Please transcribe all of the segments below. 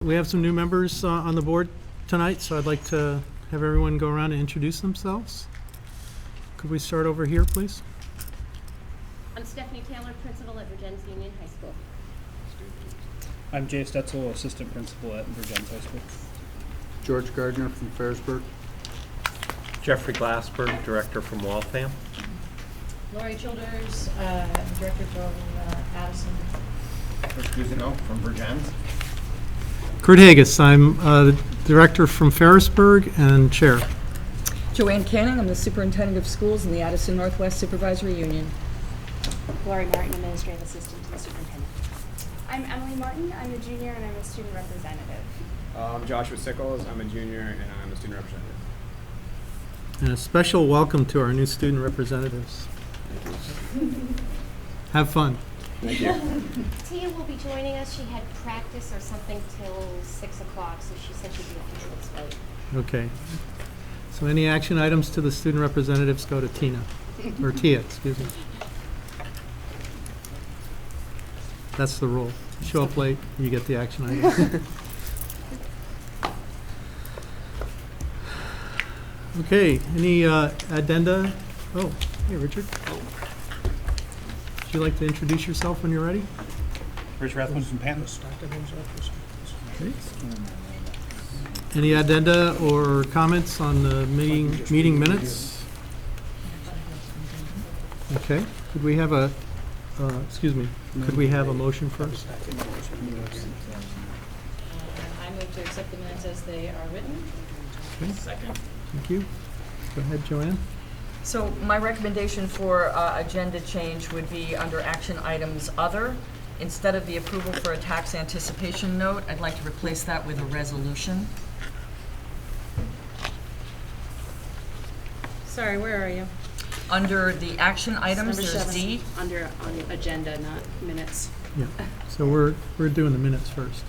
we have some new members on the board tonight, so I'd like to have everyone go around and introduce themselves. Could we start over here, please? I'm Stephanie Taylor, principal at Vergennes Union High School. I'm Jay Stetzel, assistant principal at Vergennes High School. George Gardner from Ferrisburg. Jeffrey Glassberg, director from Waltham. Lori Childers, director from Addison. Chris Guzino from Vergennes. Kurt Hagus, I'm the director from Ferrisburg and chair. Joanne Canning, I'm the superintendent of schools in the Addison Northwest Supervisory Union. Lori Martin, administrative assistant to the superintendent. I'm Emily Martin. I'm a junior and I'm a student representative. I'm Joshua Sickles. I'm a junior and I'm a student representative. And a special welcome to our new student representatives. Have fun. Thank you. Tia will be joining us. She had practice or something till 6 o'clock, so she said she'd be a few minutes late. Okay. So any action items to the student representatives go to Tina, or Tia, excuse me. That's the rule. Show up late, you get the action items. Okay, any addenda? Oh, hey, Richard. Would you like to introduce yourself when you're ready? Rich Rathman from Panton. Okay. Any addenda or comments on the meeting minutes? Okay, could we have a, could we have a motion first? I move to accept the minutes as they are written. Okay. Second. Thank you. Go ahead, Joanne. So my recommendation for agenda change would be under action items other. Instead of the approval for a tax anticipation note, I'd like to replace that with a resolution. Sorry, where are you? Under the action items, Number there's 7. D. Under on agenda, not minutes. Yeah, so we're doing the minutes first.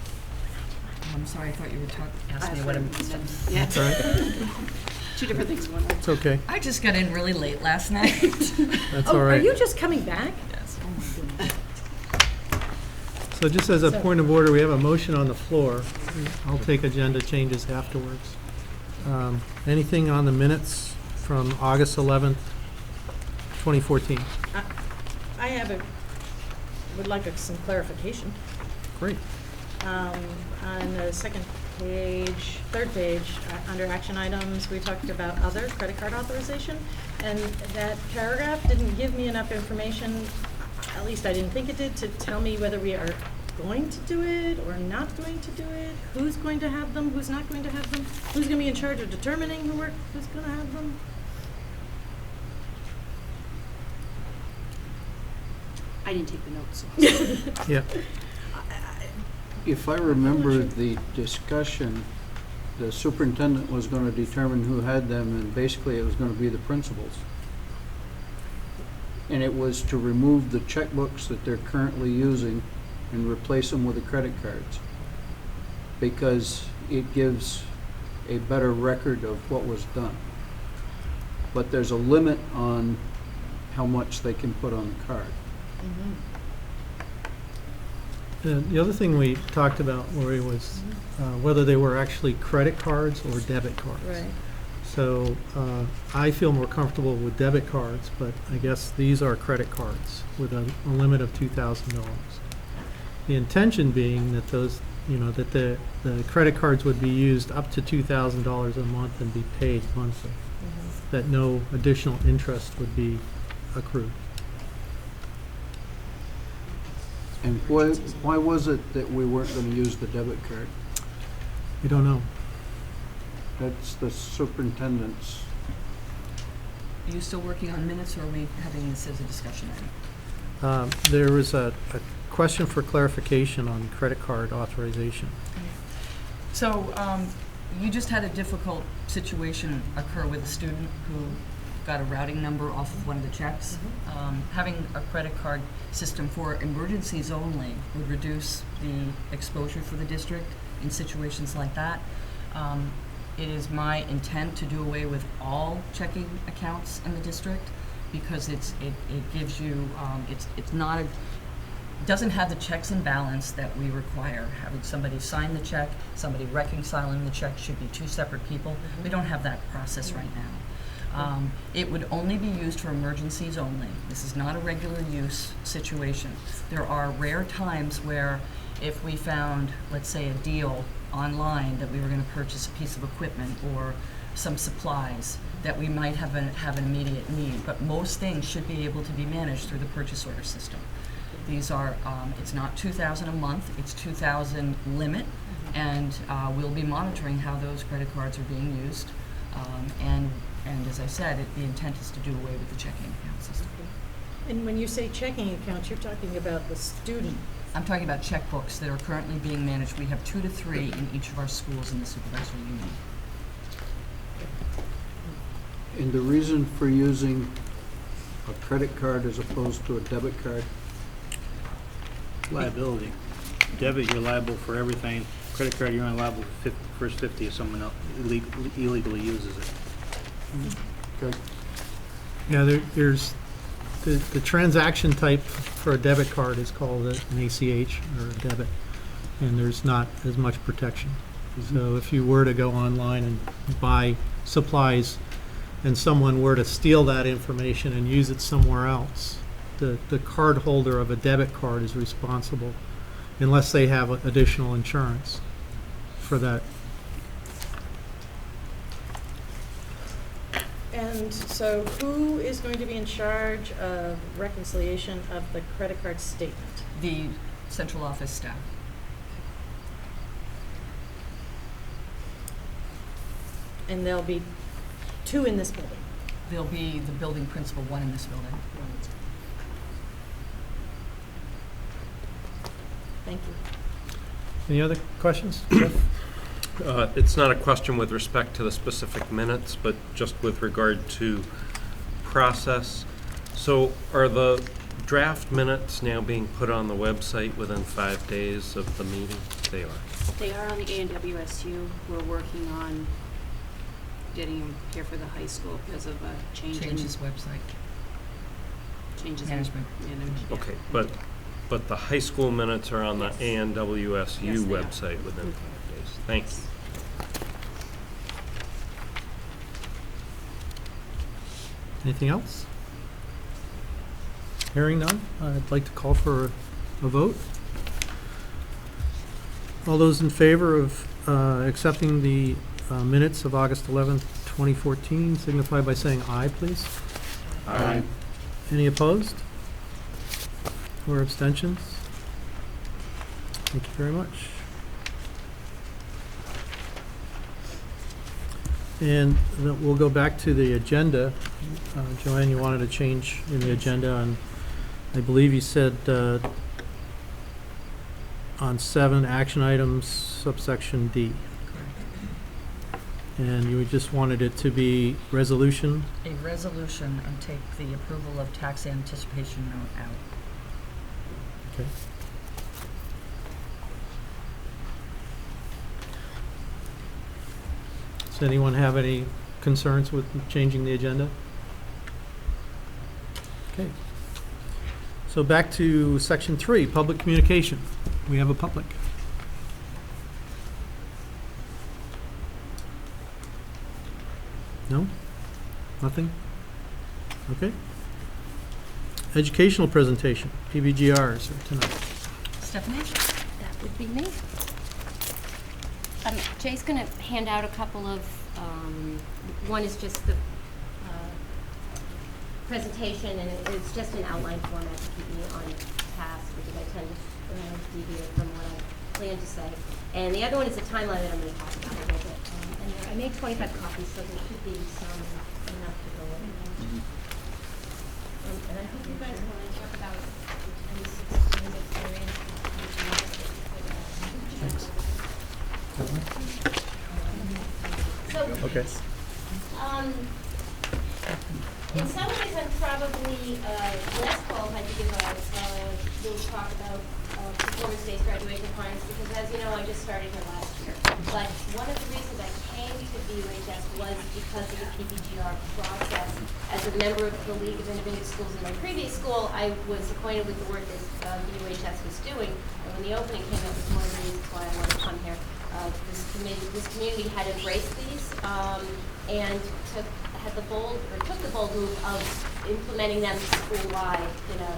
I'm sorry, I thought you were asking me what I'm. Yeah. That's all right. Two different things going on. It's okay. I just got in really late last night. That's all right. Are you just coming back? Yes. Oh my goodness. So just as a So- point of order, we have a motion on the floor. I'll take agenda changes afterwards. Anything on the minutes from August 11th, 2014? Would like some clarification. Great. On the second page, third page, under action items, we talked about other credit card authorization, and that paragraph didn't give me enough information, at least I didn't think it did, to tell me whether we are going to do it or not going to do it, who's going to have them, who's not going to have them, who's going to be in charge of determining who's going to have them. I didn't take the notes. Yeah. If I remember the discussion, the superintendent was going to determine who had them, and basically it was going to be the principals. And it was to remove the checkbooks that they're currently using and replace them with the credit cards, because it gives a better record of what was done. But there's a limit on how much they can put on the card. The other thing we talked about, Lori, was whether they were actually credit cards or debit cards. Right. So I feel more comfortable with debit cards, but I guess these are credit cards with a limit of $2,000. The intention being that those, that the credit cards would be used up to $2,000 a month and be paid monthly. That no additional interest would be accrued. And why was it that we weren't going to use the debit card? We don't know. That's the superintendent's. Are you still working on minutes, or are we having this as a discussion item? There was a question for clarification on credit card authorization. So you just had a difficult situation occur with a student who got a routing number off of one of the checks. Having a credit card system for emergencies only would reduce the exposure for the district in situations like that. It is my intent to do away with all checking accounts in the district, because it gives you, it's not doesn't have the checks and balance that we require. Having somebody sign the check, somebody reconciling the check should be two separate people. We don't have that process right now. It would only be used for emergencies only. This is not a regular use situation. There are rare times where if we found, let's say, a deal online that we were going to purchase a piece of equipment or some supplies, that we might have an immediate need. But most things should be able to be managed through the purchase order system. These are, it's not $2,000 a month, it's $2,000 limit, and we'll be monitoring how those credit cards are being used. And as I said, the intent is to do away with the checking account system. And when you say checking accounts, you're talking about the student. I'm talking about checkbooks that are currently being managed. We have 2 to 3 in each of our schools in the supervisory union. And the reason for using a credit card as opposed to a debit card? Liability. Debit, you're liable for everything. Credit card, you're only liable for first 50 if someone else illegally uses it. Okay. Yeah, there's, the transaction type for a debit card is called an ACH or a debit, and there's not as much protection. So if you were to go online and buy supplies and someone were to steal that information and use it somewhere else, the card holder of a debit card is responsible unless they have additional insurance for that. And so who is going to be in charge of reconciliation of the credit card statement? The central office staff. And there'll be 2 in this building. There'll be the building principal, 1 in this building. Thank you. Any other questions, Jeff? It's not a question with respect to the specific minutes, but just with regard to process. So are the draft minutes now being put on the website within 5 days of the meeting? They are. They are on the ANWSU. We're working on getting them here for the high school because of a changes website. Management. Okay, but the high school minutes are on the ANWSU Yes, they are. website within 5 days. Thanks. Anything else? Hearing none, I'd like to call for a vote. All those in favor of accepting the minutes of August 11th, 2014, signify by saying aye, please. Aye. Any opposed? Or abstentions? Thank you very much. And then we'll go back to the agenda. Joanne, you wanted a change in the agenda on, I believe you said on 7 action items, subsection D. And you just wanted it to be resolution? A resolution and take the approval of tax anticipation note out. Okay. Does anyone have any concerns with changing the agenda? Okay. So back to section 3, public communication. We have a public. No? Nothing? Okay. Educational presentation, PBGRs are tonight. Stephanie? That would be me. Jay's going to hand out a couple of, one is just the presentation, and it's just an outline format to keep me on task, because I tend to deviate from what I plan to say. And the other one is a timeline that I'm going to talk about a little bit. And I made 25 copies, so there should be some enough to go with. And I hope you guys want to talk about the 2016 experience. So, Okay. in some ways, I'm probably less qualified to give a little talk about performance-based graduation requirements, because as you know, I just started here last year. But one of the reasons I came to VUHS was because of the PPGR process. As a member of the League of Independent Schools in my previous school, I was acquainted with the work that VUHS was doing. And when the opening came up, it was one of the reasons why I wanted to come here. This community had embraced these and took the bold move of implementing them school-wide in a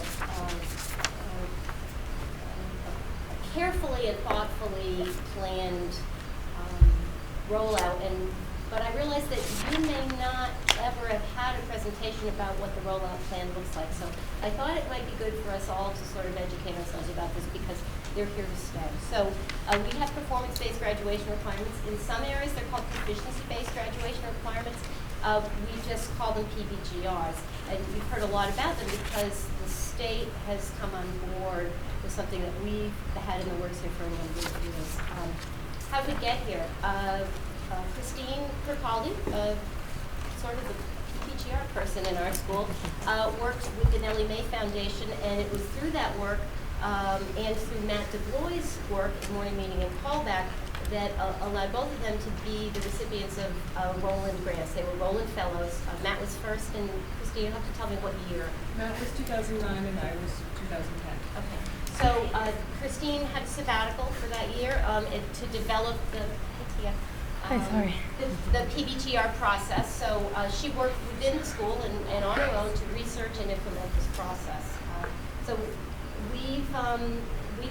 carefully and thoughtfully planned rollout. But I realized that you may not ever have had a presentation about what the rollout plan looks like. So I thought it might be good for us all to sort of educate ourselves about this because they're here to stay. So we have performance-based graduation requirements. In some areas, they're called proficiency-based graduation requirements. We just call them PBGRs. And you've heard a lot about them because the state has come on board with something that we've had in the works here for a number of years. How did we get here? Christine Percaldi, sort of the PPGR person in our school, worked with the Nellie Mae Foundation, and it was through that work and through Matt DeBlois' work in morning meeting and callback that allowed both of them to be the recipients of Roland grants. They were Roland Fellows. Matt was first, and Christine, you have to tell me what year. Matt was 2009 and I was 2010. Okay. So Christine had a sabbatical for that year to develop the PBGR process. So she worked within the school and on her own to research and implement this process. So we've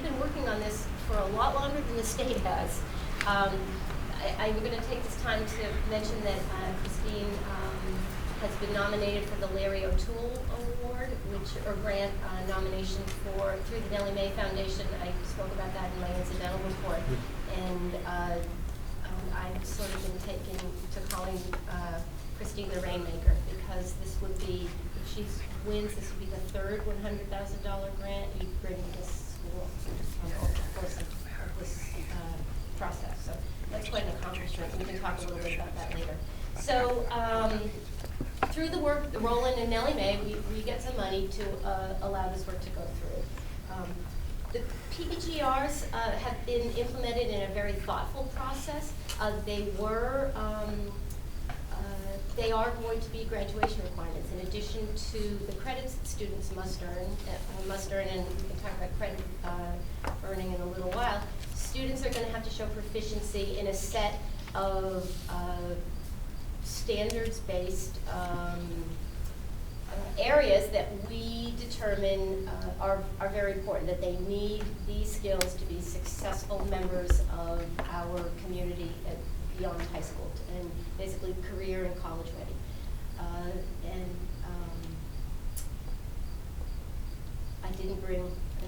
been working on this for a lot longer than the state has. I'm going to take this time to mention that Christine has been nominated for the Larry O'Toole Award, or grant nomination through the Nellie Mae Foundation. I spoke about that in my incidental report. And I've sort of been taken to calling Christine the Rainmaker because this would be, if she wins, this would be the third $100,000 grant you bring to this school over the course of this process. So that's quite an accomplishment. We can talk a little bit about that later. So through the work, Roland and Nellie Mae, we get some money to allow this work to go through. The PPGRs have been implemented in a very thoughtful process. They are going to be graduation requirements in addition to the credits that students must earn, and we can talk about credit earning in a little while. Students are going to have to show proficiency in a set of standards-based areas that we determine are very important, that they need these skills to be successful members of our community beyond high school, and basically career and college ready. I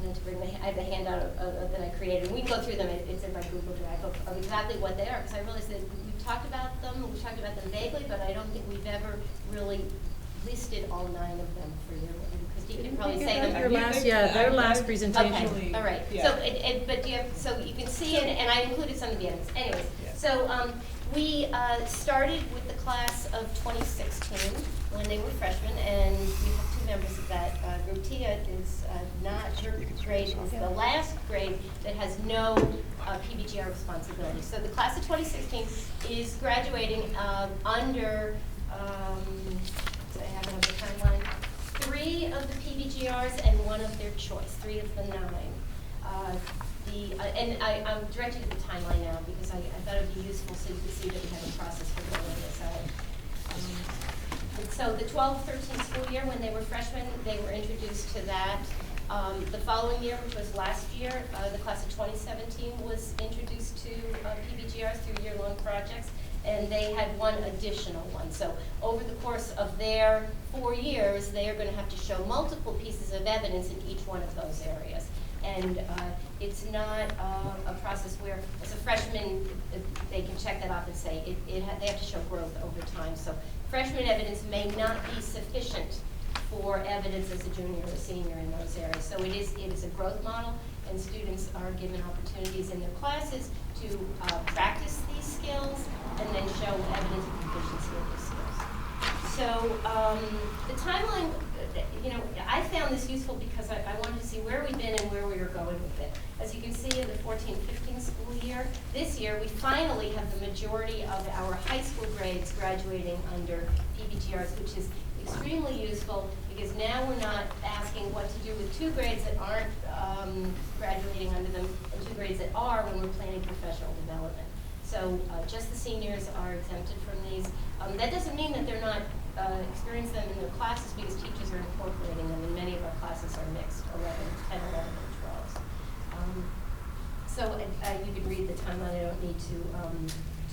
meant to bring I have a handout that I created, and we can go through them. It's in my Google Drive of exactly what they are, because I realized that we've talked about them vaguely, but I don't think we've ever really listed all 9 of them for you. Because you can probably say them. Their last presentation. Okay, all right. Yeah. So you can see it, and I included some of the others. Anyways, Yeah. so we started with the class of 2016 when they were freshmen, and we have 2 members of that group. Tia is not, her grade is the last grade that has no PBGR responsibility. So the class of 2016 is graduating under, so I have another timeline, 3 of the PBGRs and 1 of their choice, 3 of the 9. And I'm directing to the timeline now because I thought it would be useful so you can see that we have a process for rolling this out. And so the 12-13 school year, when they were freshmen, they were introduced to that. The following year, which was last year, the class of 2017 was introduced to PBGRs through year-long projects, and they had 1 additional one. So over the course of their 4 years, they are going to have to show multiple pieces of evidence in each one of those areas. And it's not a process where, as a freshman, they can check that off and say they have to show growth over time. So freshman evidence may not be sufficient for evidence as a junior or a senior in those areas. So it is a growth model, and students are given opportunities in their classes to practice these skills and then show evidence of proficiency of these skills. So the timeline I found this useful because I wanted to see where we've been and where we were going with it. As you can see in the 14-15 school year, this year we finally have the majority of our high school grades graduating under PBGRs, which is extremely useful because now we're not asking what to do with 2 grades that aren't graduating under them and 2 grades that are when we're planning professional development. So just the seniors are exempted from these. That doesn't mean that they're not experience them in their classes because teachers are incorporating them, and many of our classes are mixed, 10, 11, and 12. So you could read the timeline. I don't need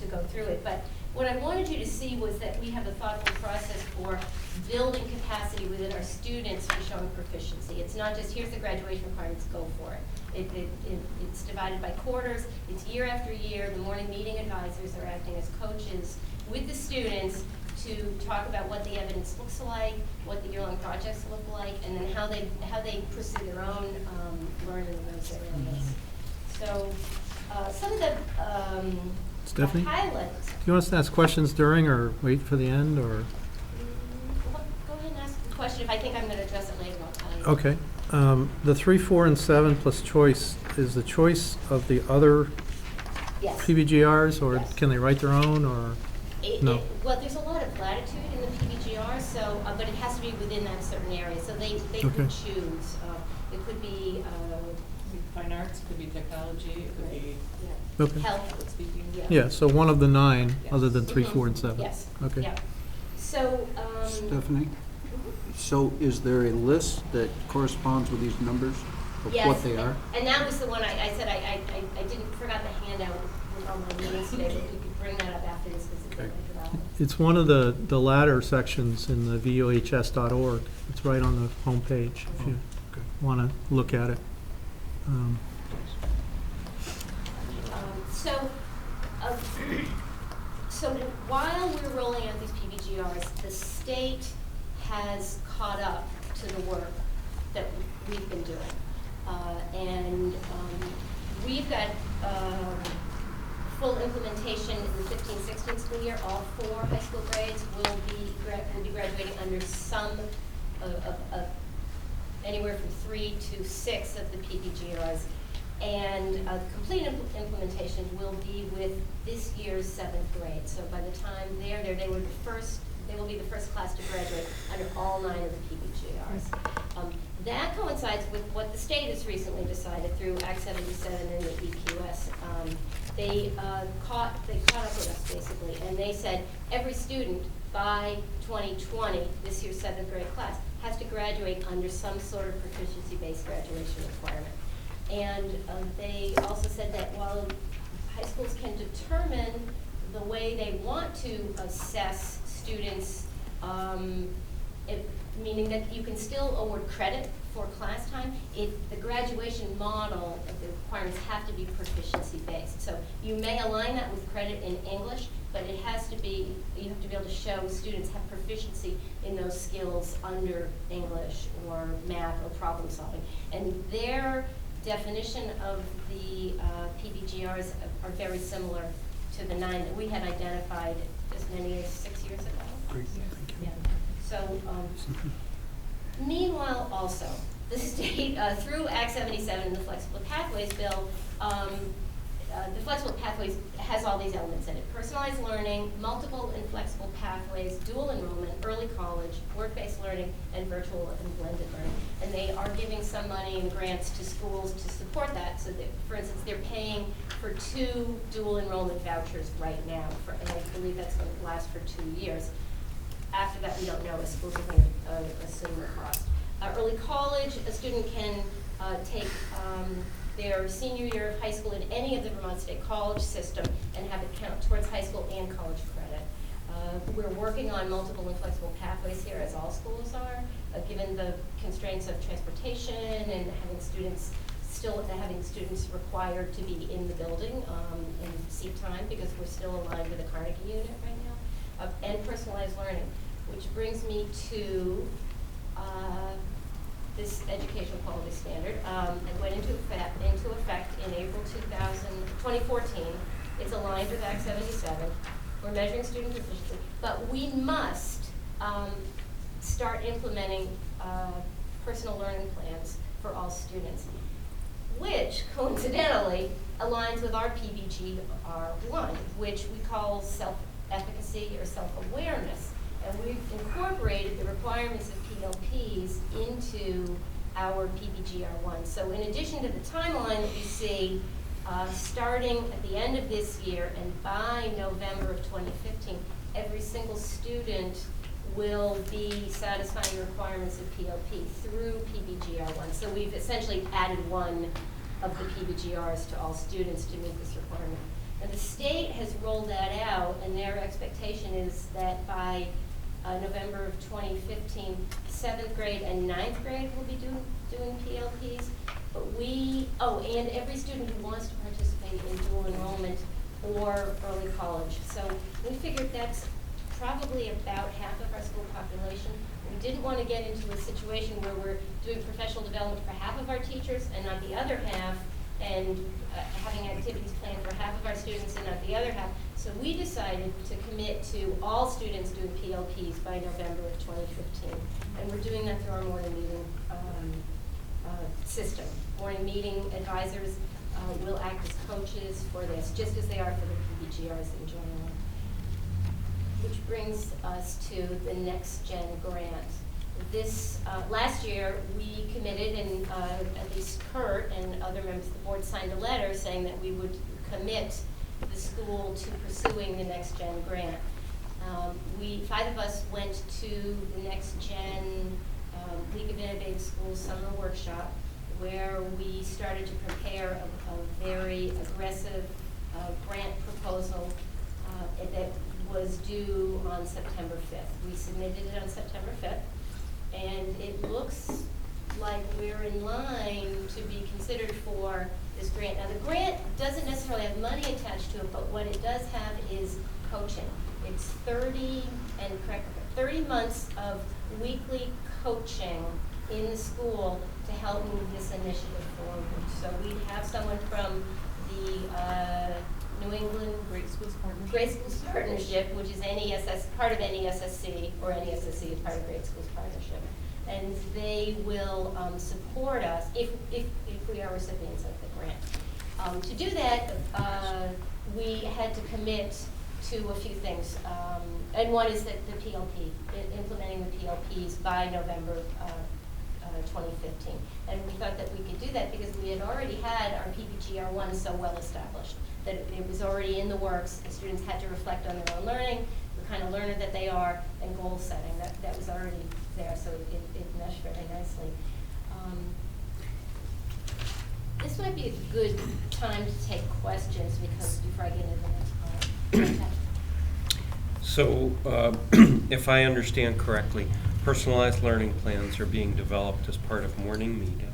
to go through it. But what I wanted you to see was that we have a thoughtful process for building capacity within our students for showing proficiency. It's not just, here's the graduation requirements, go for it. It's divided by quarters. It's year after year. The morning meeting advisors are acting as coaches with the students to talk about what the evidence looks like, what the year-long projects look like, and then how they pursue their own learning in those areas. So some of the Stephanie? highlights. Do you want us to ask questions during or wait for the end, or? Well, go ahead and ask the question. If I think I'm going to address it later, I'll tell you. Okay. The 3, 4, and 7 plus choice, is the choice of the other Yes. PBGRs, or Yes. can they write their own, or? No. Well, there's a lot of latitude in the PBGR, so, but it has to be within that certain area. So they Okay. could choose. It could be Could be fine arts, could be technology, it could be Okay. health. public speaking. Yeah, so one of the 9, Yes. other than 3, Mhm. 4, and 7. Yes. Okay. Yeah. So, Stephanie, so is there a list that corresponds with these numbers of yes, what they are? and that was the one I said I forgot the handout with all my meetings today, but we could bring that up after this because it's Okay. It's one of the latter sections in the vohs.org. It's right on the home page if you Okay. want to look at it. So while we're rolling out these PBGRs, the state has caught up to the work that we've been doing. And we've got full implementation in the 15-16 school year. All 4 high school grades will be graduating under some anywhere from 3 to 6 of the PBGRs. And complete implementation will be with this year's 7th grade. So by the time they're there, they will be the first class to graduate under all 9 of the PBGRs. That coincides with what the state has recently decided through Act 77 and the EQS. They caught up with us basically, and they said every student by 2020, this year's 7th grade class, has to graduate under some sort of proficiency-based graduation requirement. And they also said that while high schools can determine the way they want to assess students, meaning that you can still award credit for class time, the graduation model of the requirements have to be proficiency-based. So you may align that with credit in English, but it has to be, you have to be able to show students have proficiency in those skills under English or math or problem solving. And their definition of the PBGRs are very similar to the 9 that we had identified as many as 6 years ago. Great, thank you. Yeah. So, meanwhile, also, the state, through Act 77 and the Flexible Pathways Bill, the Flexible Pathways has all these elements in it: personalized learning, multiple and flexible pathways, dual enrollment, early college, work-based learning, and virtual and blended learning. And they are giving some money and grants to schools to support that. So that, for instance, they're paying for 2 dual enrollment vouchers right now, and I believe that's going to last for 2 years. After that, we don't know, as schools are going to assume the cost. Early college, a student can take their senior year of high school in any of the Vermont State College system and have it count towards high school and college credit. We're working on multiple and flexible pathways here, as all schools are, given the constraints of transportation and having students required to be in the building in seat time, because we're still aligned with the Carnegie unit right now, and personalized learning, which brings me to this educational quality standard. It went into effect in April 2014. It's aligned with Act 77. We're measuring student proficiency, but we must start implementing personal learning plans for all students, which coincidentally aligns with our PBGR1, which we call self-efficacy or self-awareness. And we've incorporated the requirements of PLPs into our PBGR1. So in addition to the timeline that you see, starting at the end of this year and by November of 2015, every single student will be satisfying the requirements of PLP through PBGR1. So we've essentially added one of the PBGRs to all students to meet this requirement. And the state has rolled that out, and their expectation is that by November of 2015, 7th grade and 9th grade will be doing PLPs. But and every student who wants to participate in dual enrollment or early college. So we figured that's probably about half of our school population. We didn't want to get into a situation where we're doing professional development for half of our teachers and not the other half, and having activities planned for half of our students and not the other half. So we decided to commit to all students doing PLPs by November of 2015. And we're doing that through our morning meeting system. Morning meeting advisors will act as coaches for this, just as they are for the PBGRs in general. Which brings us to the Next Gen grant. This, last year, we committed, and at least Kurt and other members of the board signed a letter saying that we would commit the school to pursuing the Next Gen grant. 5 of us went to the Next Gen League of Innovative Schools summer workshop, where we started to prepare a very aggressive grant proposal that was due on September 5th. We submitted it on September 5th, and it looks like we're in line to be considered for this grant. Now, the grant doesn't necessarily have money attached to it, but what it does have is coaching. It's 30 months of weekly coaching in the school to help move this initiative forward. So we have someone from the New England Great Schools Partnership, which is NESS, part of NESSC, or NESSC is part of Great Schools Partnership. And they will support us if we are recipients of the grant. To do that, we had to commit to a few things. And one is that the PLP, implementing the PLPs by November 2015. And we thought that we could do that because we had already had our PBGR1 so well established that it was already in the works. The students had to reflect on their own learning, the kind of learner that they are, and goal setting. That was already there, so it meshed very nicely. This might be a good time to take questions because before I get into the next part. So, if I understand correctly, personalized learning plans are being developed as part of morning meeting.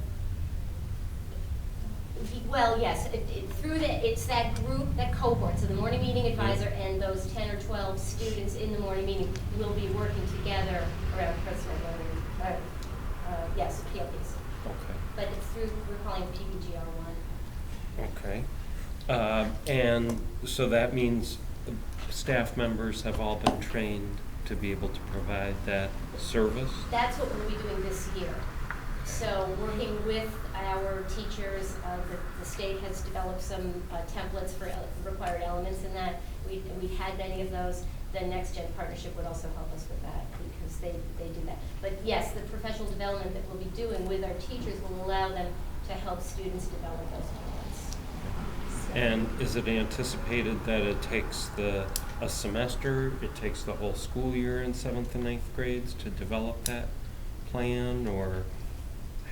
Well, yes, it's that group, that cohort, so the morning meeting advisor and those 10 or 12 students in the morning meeting will be working together around personal learning, yes, PLPs. Okay. But it's through, we're calling it PBGR1. Okay. And so that means staff members have all been trained to be able to provide that service? That's what we'll be doing this year. So working with our teachers, the state has developed some templates for required elements in that. We had many of those. The Next Gen partnership would also help us with that because they do that. But yes, the professional development that we'll be doing with our teachers will allow them to help students develop those templates. And is it anticipated that it takes a semester, it takes the whole school year in 7th and 9th grades to develop that plan, or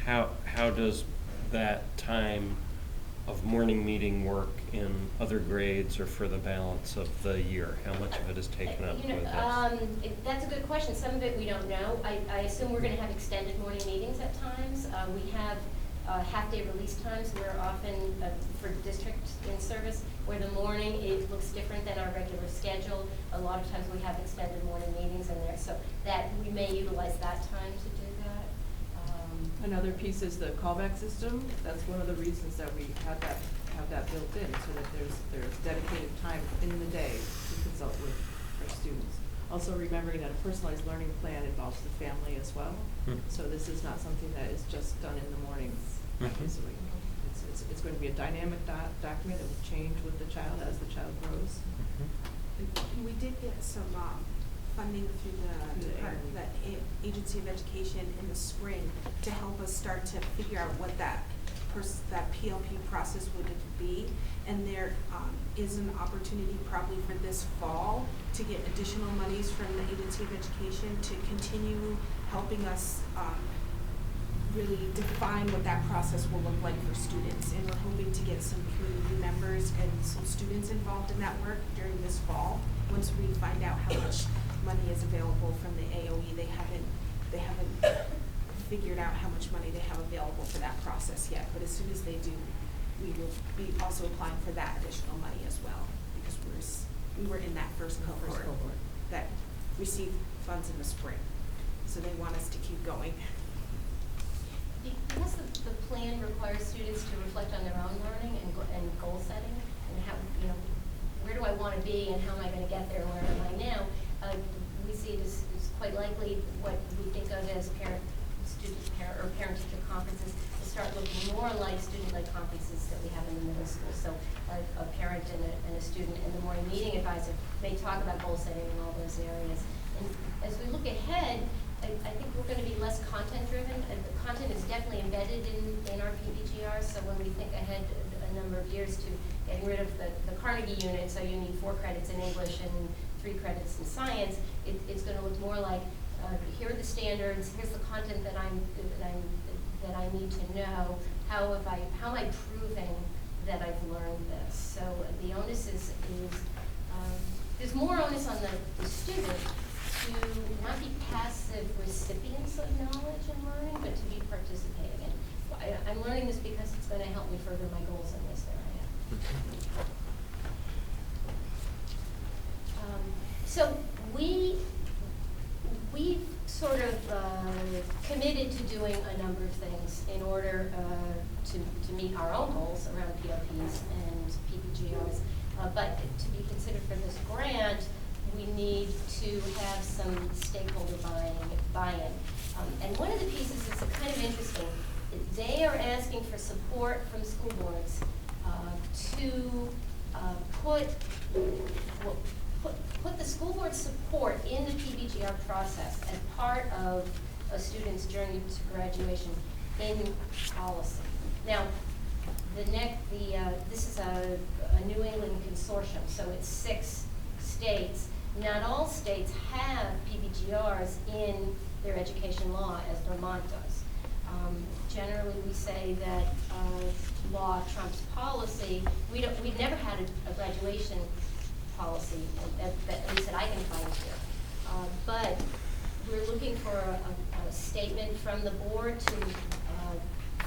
how does that time of morning meeting work in other grades or for the balance of the year? How much of it is taken up with this? That's a good question. Some of it we don't know. I assume we're going to have extended morning meetings at times. We have half-day release times where often for district in service, where the morning it looks different than our regular schedule. A lot of times we have extended morning meetings in there, so that we may utilize that time to do that. Another piece is the callback system. That's one of the reasons that we have that built in, so that there's dedicated time in the day to consult with our students. Also remembering that a personalized learning plan involves the family as well. So this is not something that is just done in the mornings. Obviously, it's going to be a dynamic document that will change with the child as the child grows. We did get some funding through the Agency of Education in the spring to help us start to figure out what that PLP process would be. And there is an opportunity probably for this fall to get additional monies from the Agency of Education to continue helping us really define what that process will look like for students. And we're hoping to get some community members and some students involved in that work during this fall. Once we find out how much money is available from the AOE, they haven't figured out how much money they have available for that process yet. But as soon as they do, we will be also applying for that additional money as well, because we were in that first cohort that received funds in the spring. So they want us to keep going. Because the plan requires students to reflect on their own learning and goal setting, and how, where do I want to be and how am I going to get there and where am I now, we see it as quite likely what we think of as parent-teacher conferences to start looking more like student-led conferences that we have in the middle school. So a parent and a student and the morning meeting advisor may talk about goal setting in all those areas. And as we look ahead, I think we're going to be less content-driven. The content is definitely embedded in our PBGR, so when we think ahead a number of years to getting rid of the Carnegie unit, so you need 4 credits in English and 3 credits in science, it's going to look more like, here are the standards, here's the content that I need to know, how am I proving that I've learned this? So the onus is there's more onus on the student to not be passive recipients of knowledge and learning, but to be participating in. I'm learning this because it's going to help me further my goals in this area. So we've sort of committed to doing a number of things in order to meet our own goals around PLPs and PPGRs. But to be considered for this grant, we need to have some stakeholder buy-in. And one of the pieces is kind of interesting. They are asking for support from school boards to put the school board support in the PBGR process as part of a student's journey to graduation in policy. Now, this is a New England consortium, so it's 6 states. Not all states have PBGRs in their education law as Vermont does. Generally, we say that law trumps policy. We've never had a graduation policy, at least that I can find here. But we're looking for a statement from the board to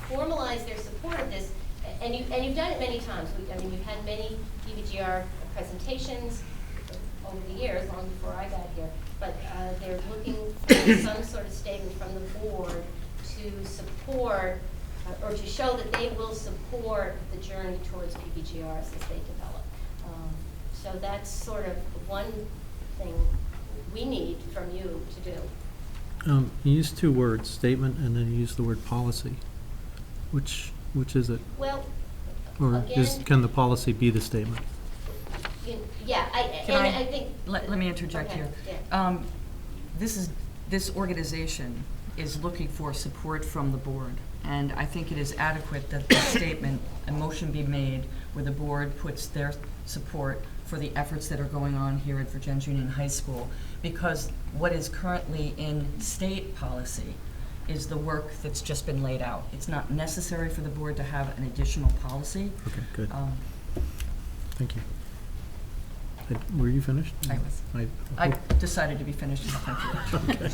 formalize their support of this. And you've done it many times. We've had many PBGR presentations over the years, long before I got here. But they're looking for some sort of statement from the board to support or to show that they will support the journey towards PBGRs as they develop. So that's sort of one thing we need from you to do. You use 2 words, statement, and then you use the word policy. Which is it? Well, Or again, can the policy be the statement? Yeah, I think. Let me interject okay, here. Yeah. This organization is looking for support from the board, and I think it is adequate that the statement, a motion be made where the board puts their support for the efforts that are going on here at Vergennes Union High School, because what is currently in state policy is the work that's just been laid out. It's not necessary for the board to have an additional policy. Okay, good. Thank you. Were you finished? I was. I decided to be finished. Thank you.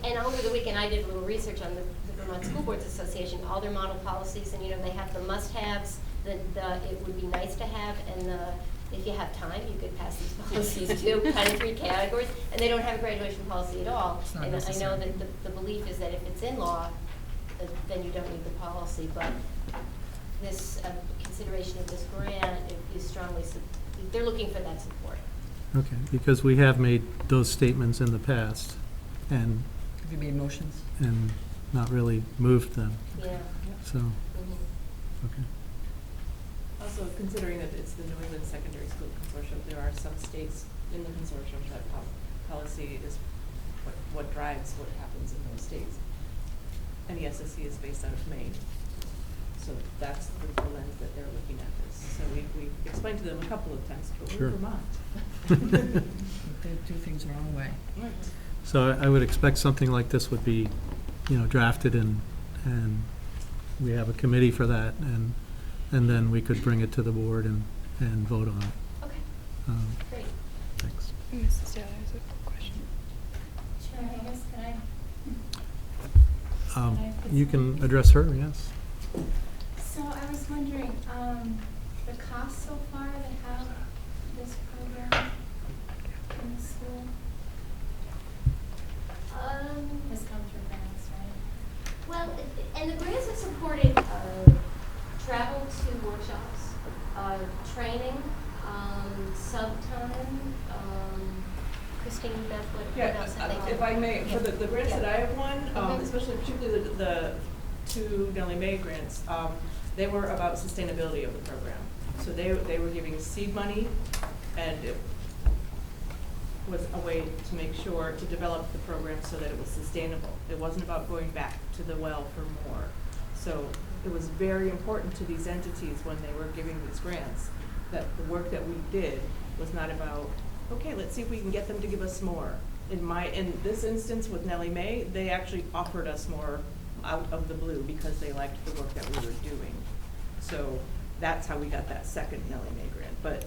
And over the weekend, I did a little research on the Vermont School Boards Association, all their model policies, and they have the must-haves, it would be nice to have, and if you have time, you could pass these policies too, kind of 3 categories, and they don't have a graduation policy at all. It's not and necessary. I know that the belief is that if it's in law, then you don't need the policy, but this consideration of this grant is strongly, they're looking for that support. Okay, because we have made those statements in the past and Have you made motions? not really moved them, Yeah. so, Mhm. okay. Also, considering that it's the New England Secondary School Consortium, there are some states in the consortium that policy is what drives what happens in those states. And the SSC is based out of Maine. So that's the lens that they're looking at this. So we explained to them a couple of times, but Sure. we're Vermont. They do things their own way. Right. So I would expect something like this would be, drafted and we have a committee for that and then we could bring it to the board and vote on it. Okay, Um, great. Thanks. Mrs. Dale has a question. Sure, I guess, can You can address her, yes. So I was wondering, the cost so far to have this program in the school has come through grants, right? Well, and the grants have supported travel to workshops, training, sub-time, Christine, Beth, what else I think? If I may, for the grants Yeah. that I have won, Mhm. especially particularly the two Nellie Mae grants, they were about sustainability of the program. So they were giving seed money, and it was a way to make sure to develop the program so that it was sustainable. It wasn't about going back to the well for more. So it was very important to these entities when they were giving these grants that the work that we did was not about, okay, let's see if we can get them to give us more. In this instance with Nellie Mae, they actually offered us more out of the blue because they liked the work that we were doing. So that's how we got that second Nellie Mae grant.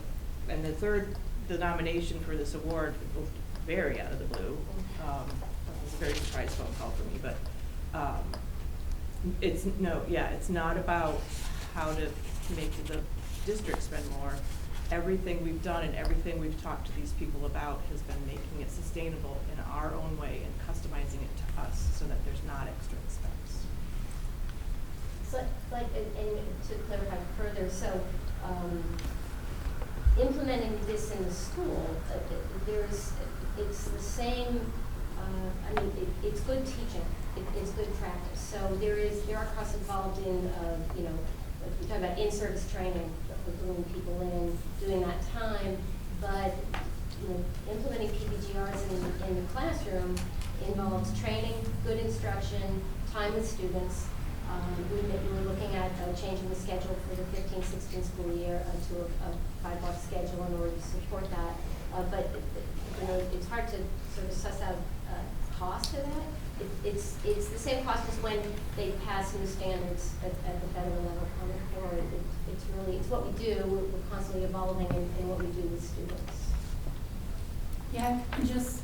And the third, the nomination for this award was very out of the blue. It was a very surprise phone call for me, but it's not about how to make the district spend more. Everything we've done and everything we've talked to these people about has been making it sustainable in our own way and customizing it to us so that there's not extra expense. So, and to clarify further, so implementing this in the school, it's the same, it's good teaching, it's good practice. So there are costs involved in, we talk about in-service training, for bringing people in, doing that time, but, implementing PPGRs in the classroom involves training, good instruction, time with students. We were looking at changing the schedule for the 15-16 school year to a 5-block schedule in order to support that. But it's hard to sort of suss out cost to that. It's the same cost as when they pass new standards at the federal level coming forward. It's what we do. We're constantly evolving in what we do with students. Yeah, just,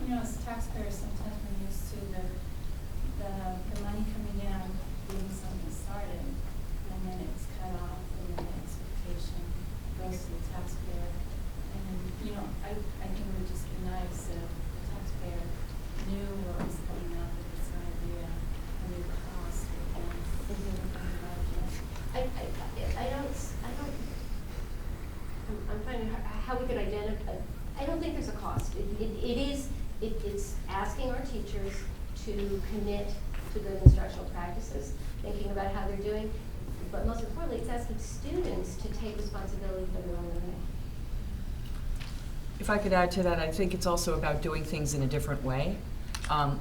as taxpayers, sometimes we're used to the money coming in, being something started, and then it's cut off, and then the expectation goes to the taxpayer. And, I think it would just be nice if the taxpayer knew what was coming up, if it's going to be a new cost, and I'm finding how we could identify. I don't think there's a cost. It's asking our teachers to commit to good instructional practices, thinking about how they're doing, but most importantly, it's asking students to take responsibility for their own learning. If I could add to that, I think it's also about doing things in a different way.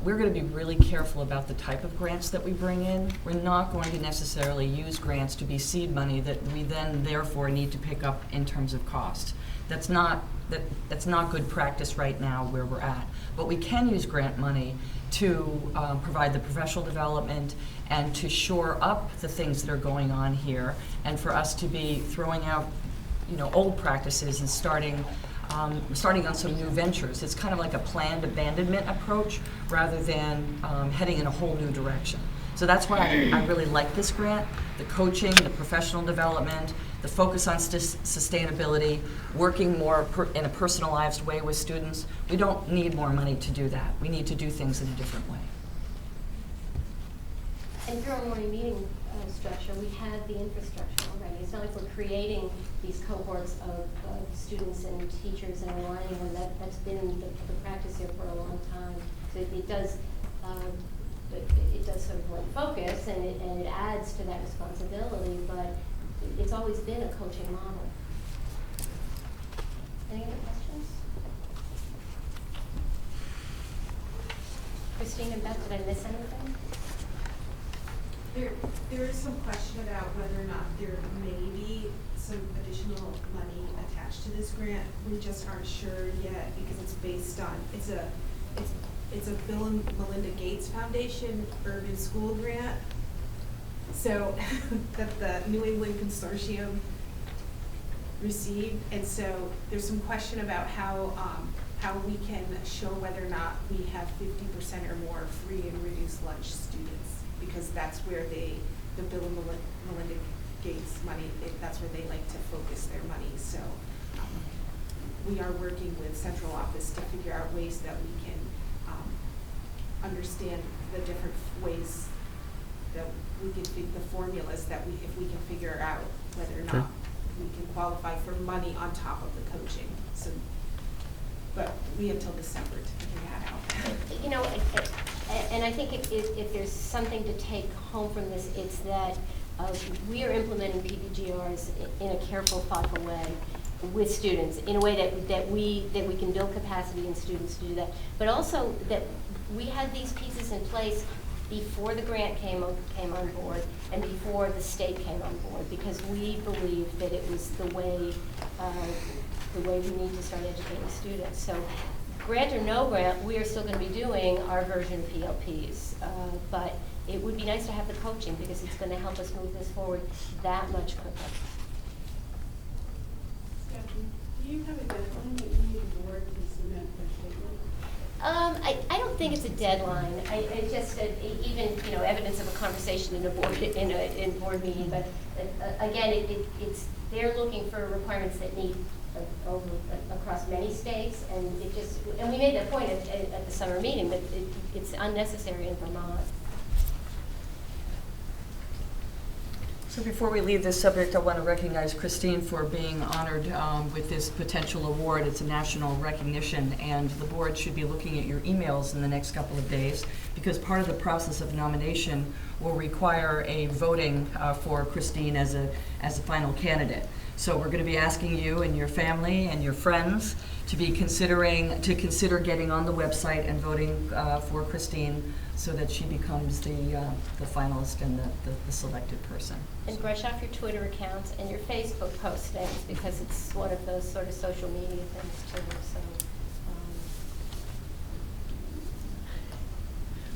We're going to be really careful about the type of grants that we bring in. We're not going to necessarily use grants to be seed money that we then therefore need to pick up in terms of cost. That's not good practice right now where we're at. But we can use grant money to provide the professional development and to shore up the things that are going on here, and for us to be throwing out, old practices and starting on some new ventures. It's kind of like a planned abandonment approach rather than heading in a whole new direction. So that's why I really like this grant, the coaching, the professional development, the focus on sustainability, working more in a personalized way with students. We don't need more money to do that. We need to do things in a different way. And through our morning meeting structure, we had the infrastructure already It's not like we're creating these cohorts of students and teachers and aligning them. That's been the practice here for a long time. So it does sort of like focus, and it adds to that responsibility, but it's always been a coaching model. Any other questions? Christine and Beth, did I miss anything? There is some question about whether or not there may be some additional money attached to this grant. We just aren't sure yet because it's based on, it's a Bill and Melinda Gates Foundation Urban School Grant. So that the New England Consortium received, and so there's some question about how we can show whether or not we have 50% or more free and reduced lunch students, because that's where the Bill and Melinda Gates money, that's where they like to focus their money. So we are working with central office to figure out ways that we can understand the different ways that we can the formulas that if we can figure out whether or not we can qualify for money on top of the coaching. So, but we have till December to figure that out. You know, and I think if there's something to take home from this, it's that we are implementing PPGRs in a careful, thoughtful way with students, in a way that we can build capacity in students to do that, but also that we had these pieces in place before the grant came on board and before the state came on board, because we believed that it was the way we need to start educating students. So grant or no grant, we are still going to be doing our version of PLPs, but it would be nice to have the coaching because it's going to help us move this forward that much quicker. Stephanie, do you have a deadline that you need the board to submit their statement? I don't think it's a deadline. It's just even evidence of a conversation in a board meeting. But again, it's they're looking for requirements that need across many states, and we made that point at the summer meeting that it's unnecessary in Vermont. So before we leave this subject, I want to recognize Christine for being honored with this potential award. It's a national recognition, and the board should be looking at your emails in the next couple of days, because part of the process of nomination will require a voting for Christine as a final candidate. So we're going to be asking you and your family and your friends to consider getting on the website and voting for Christine, so that she becomes the finalist and the selected person. And brush off your Twitter accounts and your Facebook postings, because it's one of those sort of social media things too.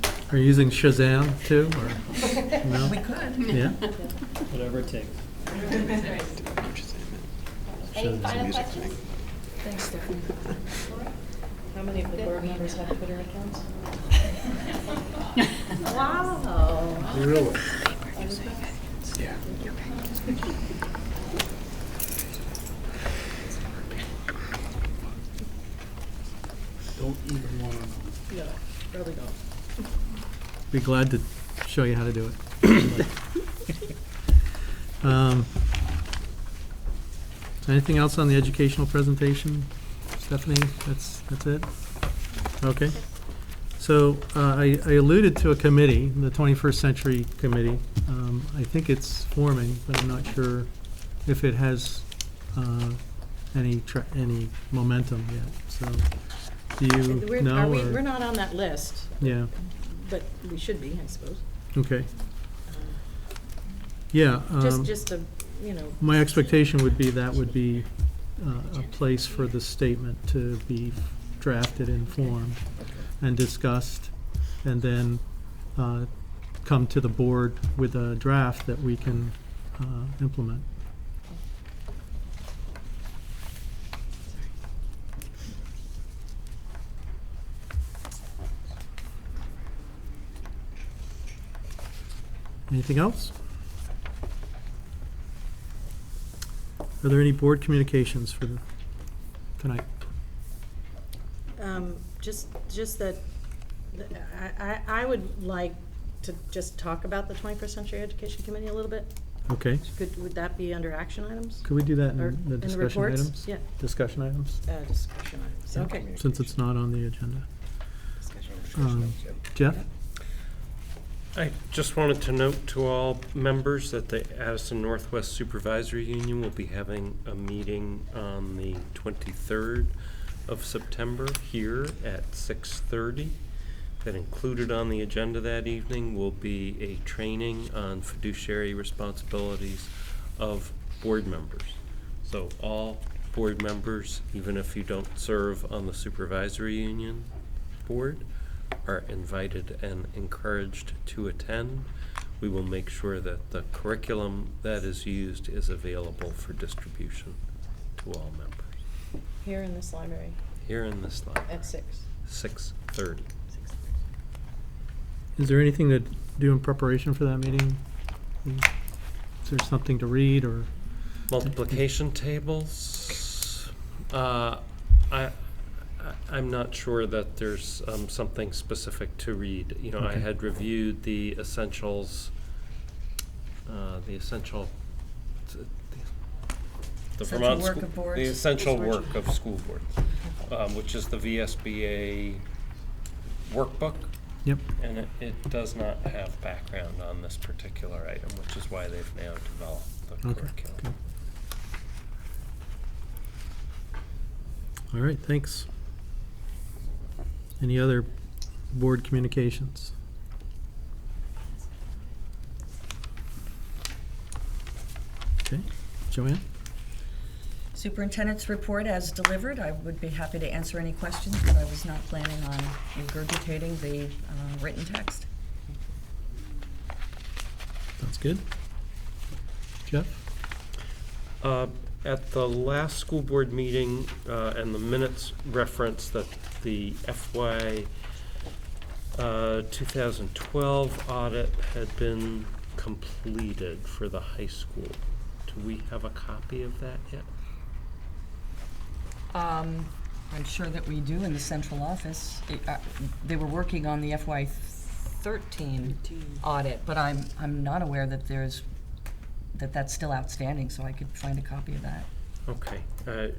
So. Are you using Shazam too, or no? We could. Yeah. Whatever it takes. Any final questions? Thanks, Stephanie. How many of the board members have Twitter accounts? Wow. Really? Yeah. Don't even want to know. Yeah, probably don't. Be glad to show you how to do it. Anything else on the educational presentation, Stephanie? That's it? Okay. So I alluded to a committee, the 21st Century Committee. I think it's forming, but I'm not sure if it has any momentum yet. So do you know? We're not on that list. Yeah. But we should be, I suppose. Okay. Yeah. Just a, My expectation would be that would be a place for the statement to be drafted and formed and discussed, and then come to the board with a draft that we can implement. Anything else? Are there any board communications for tonight? Just that I would like to just talk about the 21st Century Education Committee a little bit. Okay, Would that be under action items? could we do that Or in the in the discussion reports? items? Yeah. Discussion items? Discussion items, Yeah, okay. Since it's not on the agenda. Discussion Jeff? I just wanted to note to all members that the Addison Northwest Supervisory Union will be having a meeting on the 23rd of September here at 6:30. That included on the agenda that evening will be a training on fiduciary responsibilities of board members. So all board members, even if you don't serve on the supervisory union board, are invited and encouraged to attend. We will make sure that the curriculum that is used is available for distribution to all members. Here in this library Here in this library. at 6. 6:30. Is there anything to do in preparation for that meeting? Is there something to read or? Multiplication tables. I'm not sure that there's something specific to read. You know, I Okay. had reviewed the essentials, the essential, the Essential Vermont work school- of boards? the essential work of school boards, which is the VSBA workbook. Yep. And it does not have background on this particular item, which is why they've now developed the Okay, curriculum. okay. All right, thanks. Any other board communications? Okay, Joanne? Superintendent's report as delivered. I would be happy to answer any questions, but I was not planning on regurgitating the written text. That's good. Jeff? At the last school board meeting, and the minutes reference that the FY 2012 audit had been completed for the high school. Do we have a copy of that yet? I'm sure that we do in the central office. They were working on the FY 13 audit, but I'm not aware that that's still outstanding, so I could find a copy of that. Okay,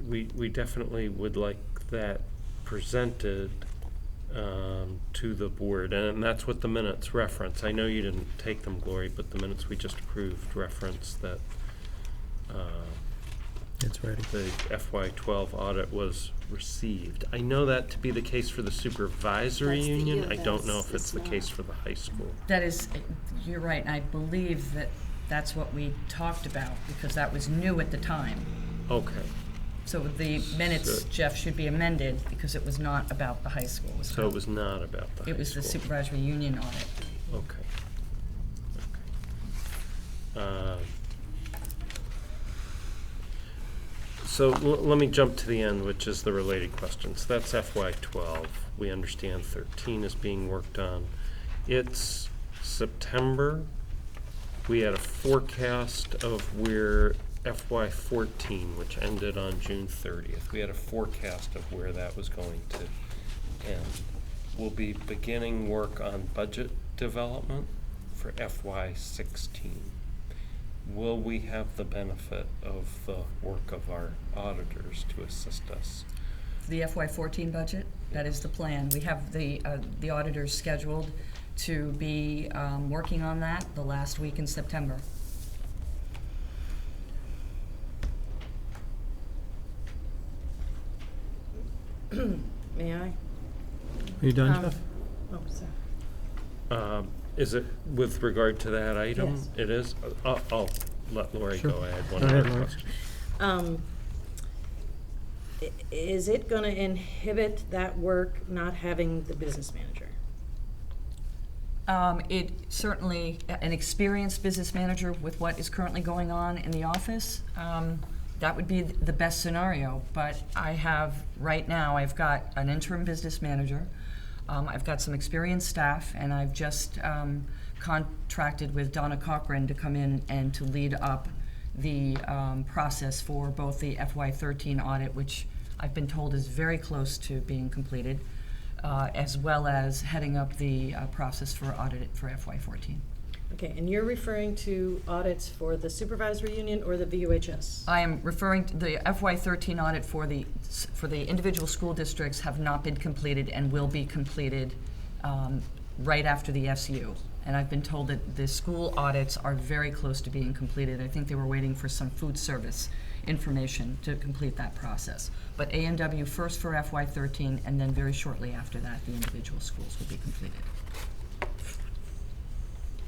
we definitely would like that presented to the board, and that's what the minutes reference. I know you didn't take them, Glory, but the minutes we just approved reference that It's ready. the FY 12 audit was received. I know that to be the case for the supervisory That's the- union. yeah, I don't know if that's- it's the it's case not. for the high school. That is, you're right, and I believe that that's what we talked about, because that was new at the time. Okay, So the minutes, So- Jeff, should be amended, because it was not about the high school. so it was not about the high school. It was the supervisory union audit. Okay. So let me jump to the end, which is the related questions. That's FY 12. We understand 13 is being worked on. It's September. We had a forecast of where FY 14, which ended on June 30th, we had a forecast of where that was going to end. We'll be beginning work on budget development for FY 16. Will we have the benefit of the work of our auditors to assist us? The FY 14 budget, that is the plan. We have the auditors scheduled to be working on that the last week in September. May I? Are you done, Jeff? Oh, sorry. Is it with regard to that item? Yes. It is? I'll let Lori Sure. go. I had one Go ahead, other Lori. question. Is it going to inhibit that work not having the business manager? It certainly, an experienced business manager with what is currently going on in the office, that would be the best scenario. But I have, right now, I've got an interim business manager. I've got some experienced staff, and I've just contracted with Donna Cochran to come in and to lead up the process for both the FY13 audit, which I've been told is very close to being completed, as well as heading up the process for audit for FY14. Okay, and you're referring to audits for the supervisory union or the VUHS? I am referring to the FY13 audit for the individual school districts have not been completed and will be completed right after the SU. And I've been told that the school audits are very close to being completed. I think they were waiting for some food service information to complete that process. But A&W first for FY13, and then very shortly after that, the individual schools will be completed.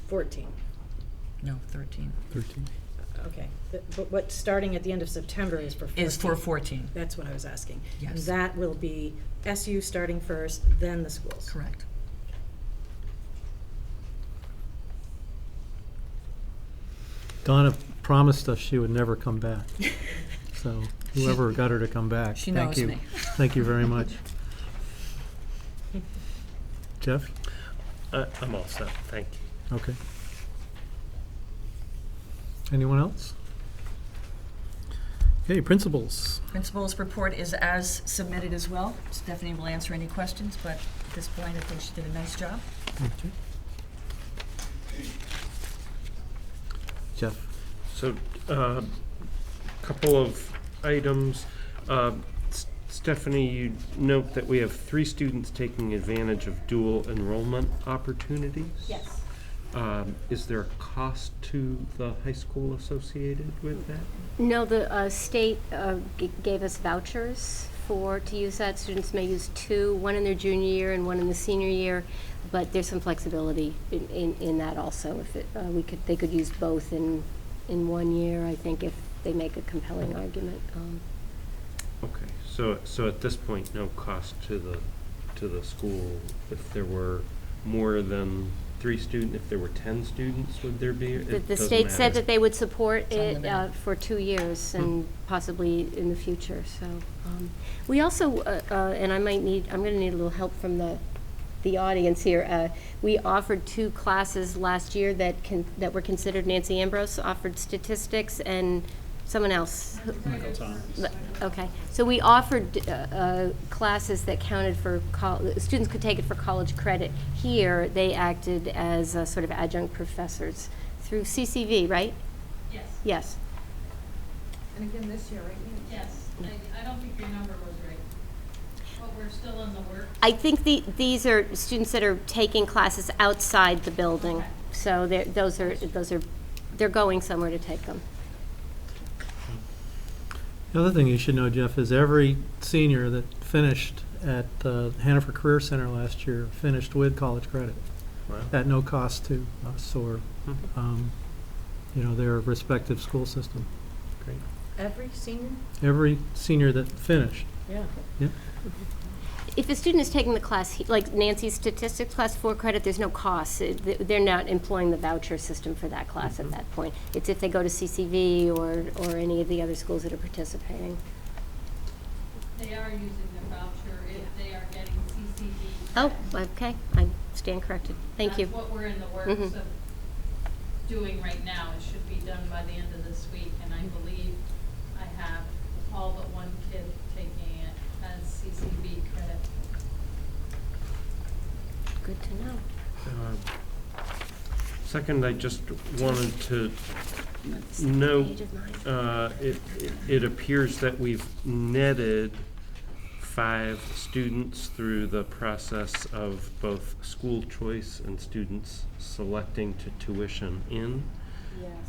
14. No, 13. 13. Okay, but what, starting at the end of September is for 14? Is for 14. That's what I was asking. Yes. And that will be SU starting first, then the schools? Correct. Donna promised us she would never come back. So whoever got her to come back, She thank knows you. me. Thank you very much. Jeff? I'm all set, thank you. Okay. Anyone else? Okay, principals. Principal's report is as submitted as well. Stephanie will answer any questions, but at this point, I think she did a nice job. Okay. Jeff? So, couple of items. Stephanie, you note that we have 3 students taking advantage of dual enrollment opportunities. Yes. Is there a cost to the high school associated with that? No, the state gave us vouchers to use that. Students may use 2, one in their junior year and one in the senior year, but there's some flexibility in that also. If they could use both in 1 year, I think, if they make a compelling argument. Okay, so at this point, no cost to the school. If there were more than 3 students, if there were 10 students, would there be? The state said that they would support it unlimited. for 2 years and possibly in the future. So we also, and I'm going to need a little help from the audience here. We offered 2 classes last year that were considered. Nancy Ambrose offered statistics and someone else. Michael Thomas. Okay, so we offered classes that counted for, students could take it for college credit. Here, they acted as sort of adjunct professors through CCV, right? Yes. Yes. And again, this year, right? Yes, I don't think your number was right, but we're still in the work. I think these are students that are taking classes outside the building. Okay. So they're going somewhere to take them. The other thing you should know, Jeff, is every senior that finished at Hannaford Career Center last year finished with college credit Wow. at no cost to us or, their respective school system. Great. Every senior? Every senior that finished. Yeah. Yep. If a student is taking the class, like Nancy's statistics class for credit, there's no cost. They're not employing the voucher system for that class at that point. It's if they go to CCV or any of the other schools that are participating. They are using the voucher if they are getting CCD. Oh, okay, I stand corrected. Thank you. That's what we're in the works Mhm. of doing right now. It should be done by the end of this week, and I believe I have all but one kid taking it as CCB credit. Good to know. Second, I just wanted to That's note, page of mine. it appears that we've netted 5 students through the process of both school choice and students selecting to tuition in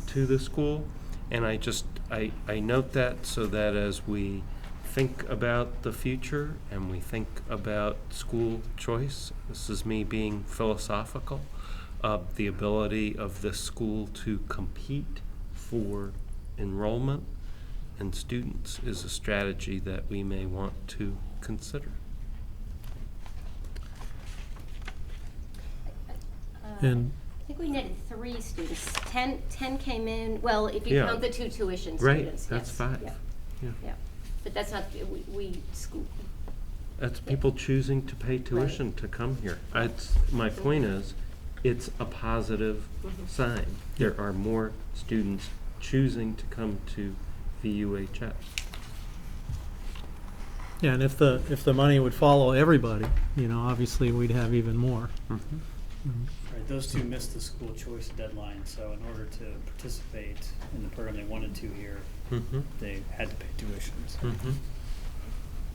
to the school. And I note that so that as we think about the future and we think about school choice, this is me being philosophical, of the ability of this school to compete for enrollment and students is a strategy that we may want to consider. And I think we netted 3 students. 10 came in, well, if you Yeah. count the 2 tuition Right, students. that's yes. 5. Yeah. Yeah. Yeah, but that's not, school. That's people choosing to pay tuition to come here. My point is, it's a positive sign. There are more students choosing to come to VUHS. yeah, and if the money would follow everybody, obviously we'd have even more. Right, those two missed the school choice deadline, so in order to participate in the program they wanted to here, they had to pay tuition. So.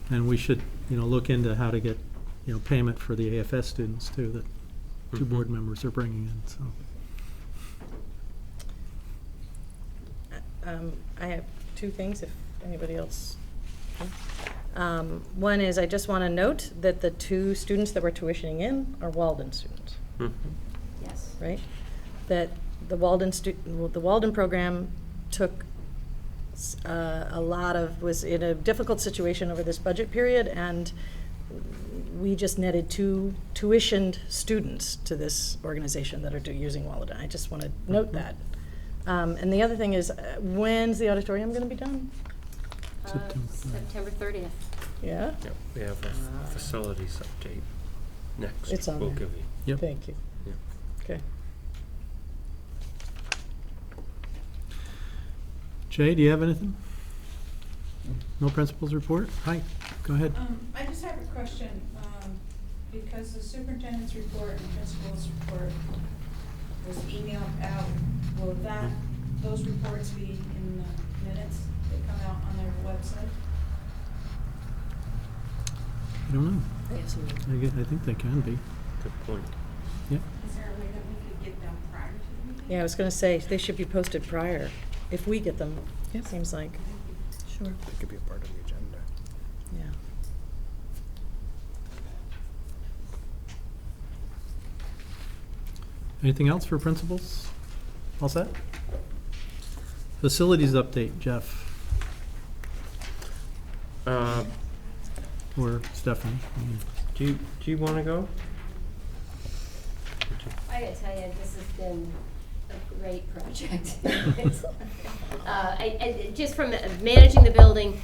And we should, look into how to get, payment for the AFS students too, that two board members are bringing in, so. I have two things, if anybody else. One is, I just want to note that the two students that we're tuitioning in are Walden students. Yes. Right? That the Walden program took was in a difficult situation over this budget period, and we just netted two tuitioned students to this organization that are using Walden. I just want to note that. And the other thing is, when's the auditorium going to be done? September 30th. Yeah? Yep, we have a facilities update next. It's on We'll there. give you. Yep. Thank you. Yeah. Okay. Jay, do you have anything? No principals report? Hi, go ahead. I just have a question, because the superintendent's report and principal's report was emailed out. Will those reports be in the minutes that come out on their website? I don't know. Yes. I think they can be. Good point. Yeah. Is there a way that we could get them prior to the meeting? Yeah, I was going to say, they should be posted prior, if we get them, it seems like. Sure. That could be a part of the agenda. Yeah. Anything else for principals? All set? Facilities update, Jeff or Stephanie. Do you want to go? I gotta tell you, this has been a great project. Just from managing the building,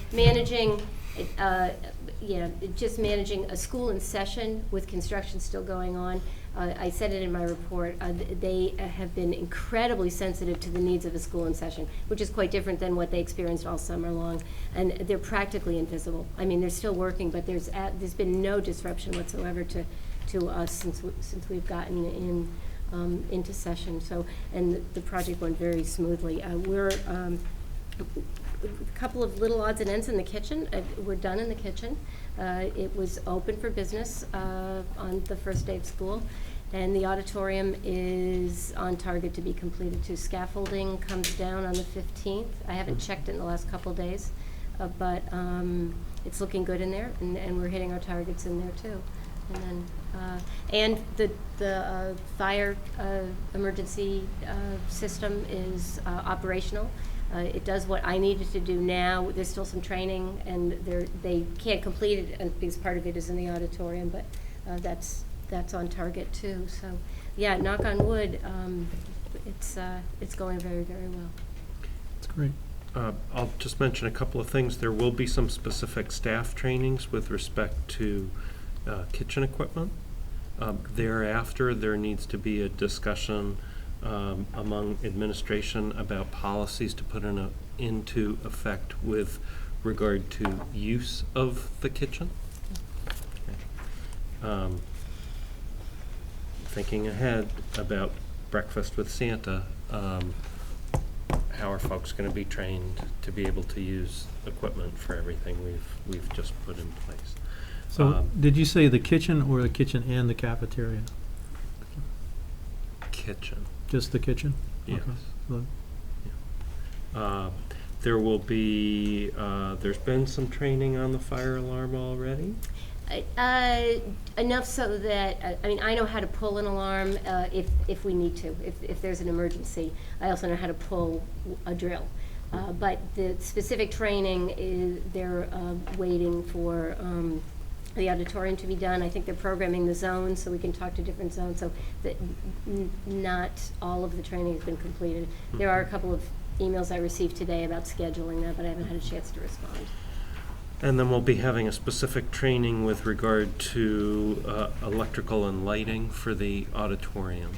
just managing a school in session with construction still going on. I said it in my report, they have been incredibly sensitive to the needs of a school in session, which is quite different than what they experienced all summer long. And they're practically invisible. I mean, they're still working, but there's been no disruption whatsoever to us since we've gotten into session. So, and the project went very smoothly. We're a couple of little odds and ends in the kitchen. We're done in the kitchen. It was open for business on the first day of school, and the auditorium is on target to be completed too. Scaffolding comes down on the 15th. I haven't checked it in the last couple of days, but it's looking good in there, and we're hitting our targets in there too. And then, the fire emergency system is operational. It does what I needed to do now. There's still some training, and they can't complete it because part of it is in the auditorium, but that's on target too. So, yeah, knock on wood, it's going very, very well. That's great. I'll just mention a couple of things. There will be some specific staff trainings with respect to kitchen equipment. Thereafter, there needs to be a discussion among administration about policies to put into effect with regard to use of the kitchen. Okay. Thinking ahead about breakfast with Santa, how are folks going to be trained to be able to use equipment for everything we've just put in place? So, did you say the kitchen or the kitchen and the cafeteria? Kitchen. Just the kitchen? Yes. Okay. Yeah. There will be, there's been some training on the fire alarm already? Enough so that, I know how to pull an alarm if we need to, if there's an emergency. I also know how to pull a drill. But the specific training is, they're waiting for the auditorium to be done. I think they're programming the zones so we can talk to different zones. So that not all of the training has been completed. There are a couple of emails I received today about scheduling that, but I haven't had a chance to respond. And then we'll be having a specific training with regard to electrical and lighting for the auditorium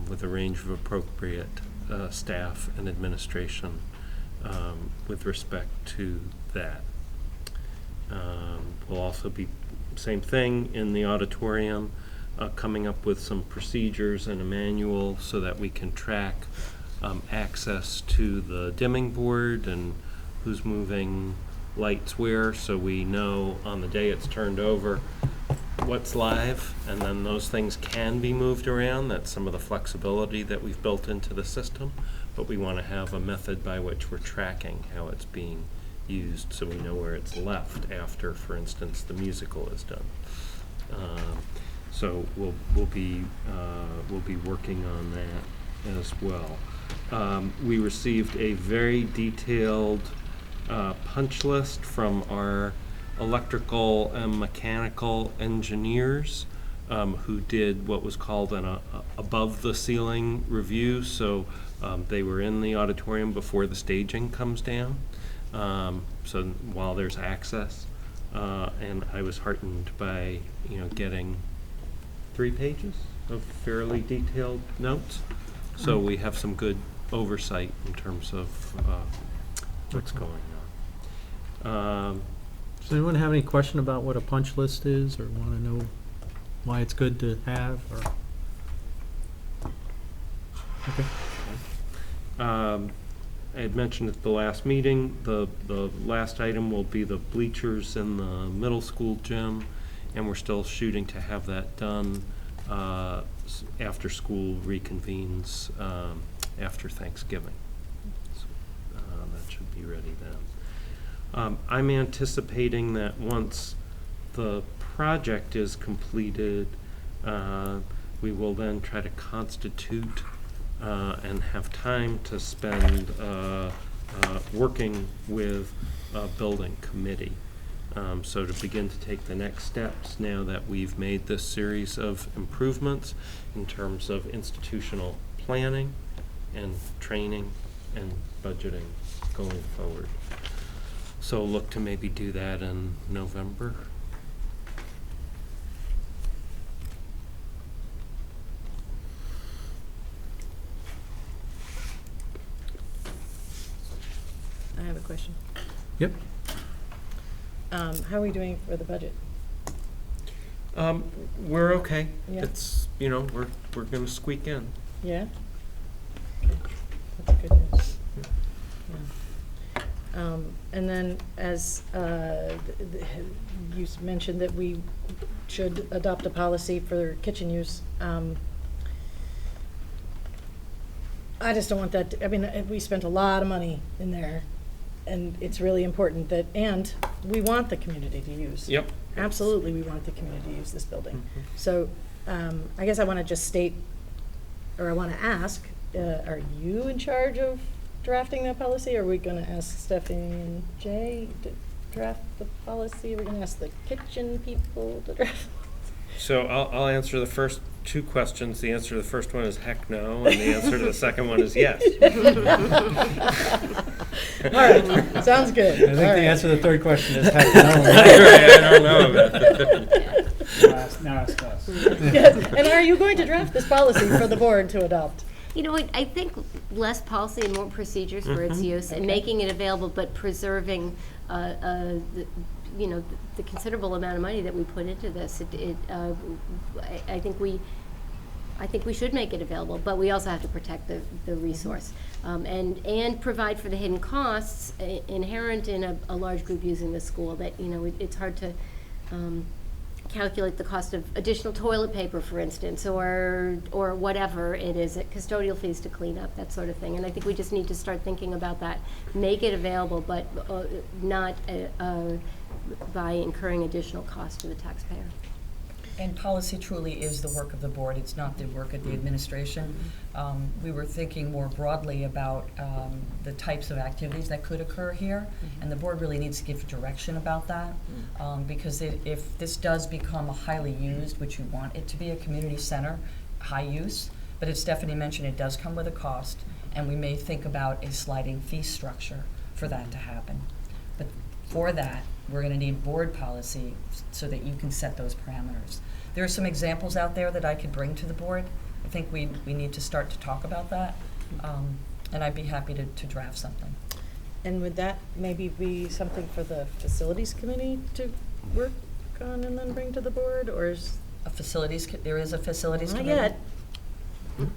with a range of appropriate staff and administration with respect to that. Will also be same thing in the auditorium. coming up with some procedures and a manual so that we can track access to the dimming board and who's moving lights where, so we know on the day it's turned over what's live, and then those things can be moved around. That's some of the flexibility that we've built into the system, but we want to have a method by which we're tracking how it's being used so we know where it's left after, for instance, the musical is done. So we'll be working on that as well. We received a very detailed punch list from our electrical and mechanical engineers who did what was called an above the ceiling review. So they were in the auditorium before the staging comes down, so while there's access, and I was heartened by getting 3 pages of fairly detailed notes. So we have some good oversight in terms of what's going on. Does anyone have any question about what a punch list is, or want to know why it's good to have? Or okay. I had mentioned at the last meeting, the last item will be the bleachers in the middle school gym, and we're still shooting to have that done after school reconvenes after Thanksgiving. So, that should be ready then. I'm anticipating that once the project is completed, we will then try to constitute and have time to spend working with a building committee. So to begin to take the next steps now that we've made this series of improvements in terms of institutional planning and training and budgeting going forward. So look to maybe do that in November. I have a question. Yep. How are we doing for the budget? We're okay. Yeah. It's, we're going to squeak in. Yeah? Okay. That's good news. Yeah. And then as you mentioned that we should adopt a policy for kitchen use. I just don't want that we spent a lot of money in there, and it's really important that, and we want the community to use. Yep. Absolutely, we want the community to use this building. Mm-hmm. So I guess I want to just state, or I want to ask, are you in charge of drafting that policy? Are we going to ask Stephanie and Jay to draft the policy? Are we going to ask the kitchen people to draft? So I'll answer the first 2 questions. The answer to the first one is heck no, and the answer to the second one is yes. All right, sounds good. I think the answer to the third question is heck no. I don't know about that. Now ask us. Yes. And are you going to draft this policy for the board to adopt? I think less policy and more procedures for its use, and making it available, but preserving, the considerable amount of money that we put into this. I think we should make it available, but we also have to protect the resource, and provide for the hidden costs inherent in a large group using the school. That it's hard to calculate the cost of additional toilet paper, for instance, or whatever it is, custodial fees to clean up, that sort of thing. And I think we just need to start thinking about that. Make it available, but not by incurring additional cost to the taxpayer. And policy truly is the work of the board. It's not the work of the administration. We were thinking more broadly about the types of activities that could occur here, and the board really needs to give direction about that, because if this does become a highly used, which you want it to be a community center, high use, but as Stephanie mentioned, it does come with a cost, and we may think about a sliding fee structure for that to happen. But for that, we're going to need board policy so that you can set those parameters. There are some examples out there that I could bring to the board. I think we need to start to talk about that, and I'd be happy to draft something. And would that maybe be something for the facilities committee to work on and then bring to the board, or is there is a facilities Not committee?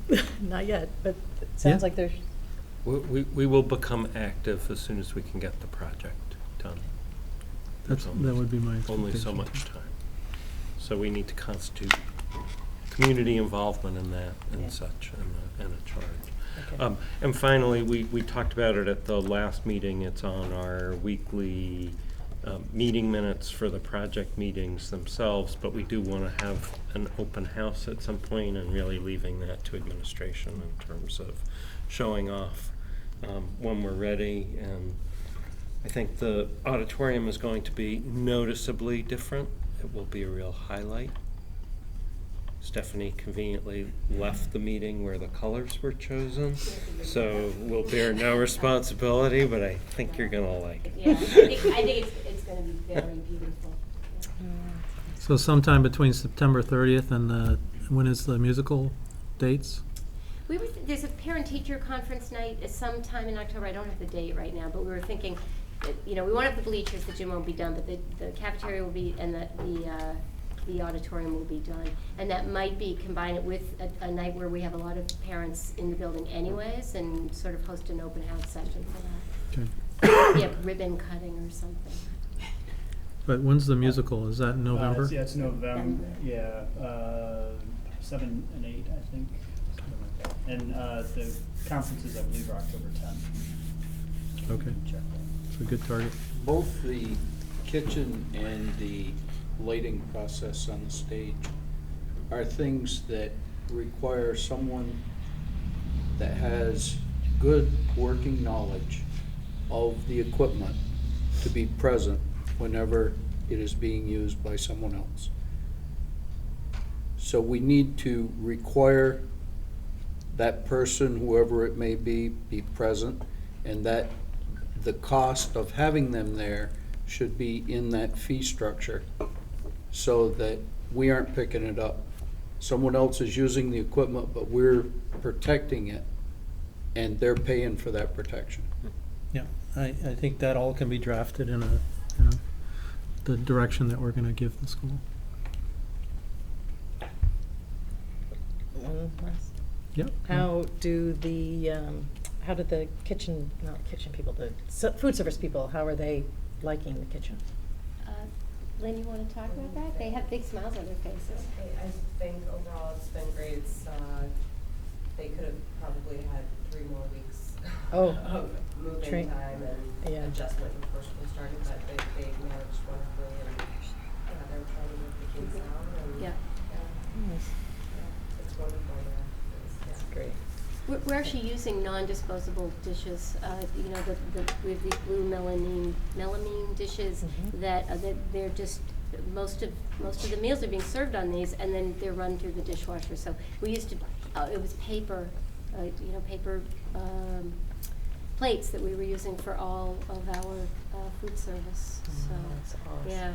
yet. Not yet, but it sounds Yeah. like there's, We will become active as soon as we can get the project done. That would be my Only so expectation. much time. So we need to constitute community involvement in that Yeah. and such, and a charge. okay. And finally, we talked about it at the last meeting. It's on our weekly meeting minutes for the project meetings themselves, but we do want to have an open house at some point and really leaving that to administration in terms of showing off when we're ready. And I think the auditorium is going to be noticeably different. It will be a real highlight. Stephanie conveniently left the meeting where the colors were chosen, so we'll bear no responsibility, but I think you're gonna like it. Yeah, I think it's gonna be very beautiful. So sometime between September 30th and when is the musical dates? There's a parent-teacher conference night sometime in October. I don't have the date right now, but we were thinking, that, we won't have the bleachers, the gym won't be done, but the cafeteria will be, and the auditorium will be done. And that might be combined with a night where we have a lot of parents in the building anyways, and sort of host an open house session for that. Okay. Yeah, ribbon cutting or something. But when's the musical? Is that in November? It's November, yeah, 7 and 8, I think, something like that. And the conferences, I believe, are October 10th. Okay, Check that. it's a good target. Both the kitchen and the lighting process on the stage are things that require someone that has good working knowledge of the equipment to be present whenever it is being used by someone else. So we need to require that person, whoever it may be present, and that the cost of having them there should be in that fee structure so that we aren't picking it up. Someone else is using the equipment, but we're protecting it, and they're paying for that protection. Yeah, I think that all can be drafted in the direction that we're going to give the school. One last. Yep. How do the kitchen, not kitchen people, food service people, how are they liking the kitchen? Lynn, you want to talk about that? They have big smiles on their faces. I think overall it's been great. They could have probably had 3 more weeks of moving time and adjustment before school started, but they managed wonderfully, and they're trying to work the kids out. And, Yeah. It's wonderful. That's great. We're actually using non-disposable dishes. We have these blue melamine dishes that they're just most of the meals are being served on these, and then they're run through the dishwasher. So we used to it was paper, paper plates that we were using for all of our food service. So That's awesome. yeah,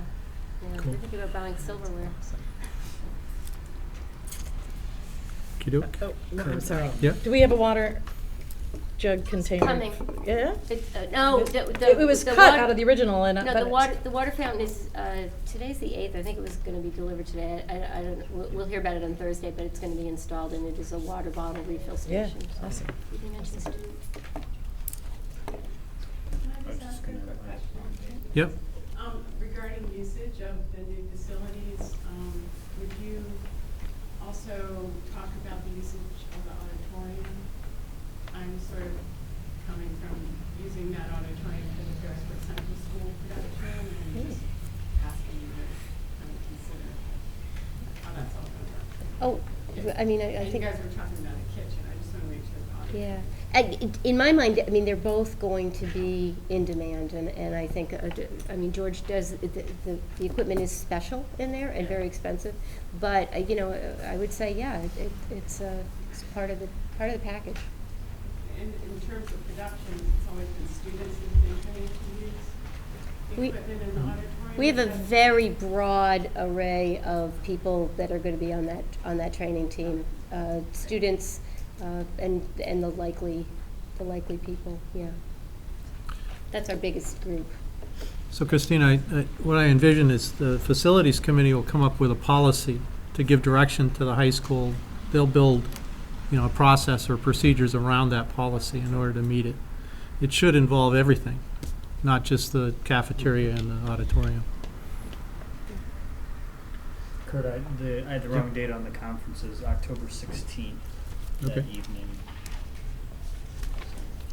Cool. we're thinking about buying silverware. Okey-doke. Oh, no, I'm sorry. Yeah. Do we have a water jug container? Coming. Yeah? No, It was the cut water- out of the original and. No, but the water fountain is, today's the 8th, I think it was gonna be delivered today. I don't, we'll hear about it on Thursday, but it's gonna be installed, and it is a water bottle refill Yeah, station. So. awesome. Did you mention student? Can I just ask a quick question? Yep. Regarding usage of the new facilities, would you also talk about the usage of the auditorium? I'm sort of coming from using that auditorium for the Ferrisburg Central School production, and just asking you to kind of consider how that's all going to work. Oh, I mean, I And think. you guys were talking about a kitchen, I just want to make sure the auditorium. Yeah. In my mind, I mean, they're both going to be in demand, and I think, George does, the equipment is special in there and very expensive, but, I would say, yeah, it's part of the package. In terms of production, it's always been students who've been trained to use the equipment in the auditorium? We have a very broad array of people that are going to be on that training team, students, and the likely people. Yeah, that's our biggest group. So Christina, what I envision is the facilities committee will come up with a policy to give direction to the high school, they'll build, a process or procedures around that policy in order to meet it. It should involve everything, not just the cafeteria and the auditorium. Kurt, I had the wrong date on the conferences, October 16th, that Okay. evening.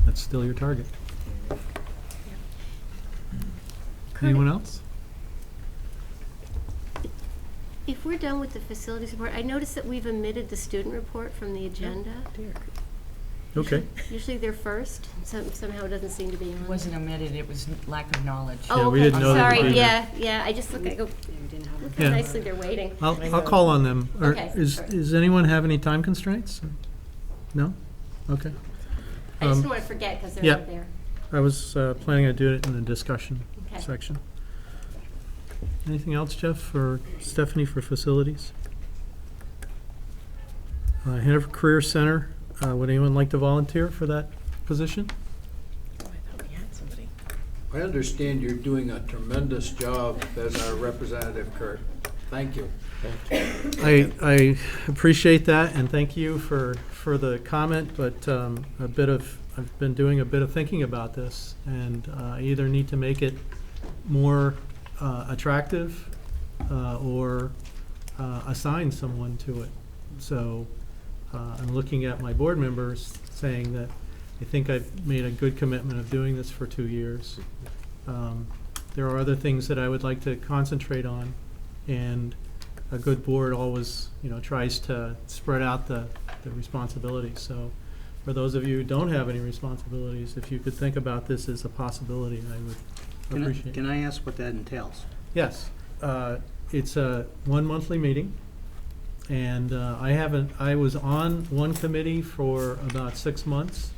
That's still your target. Anyone else? If we're done with the facilities report, I noticed that we've omitted the student report from the agenda. Okay. Usually they're first, somehow it doesn't seem to be on. It wasn't omitted, it was lack of knowledge. Yeah, Oh, we okay, didn't know they would sorry, be there. yeah, I just look, I go, look how Yeah. nicely they're waiting. I'll call on them. Okay, Does anyone have any time constraints? No? Okay. I just Um, don't want to forget because they're yeah. not there. I was planning on doing it in the discussion Okay. section. Anything else, Jeff or Stephanie, for facilities? Hanover Career Center, would anyone like to volunteer for that position? I understand you're doing a tremendous job as our representative, Kurt. Thank you. I appreciate that, and thank you for the comment, but I've been doing a bit of thinking about this, and I either need to make it more attractive or assign someone to it. So I'm looking at my board members saying that I think I've made a good commitment of doing this for 2 years. There are other things that I would like to concentrate on, and a good board always, tries to spread out the responsibilities. So for those of you who don't have any responsibilities, if you could think about this as a possibility, I would appreciate it. Can I ask what that entails? Yes, it's a 1 monthly meeting, and I was on one committee for about 6 months,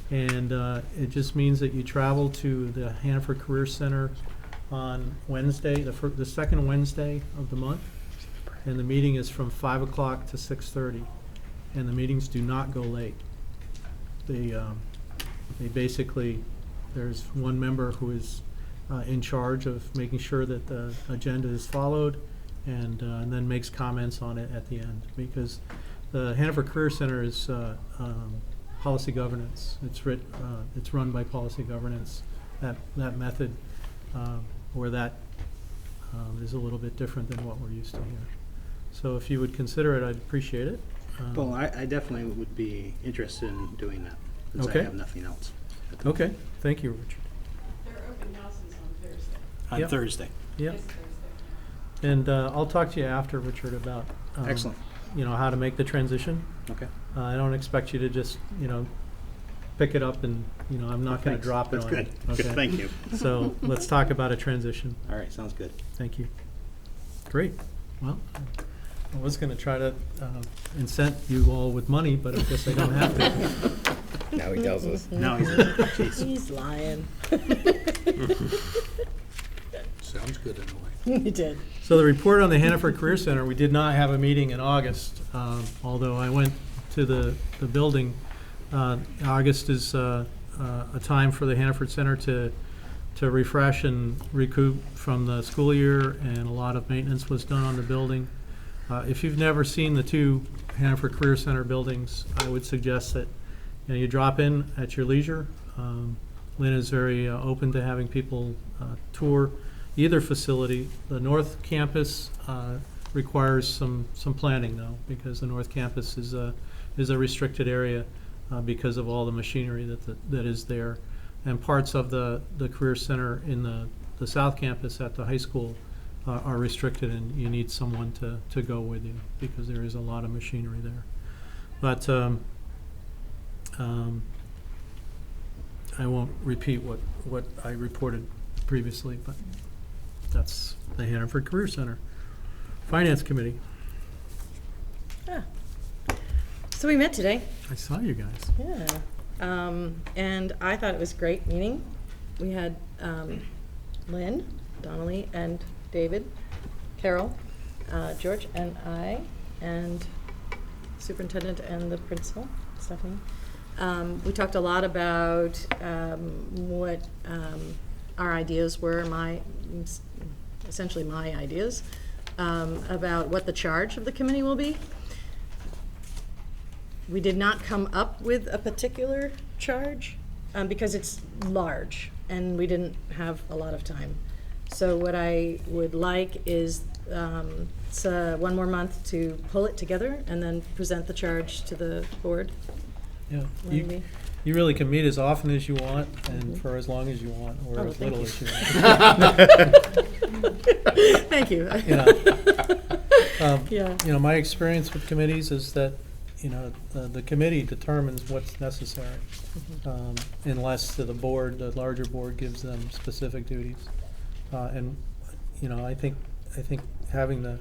and it just means that you travel to the Hanover Career Center on Wednesday, the second Wednesday of the month, and the meeting is from 5 o'clock to 6:30, and the meetings do not go late. They basically, there's one member who is in charge of making sure that the agenda is followed, and then makes comments on it at the end. Because the Hanover Career Center is policy governance. It's run by policy governance. That method, or that is a little bit different than what we're used to here. So if you would consider it, I'd appreciate it. Well, I definitely would be interested in doing that, since I Okay. have nothing else. Okay, thank you, Richard. There are open houses on Thursday. On Yep. Thursday. Yep. This Thursday. And I'll talk to you after, Richard, about Excellent. How to make the transition. Okay. I don't expect you to just pick it up and I'm not going to Thanks. drop it That's on good. you. Good, Okay? thank you. So let's talk about a transition. All right, sounds good. Thank you. Great. Well, I was going to try to incent you all with money, but I guess I don't have to. Now he tells us. Now he's, He's lying. Sounds good in a way. He did. So the report on the Hanover Career Center, we did not have a meeting in August, although I went to the building. August is a time for the Hanover Center to refresh and recoup from the school year, and a lot of maintenance was done on the building. If you've never seen the two Hanover Career Center buildings, I would suggest that you drop in at your leisure. Lynn is very open to having people tour either facility. The North Campus requires some planning, though, because the North Campus is a restricted area because of all the machinery that is there. And parts of the Career Center in the South Campus at the high school are restricted, and you need someone to go with you because there is a lot of machinery there. But I won't repeat what I reported previously, but that's the Hanover Career Center. Finance Committee. So we met today. I saw you guys. Yeah. And I thought it was a great meeting. We had Lynn, Donnelly, and David, Carol, George, and I, and superintendent and the principal, Stephanie. We talked a lot about what our ideas were, essentially my ideas about what the charge of the committee will be. We did not come up with a particular charge because it's large and we didn't have a lot of time. So what I would like is one more month to pull it together and then present the charge to the board. Yeah, Wendy? you really can meet as often as you want and for as long as you want, or Oh, as thank little you. as you want. Thank you. Yeah. You know, my experience with committees is that, you know, the committee determines what's necessary, unless the board, the larger board, gives them specific duties. And, you know, I think having the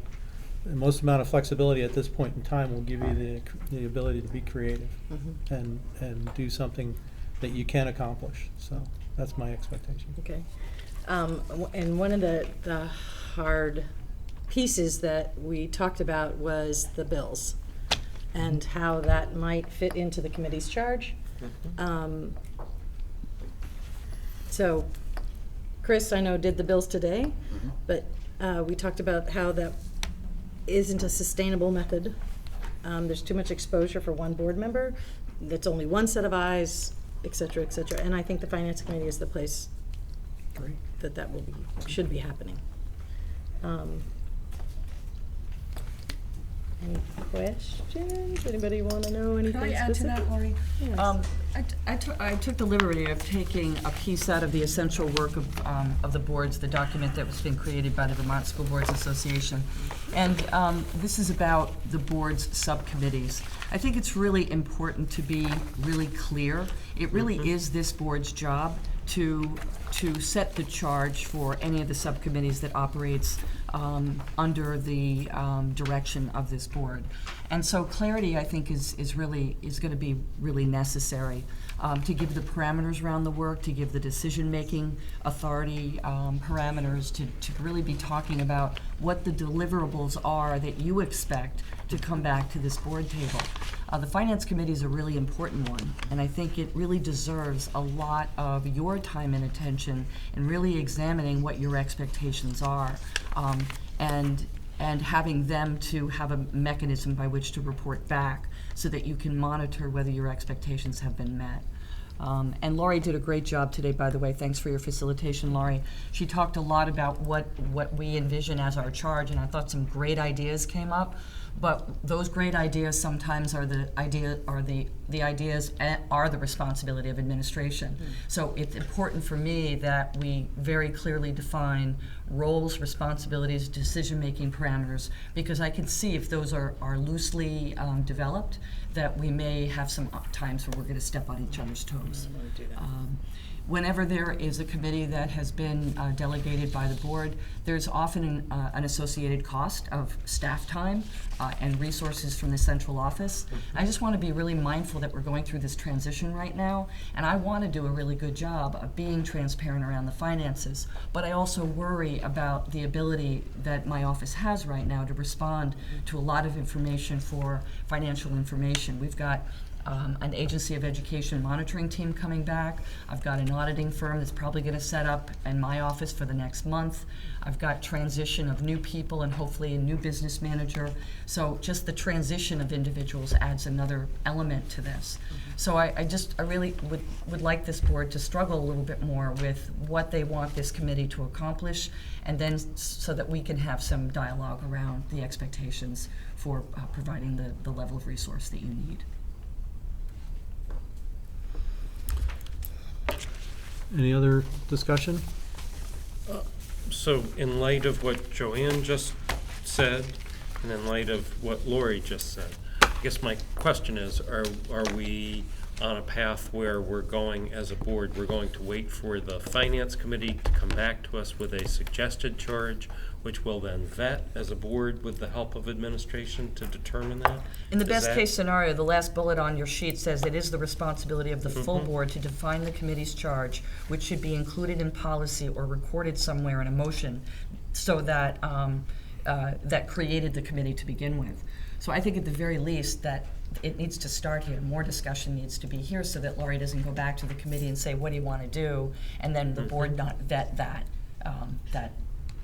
most amount of flexibility at this point in time will give you the ability to be creative and do something that you can accomplish. So that's my expectation. Okay. And one of the hard pieces that we talked about was the bills and how that might fit into the committee's charge. So Chris, I know, did the bills today, but we talked about how that isn't a sustainable method. There's too much exposure for one board member. That's only one set of eyes, et cetera, et cetera. And I think the Finance Committee is the place that should be happening. Any questions? Anybody want to know anything Can I add to specific? that, Lori? Yes. I took the liberty of taking a piece out of the essential work of the boards, the document that was being created by the Vermont School Boards Association. And this is about the board's subcommittees. I think it's really important to be really clear. It really is this board's job to set the charge for any of the subcommittees that operates under the direction of this board. And so clarity, I think, is going to be really necessary to give the parameters around the work, to give the decision-making authority parameters, to really be talking about what the deliverables are that you expect to come back to this board table. The Finance Committee is a really important one, and I think it really deserves a lot of your time and attention in really examining what your expectations are, and having them to have a mechanism by which to report back so that you can monitor whether your expectations have been met. And Laurie did a great job today, by the way. Thanks for your facilitation, Laurie. She talked a lot about what we envision as our charge, and I thought some great ideas came up. But those great ideas sometimes are the ideas are the responsibility of administration. So it's important for me that we very clearly define roles, responsibilities, decision-making parameters, because I can see if those are loosely developed, that we may have some times where we're going to step on each other's toes. Whenever there is a committee that has been delegated by the board, there's often an associated cost of staff time and resources from the central office. I just want to be really mindful that we're going through this transition right now, and I want to do a really good job of being transparent around the finances, but I also worry about the ability that my office has right now to respond to a lot of information for financial information. We've got an agency of education monitoring team coming back. I've got an auditing firm that's probably going to set up in my office for the next month. I've got transition of new people and hopefully a new business manager. So just the transition of individuals adds another element to this. So I really would like this board to struggle a little bit more with what they want this committee to accomplish, and then so that we can have some dialogue around the expectations for providing the level of resource that you need. Any other discussion? So in light of what Joanne just said, and in light of what Lori just said, I guess my question is, are we on a path where we're going, as a board, we're going to wait for the Finance Committee to come back to us with a suggested charge, which we'll then vet as a board with the help of administration to determine that? In the best case scenario, the last bullet on your sheet says it is the responsibility of the full board to define the committee's charge, which should be included in policy or recorded somewhere in a motion, so that that created the committee to begin with. So I think at the very least that it needs to start here. More discussion needs to be here so that Laurie doesn't go back to the committee and say, what do you want to do? And then the board not vet that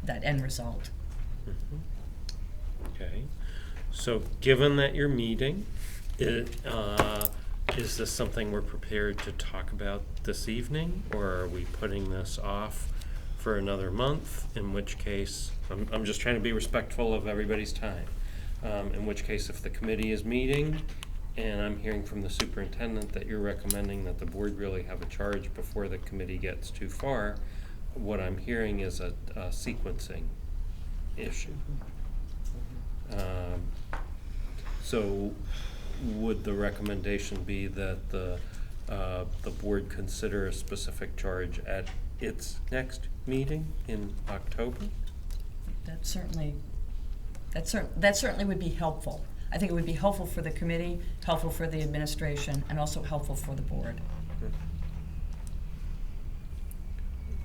end result. Okay, so given that you're meeting, is this something we're prepared to talk about this evening, or are we putting this off for another month? In which case, I'm just trying to be respectful of everybody's time. In which case, if the committee is meeting, and I'm hearing from the superintendent that you're recommending that the board really have a charge before the committee gets too far, what I'm hearing is a sequencing issue. So would the recommendation be that the board consider a specific charge at its next meeting in October? That certainly would be helpful. I think it would be helpful for the committee, helpful for the administration, and also helpful for the board.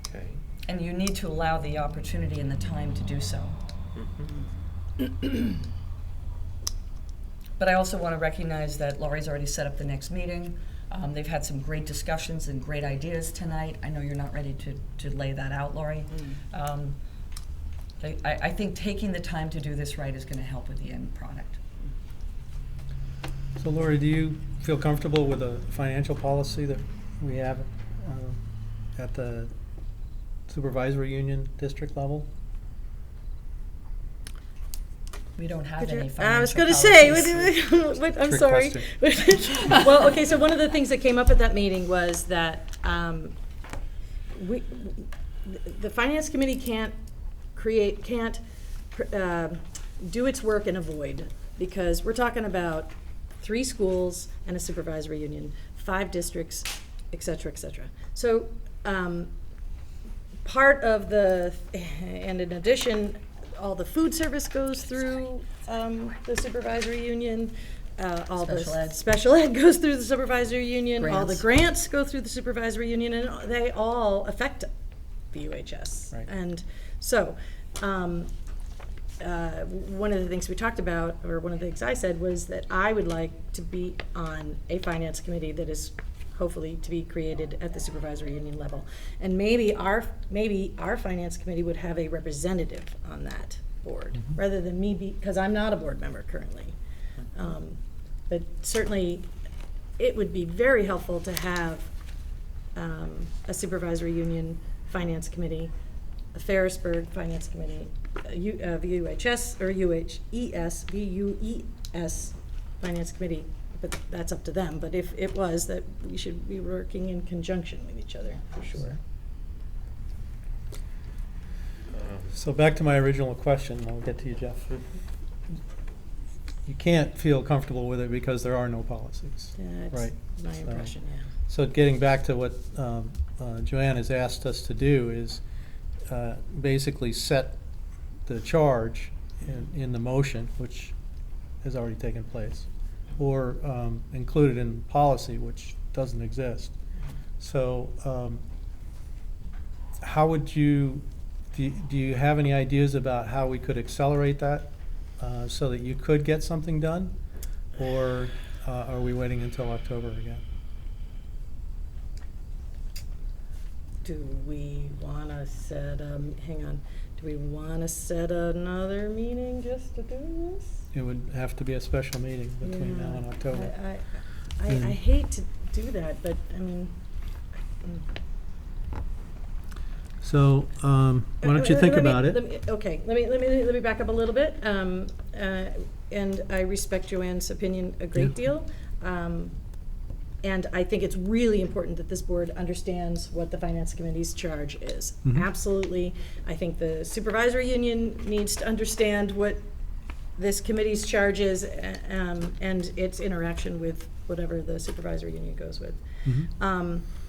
Okay. And you need to allow the opportunity and the time to do so. But I also want to recognize that Laurie's already set up the next meeting. They've had some great discussions and great ideas tonight. I know you're not ready to lay that out, Laurie. I think taking the time to do this right is going to help with the end product. So Lori, do you feel comfortable with a financial policy that we have at the supervisory union district level? We don't have Could you- any financial I was going to policies. say, but I'm Trick sorry. question. Well, okay, so one of the things that came up at that meeting was that the finance committee can't do its work in a void, because we're talking about 3 schools and a supervisory union, 5 districts, et cetera, et cetera. So part of and in addition, all the food service goes through the supervisory union. All Special the ed. special ed goes through the supervisory union. All the Grants. grants go through the supervisory union, and they all affect the UHS. Right. And so, one of the things we talked about, or one of the things I said, was that I would like to be on a finance committee that is hopefully to be created at the supervisory union level. And maybe our finance committee would have a representative on that board, rather than me because I'm not a board member currently. But certainly, it would be very helpful to have a supervisory union finance committee, a Ferrisburg finance committee, a VUHS or VUES finance committee. But that's up to them. But if it was, that we should be working in conjunction with each other, for sure. So back to my original question, I'll get to you, Jeff. You can't feel comfortable with it because there are no policies. That's Right. my So- impression, yeah. So getting back to what Joanne has asked us to do is basically set the charge in the motion, which has already taken place, or include it in policy, which doesn't exist. So how would do you have any ideas about how we could accelerate that so that you could get something done? Or are we waiting until October again? Do we want to set, hang on, do we want to set another meeting just to do this? It would have to be a special meeting between now and October. I hate to do that, but I mean. So why don't you think about it? Okay, let me back up a little bit. And I respect Joanne's opinion a great deal. And I think it's really important that this board understands what the finance committee's charge is. Absolutely. I think the supervisory union needs to understand what this committee's charge is and its interaction with whatever the supervisory union goes with.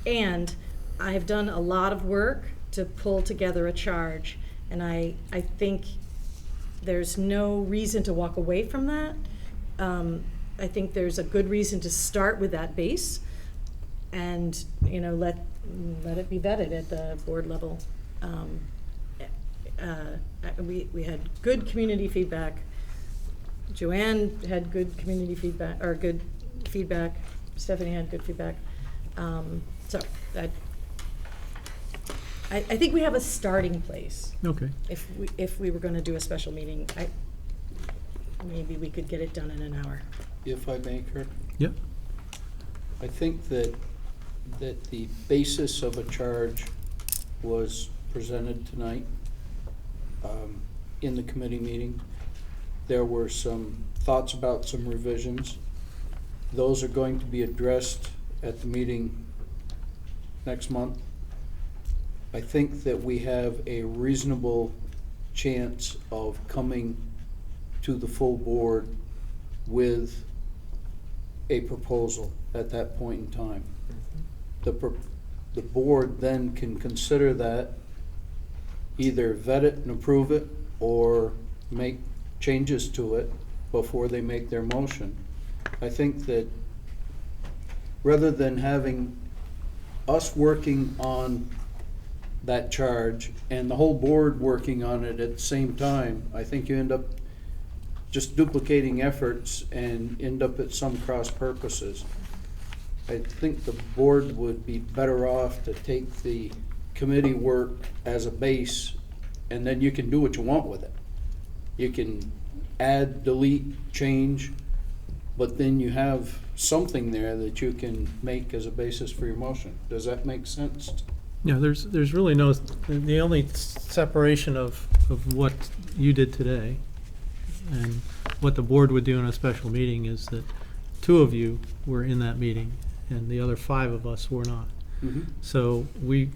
And I've done a lot of work to pull together a charge, and I think there's no reason to walk away from that. I think there's a good reason to start with that base, and let it be vetted at the board level. We had good community feedback. Joanne had good community feedback, or good feedback. Stephanie had good feedback. So I think we have a starting place. Okay. If we were going to do a special meeting, maybe we could get it done in an hour. If I may, Kurt? Yep. I think that the basis of a charge was presented tonight in the committee meeting. There were some thoughts about some revisions. Those are going to be addressed at the meeting next month. I think that we have a reasonable chance of coming to the full board with a proposal at that point in time. The board then can consider that, either vet it and approve it, or make changes to it before they make their motion. I think that rather than having us working on that charge and the whole board working on it at the same time, I think you end up just duplicating efforts and end up at some cross purposes. I think the board would be better off to take the committee work as a base, and then you can do what you want with it. You can add, delete, change, but then you have something there that you can make as a basis for your motion. Does that make sense? Yeah, there's really no, the only separation of what you did today and what the board would do in a special meeting is that 2 of you were in that meeting and the other 5 of us were not. Mm-hmm. So we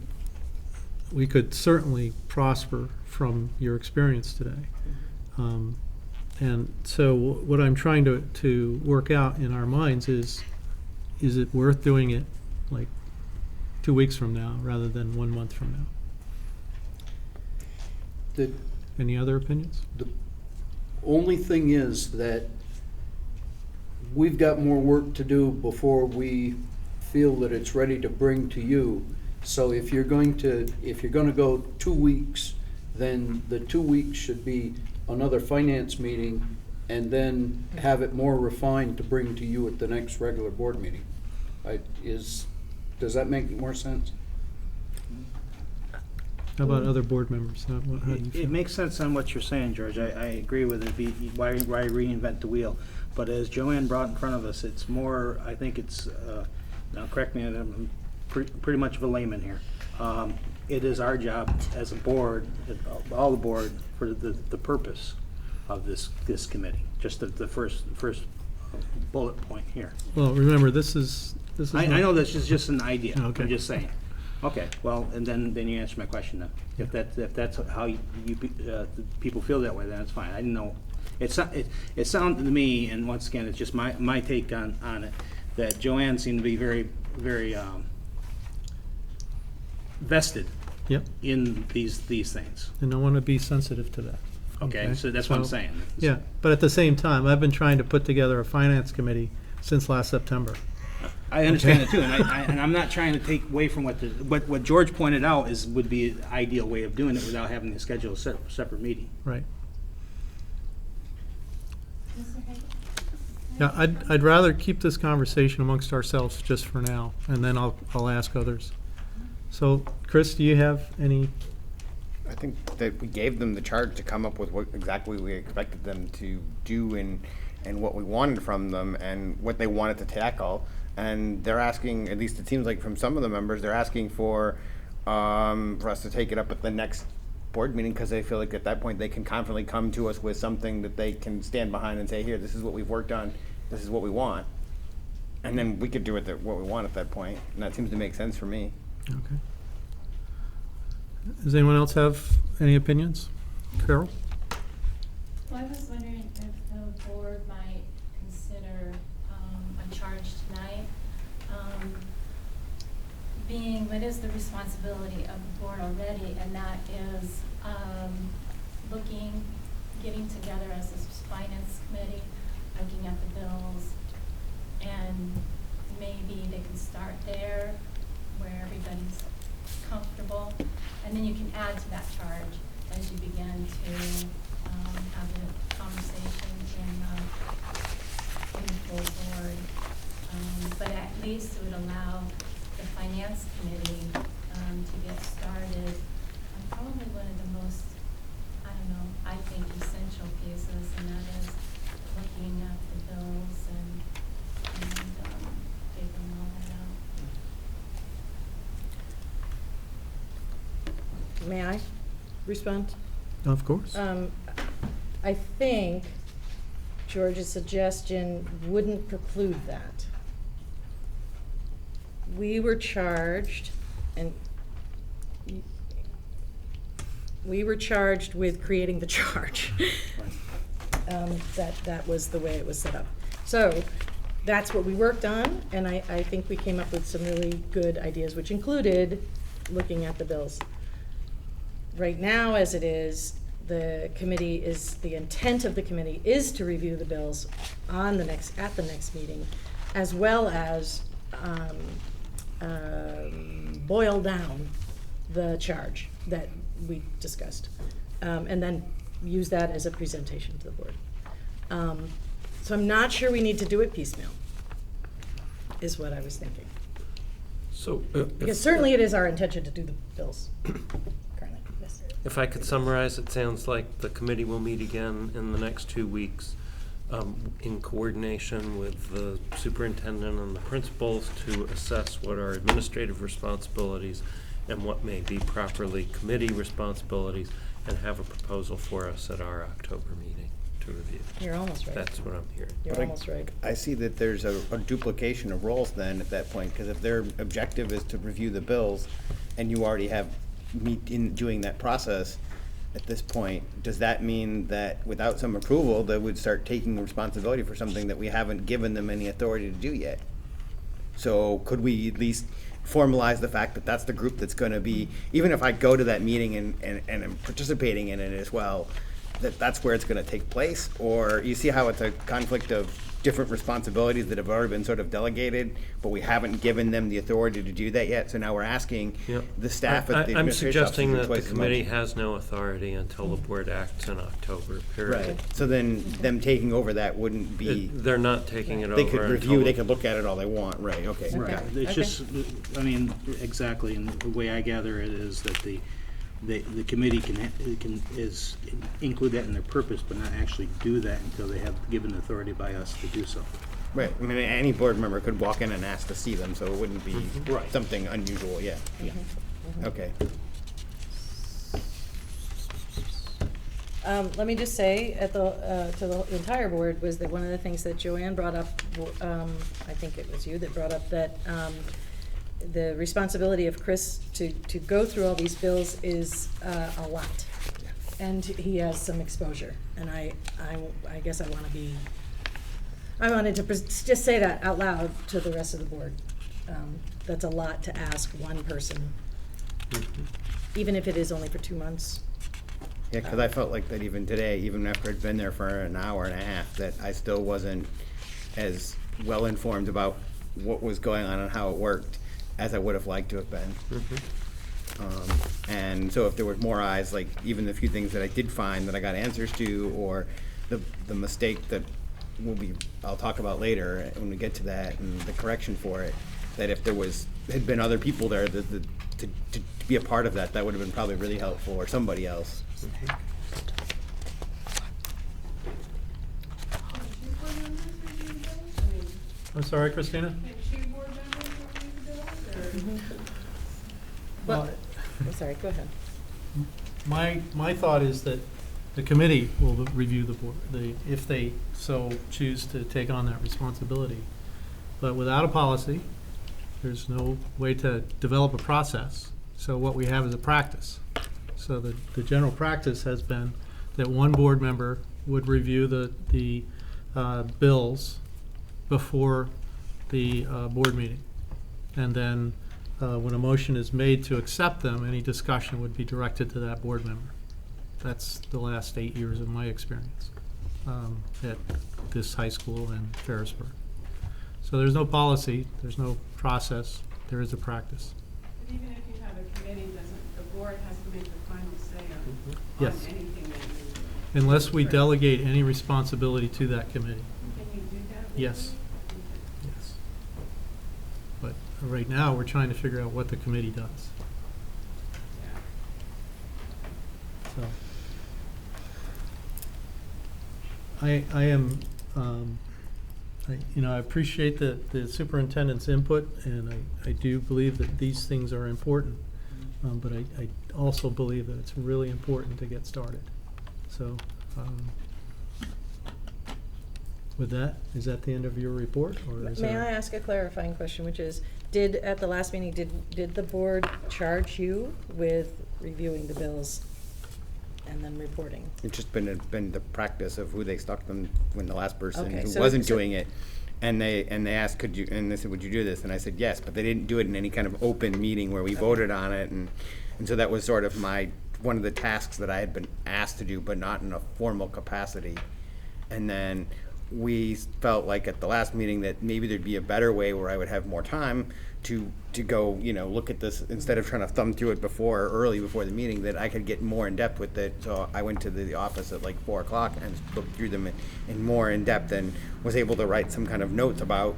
could certainly prosper from your experience today. And so what I'm trying to work out in our minds is it worth doing it like 2 weeks from now rather than 1 month from now? Any other opinions? The only thing is that we've got more work to do before we feel that it's ready to bring to you. So if you're going to go 2 weeks, then the 2 weeks should be another finance meeting and then have it more refined to bring to you at the next regular board meeting. Does that make more sense? How about other board members? How do you feel? It makes sense on what you're saying, George. I agree with it. Why reinvent the wheel? But as Joanne brought in front of us, it's more, I think it's, now correct me, I'm pretty much of a layman here. It is our job as a board, all the board, for the purpose of this committee. Just the first bullet point here. Well, remember, this is. I know this is just an idea. Okay. I'm just saying. Okay, well, and then you answer my question then. If that's how you people feel that way, then it's fine. I didn't know. It sounded to me, and once again, it's just my take on it, that Joanne seemed to be very, very vested in these things. And I want to be sensitive to that. Okay, so that's what I'm saying. Yeah, but at the same time, I've been trying to put together a finance committee since last September. I understand it too, and I'm not trying to take away from what George pointed out would be an ideal way of doing it without having to schedule a separate meeting. Right. Yeah, I'd rather keep this conversation amongst ourselves just for now, and then I'll ask others. So, Chris, do you have any? I think that we gave them the charge to come up with what exactly we expected them to do and what we wanted from them and what they wanted to tackle. And they're asking, at least it seems like from some of the members, they're asking for us to take it up at the next board meeting because they feel like at that point they can confidently come to us with something that they can stand behind and say, here, this is what we've worked on, this is what we want. And then we could do what we want at that point. And that seems to make sense for me. Okay. Does anyone else have any opinions? Carol? Well, I was wondering if the board might consider a charge tonight, being what is the responsibility of the board already, and that is getting together as a finance committee, looking at the bills, and maybe they can start there where everybody's comfortable, and then you can add to that charge as you begin to have a conversation in the full board. But at least it would allow the finance committee to get started on probably one of the most, I think, essential pieces, and that is may I respond? Of course. I think George's suggestion wouldn't preclude that. We were charged, and we were charged with creating the charge. That was the way it was set up. So that's what we worked on, and I think we came up with some really good ideas, which included looking at the bills. Right now, as it is, the intent of the committee is to review the bills at the next meeting, as well as boil down the charge that we discussed, and then use that as a presentation to the board. So I'm not sure we need to do it piecemeal, is what I was thinking. So, Because certainly it is our intention to do the bills currently, yes. if I could summarize, it sounds like the committee will meet again in the next 2 weeks in coordination with the superintendent and the principals to assess what are administrative responsibilities and what may be properly committee responsibilities, and have a proposal for us at our October meeting to review. You're almost right. That's what I'm hearing. You're almost right. I see that there's a duplication of roles then at that point, because if their objective is to review the bills, and you already have me in doing that process, at this point, does that mean that without some approval, they would start taking responsibility for something that we haven't given them any authority to do yet? So could we at least formalize the fact that that's the group that's going to be, even if I go to that meeting and am participating in it as well, that's where it's going to take place? Or you see how it's a conflict of different responsibilities that have already been sort of delegated, but we haven't given them the authority to do that yet, so now we're asking the staff at the I'm administration suggesting that the twice as much. committee has no authority until the board acts in October, period. Right, so then them taking over that wouldn't be. They're not taking it over. They could review, until they could look at it all they want, right, okay. Right, it's just, I mean, exactly, and the way I gather it is that the committee is include that in their purpose, but not actually do that until they have given authority by us to do so. Right, I mean, any board member could walk in and ask to see them, so it wouldn't be Right. something unusual, yeah. Okay. Let me just say to the entire board was that one of the things that Joanne brought up, I think it was you that brought up that the responsibility of Chris to go through all these bills is a lot, and he has some exposure. And I guess I wanted to just say that out loud to the rest of the board. That's a lot to ask one person, even if it is only for 2 months. Yeah, because I felt like that even today, even after I'd been there for an hour and a half, that I still wasn't as well informed about what was going on and how it worked as I would have liked to have been. And so if there were more eyes, like even the few things that I did find that I got answers to, or the mistake that I'll talk about later when we get to that, and the correction for it, that if there had been other people there to be a part of that, that would have been probably really helpful, or somebody else. I'm sorry, Christina? Well, I'm sorry, go ahead. My thought is that the committee will review the board, if they so choose to take on that responsibility. But without a policy, there's no way to develop a process. So what we have is a practice. So the general practice has been that one board member would review the bills before the board meeting. And then when a motion is made to accept them, any discussion would be directed to that board member. That's the last 8 years of my experience at this high school in Ferrisburg. So there's no policy, there's no process, there is a practice. But even if you have a committee, the board has to make the final say on Yes. anything that you do? Unless we delegate any responsibility to that committee. Can you do that? Yes. Yes. But right now, we're trying to figure out what the committee does. So I am, I appreciate the superintendent's input, and I do believe that these things are important. But also believe that it's really important to get started. So, with that, is that the end of your report, or is May there? I ask a clarifying question, which is, at the last meeting, did the board charge you with reviewing the bills and then reporting? It's just been the practice of who they stuck them when the last person Okay, who so- wasn't so- doing it. And they asked, could you, and they said, would you do this? And I said, yes, but they didn't do it in any kind of open meeting where we voted on it. And so that was sort of one of the tasks that I had been asked to do, but not in a formal capacity. And then we felt like at the last meeting that maybe there'd be a better way where I would have more time to go, look at this instead of trying to thumb through it early before the meeting, that I could get more in depth with it. So I went to the office at like 4 o'clock and looked through them in more in depth, and was able to write some kind of notes about,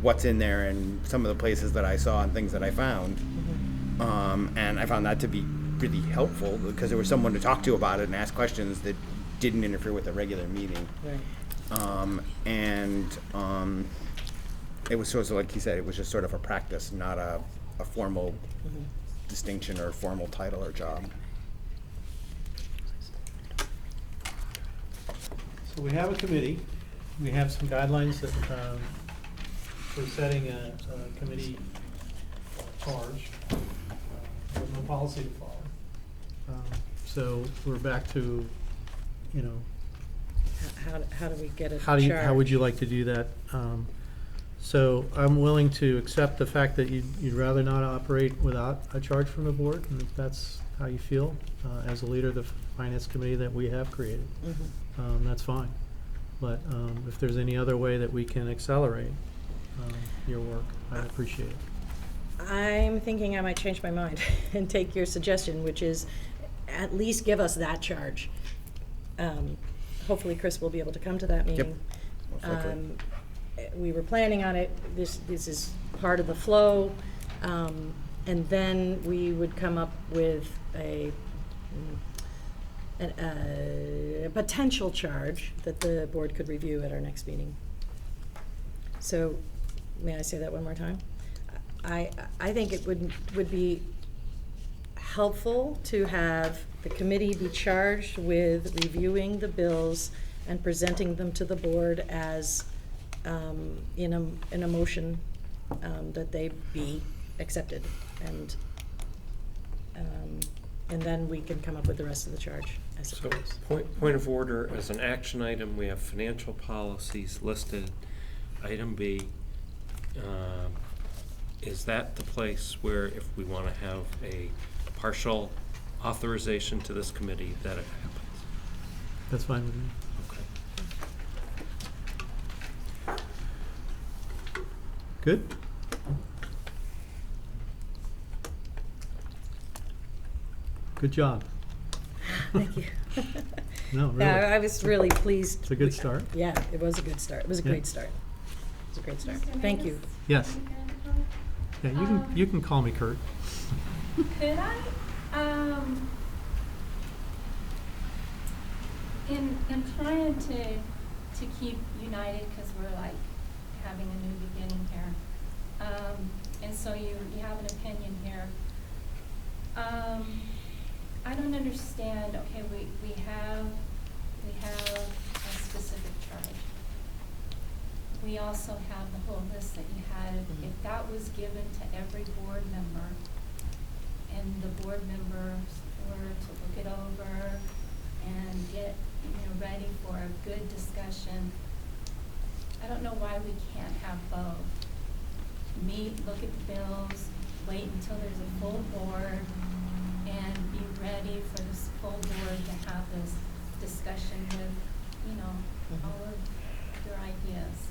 what's in there and some of the places that I saw and things that I found. And I found that to be really helpful because there was someone to talk to about it and ask questions that didn't interfere with a regular meeting. Right. It was sort of, like he said, it was just sort of a practice, not a formal distinction or formal title or job. So we have a committee, we have some guidelines that, for setting a committee charge, with no policy to follow. So we're back to, How do we get a how would you like to do that? So I'm willing to accept the fact that you'd rather not operate without a charge from the board, and if that's how you feel, as a leader of the finance committee that we have created, that's fine. But if there's any other way that we can accelerate your work, I'd appreciate it. I'm thinking I might change my mind and take your suggestion, which is at least give us that charge. Hopefully Chris will be able to come to that meeting. Most likely. We were planning on it, this is part of the flow, and then we would come up with a potential charge that the board could review at our next meeting. So, may I say that one more time? I think it would be helpful to have the committee be charged with reviewing the bills and presenting them to the board as in a motion that they be accepted, and then we can come up with the rest of the charge, I So, suppose. point of order, as an action item, we have financial policies listed. Item B, is that the place where if we want to have a partial authorization to this committee, that it happens? That's fine with me. Okay. Good? Good job. Thank you. No, really. Yeah, I was really pleased. It's a good start. Yeah, it was a good start. It was a Yeah. great start. It was a great start. Thank you. Yes. Yeah, you can call me Kurt. Could I, in trying to keep united, because we're like having a new beginning here, and so you have an opinion here. I don't understand, okay, we have a specific charge. We also have the whole list that you had. If that was given to every board member, and the board members were to look it over and get, ready for a good discussion, I don't know why we can't have both. Meet, look at the bills, wait until there's a full board, and be ready for this full board to have this discussion with, all of your ideas.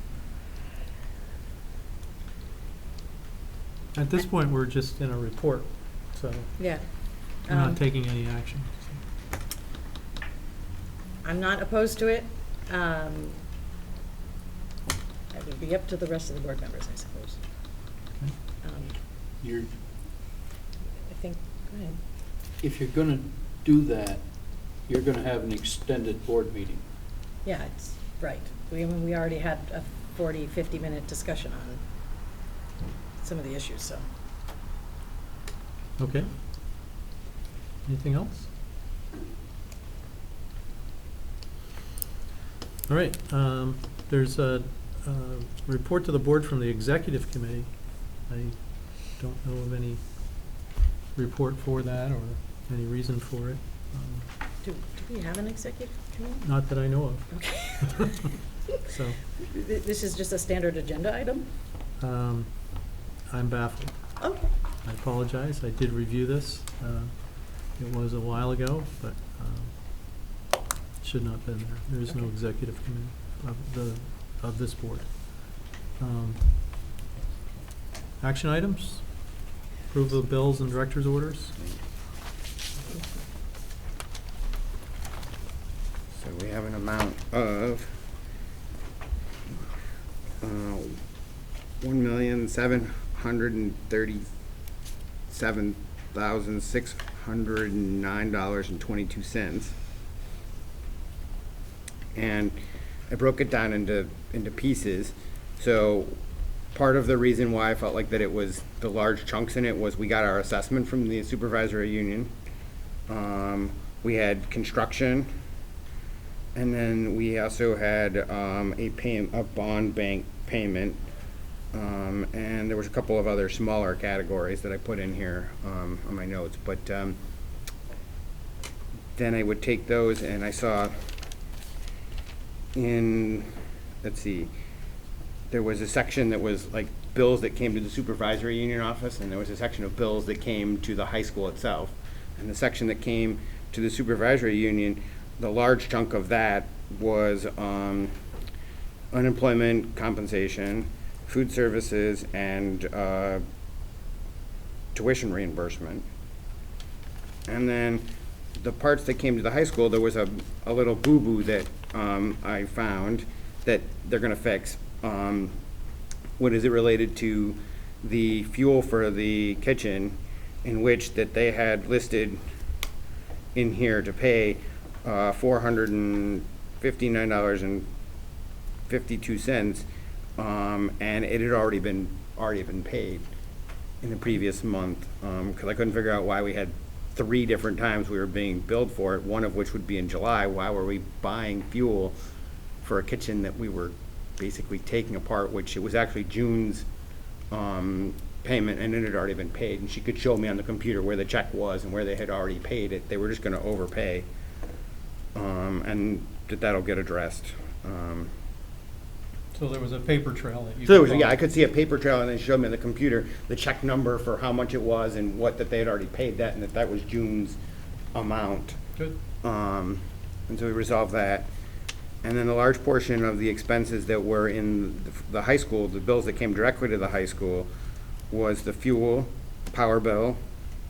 At this point, we're just in a report, so Yeah. we're not taking any action. I'm not opposed to it. It would be up to the rest of the board members, I suppose. You're, I think, go ahead. if you're gonna do that, you're gonna have an extended board meeting. Yeah, it's, right. We already had a 40, 50-minute discussion on some of the issues, so. Okay. Anything else? All right, there's a report to the board from the executive committee. I don't know of any report for that or any reason for it. Do we have an executive committee? Not that I know of. Okay. So, This is just a standard agenda item? I'm baffled. Okay. I apologize. I did review this. It was a while ago, but should not have been there. There is no executive committee of this board. Action items? Approval of bills and director's orders? So we have an amount of $1,737,609.22. And I broke it down into pieces. So part of the reason why I felt like that it was the large chunks in it was we got our assessment from the supervisory union. We had construction, and then we also had a bond bank payment, and there was a couple of other smaller categories that I put in here on my notes. But then I would take those, and I saw let's see, there was a section that was like bills that came to the supervisory union office, and there was a section of bills that came to the high school itself. And the section that came to the supervisory union, the large chunk of that was unemployment compensation, food services, and tuition reimbursement. And then the parts that came to the high school, there was a little boo-boo that I found that they're gonna fix. What is it related to the fuel for the kitchen, in which that they had listed in here to pay $459.52, and it had already been paid in the previous month, because I couldn't figure out why we had 3 different times we were being billed for it, one of which would be in July. Why were we buying fuel for a kitchen that we were basically taking apart, which it was actually June's payment, and it had already been paid, and she could show me on the computer where the check was and where they had already paid it. They were just gonna overpay, and that'll get addressed. So there was a paper trail that you. So there was, yeah, I could see a paper trail, and then showed me on the computer the check number for how much it was and what that they had already paid that, and that was June's amount. Good. And so we resolved that. And then a large portion of the expenses that were in the high school, the bills that came directly to the high school, was the fuel, power bill,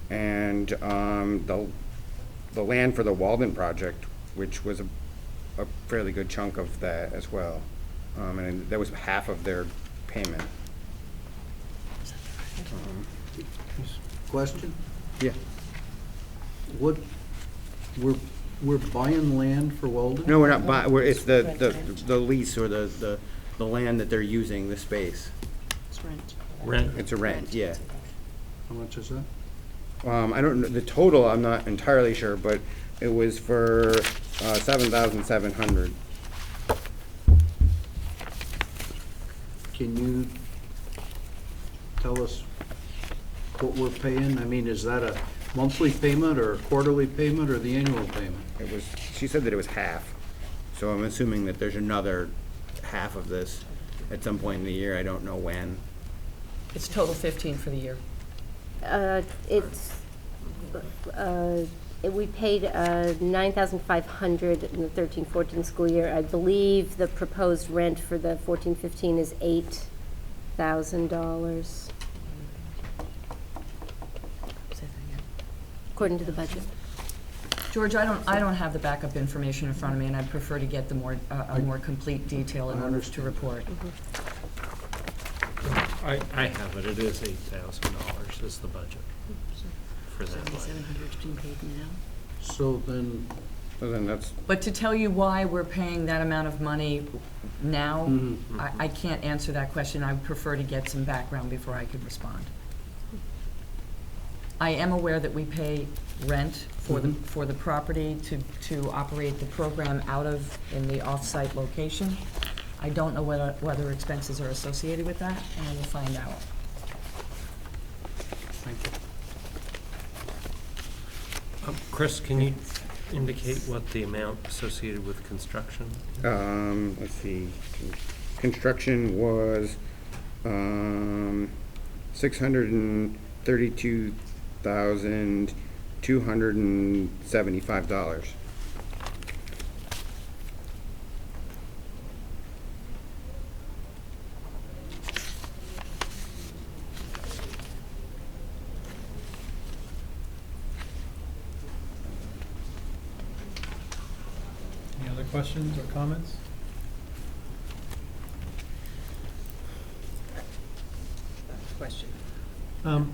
and the land for the Walden project, which was a fairly good chunk of that as well. And that was half of their payment. Question? Yeah. What, we're buying land for Walden? No, we're not buying, it's the lease or the land that they're using, the space. It's rent. Rent. It's a rent, yeah. How much is that? I don't know, the total, I'm not entirely sure, but it was for $7,700. Can you tell us what we're paying? I mean, is that a monthly payment or a quarterly payment or the annual payment? It was, she said that it was half, so I'm assuming that there's another half of this at some point in the year. I don't know when. It's total 15 for the year. We paid $9,500 in the 13-14 school year. I believe the proposed rent for the 14-15 is $8,000, according to the budget. George, I don't have the backup information in front of me, and I'd prefer to get the more complete detail in order to report. I have it. It is $8,000 is the budget for that line. $7,700 is being paid now. So then that's. But to tell you why we're paying that amount of money now, I can't answer that question. I would prefer to get some background before I could respond. I am aware that we pay rent for the property to operate the program out of in the off-site location. I don't know whether expenses are associated with that, and I will find out. Thank you. Chris, can you indicate what the amount associated with construction? Let's see, construction was, $632,275. Any other questions or comments? Question. I'm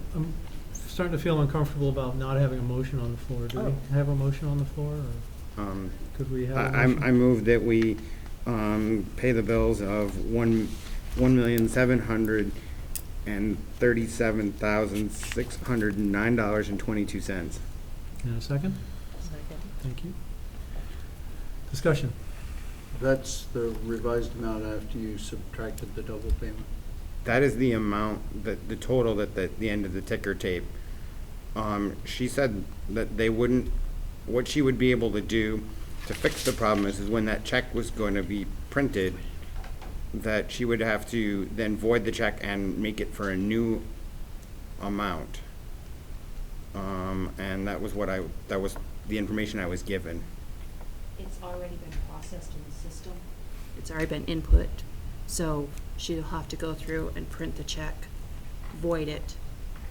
starting to feel uncomfortable about not having a motion on the floor. Do we have a motion on the floor, or could we have a motion? I move that we pay the bills of $1,737,609.22. And a second? Second. Thank you. Discussion. That's the revised amount after you subtracted the double payment. That is the amount, the total at the end of the ticker tape. She said that they wouldn't, what she would be able to do to fix the problem is when that check was going to be printed, that she would have to then void the check and make it for a new amount. And that was that was the information I was given. It's already been processed in the system. It's already been input, so she'll have to go through and print the check, void it,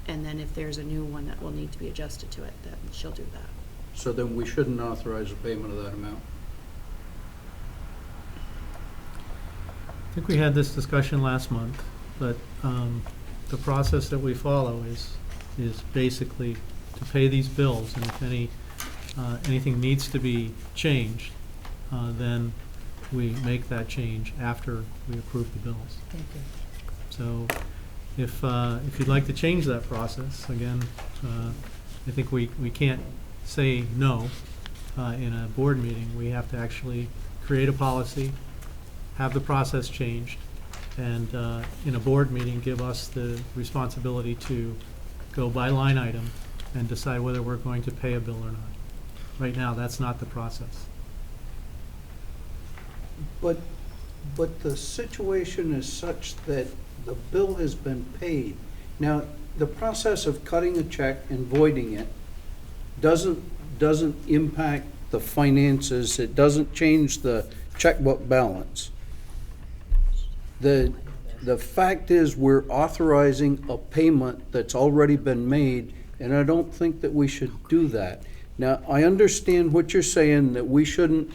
and then if there's a new one that will need to be adjusted to it, then she'll do that. So then we shouldn't authorize a payment of that amount. I think we had this discussion last month, but the process that we follow is basically to pay these bills, and if anything needs to be changed, then we make that change after we approve the bills. Thank you. So if you'd like to change that process, again, I think we can't say no in a board meeting. We have to actually create a policy, have the process changed, and in a board meeting, give us the responsibility to go by line item and decide whether we're going to pay a bill or not. Right now, that's not the process. But the situation is such that the bill has been paid. Now, the process of cutting a check and voiding it doesn't impact the finances. It doesn't change the checkbook balance. The fact is we're authorizing a payment that's already been made, and I don't think that we should do that. Now, I understand what you're saying, that we shouldn't,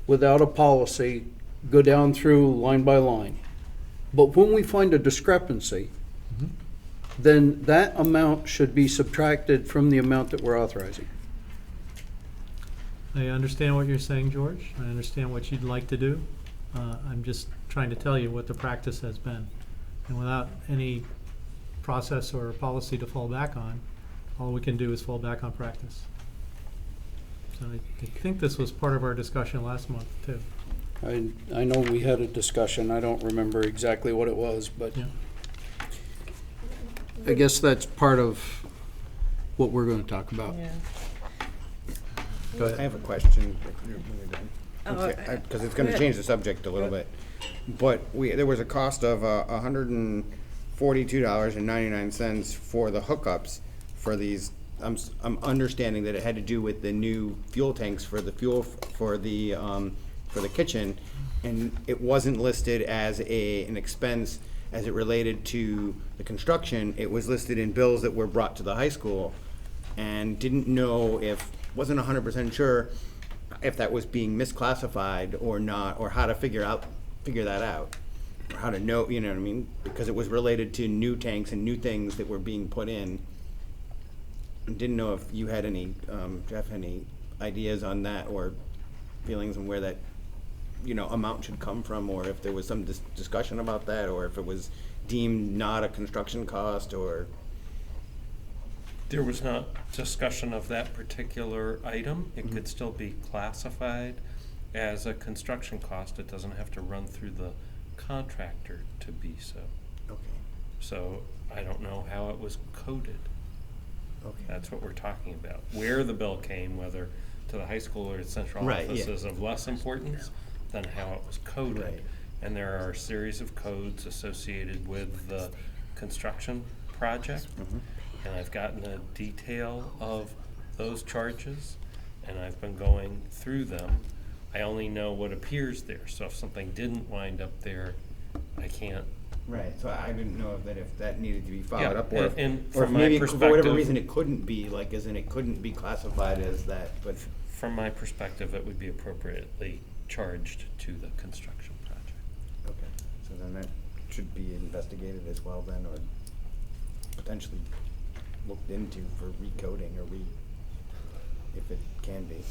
without a policy, go down through line by line. But when we find a discrepancy, then that amount should be subtracted from the amount that we're authorizing. I understand what you're saying, George. I understand what you'd like to do. I'm just trying to tell you what the practice has been. And without any process or policy to fall back on, all we can do is fall back on practice. So I think this was part of our discussion last month, too. I know we had a discussion. I don't remember exactly what it was, but Yeah. I guess that's part of what we're going to talk about. Yeah. Go ahead. I have a question. Oh, Because it's go going to ahead. change the subject a little bit. But there was a cost of $142.99 for the hookups for these. I'm understanding that it had to do with the new fuel tanks for the for the kitchen, and it wasn't listed as an expense as it related to the construction. It was listed in bills that were brought to the high school, and wasn't 100% sure if that was being misclassified or not, or how to figure that out, or how to know, you know what I mean? Because it was related to new tanks and new things that were being put in. Didn't know if you had any, Jeff, any ideas on that, or feelings on where that, amount should come from, or if there was some discussion about that, or if it was deemed not a construction cost, or. there was not discussion of that particular item. It could still be classified as a construction cost. It doesn't have to run through the contractor to be so. Okay. So I don't know how it was coded. Okay. That's what we're talking about. Where the bill came, whether to the high school or its central Right, office, yeah. is of less importance than how it was coded. Right. And there are a series of codes associated with the construction project. And I've gotten a detail of those charges, and I've been going through them. I only know what appears there, so if something didn't wind up there, I can't. Right, so I didn't know if that needed to be followed Yeah, up, or and or if from my maybe for whatever perspective- reason it couldn't be, like, as in it couldn't be classified as that, but. From my perspective, it would be appropriately charged to the construction project. Okay, so then that should be investigated as well then, or potentially looked into for recoding or if it can be.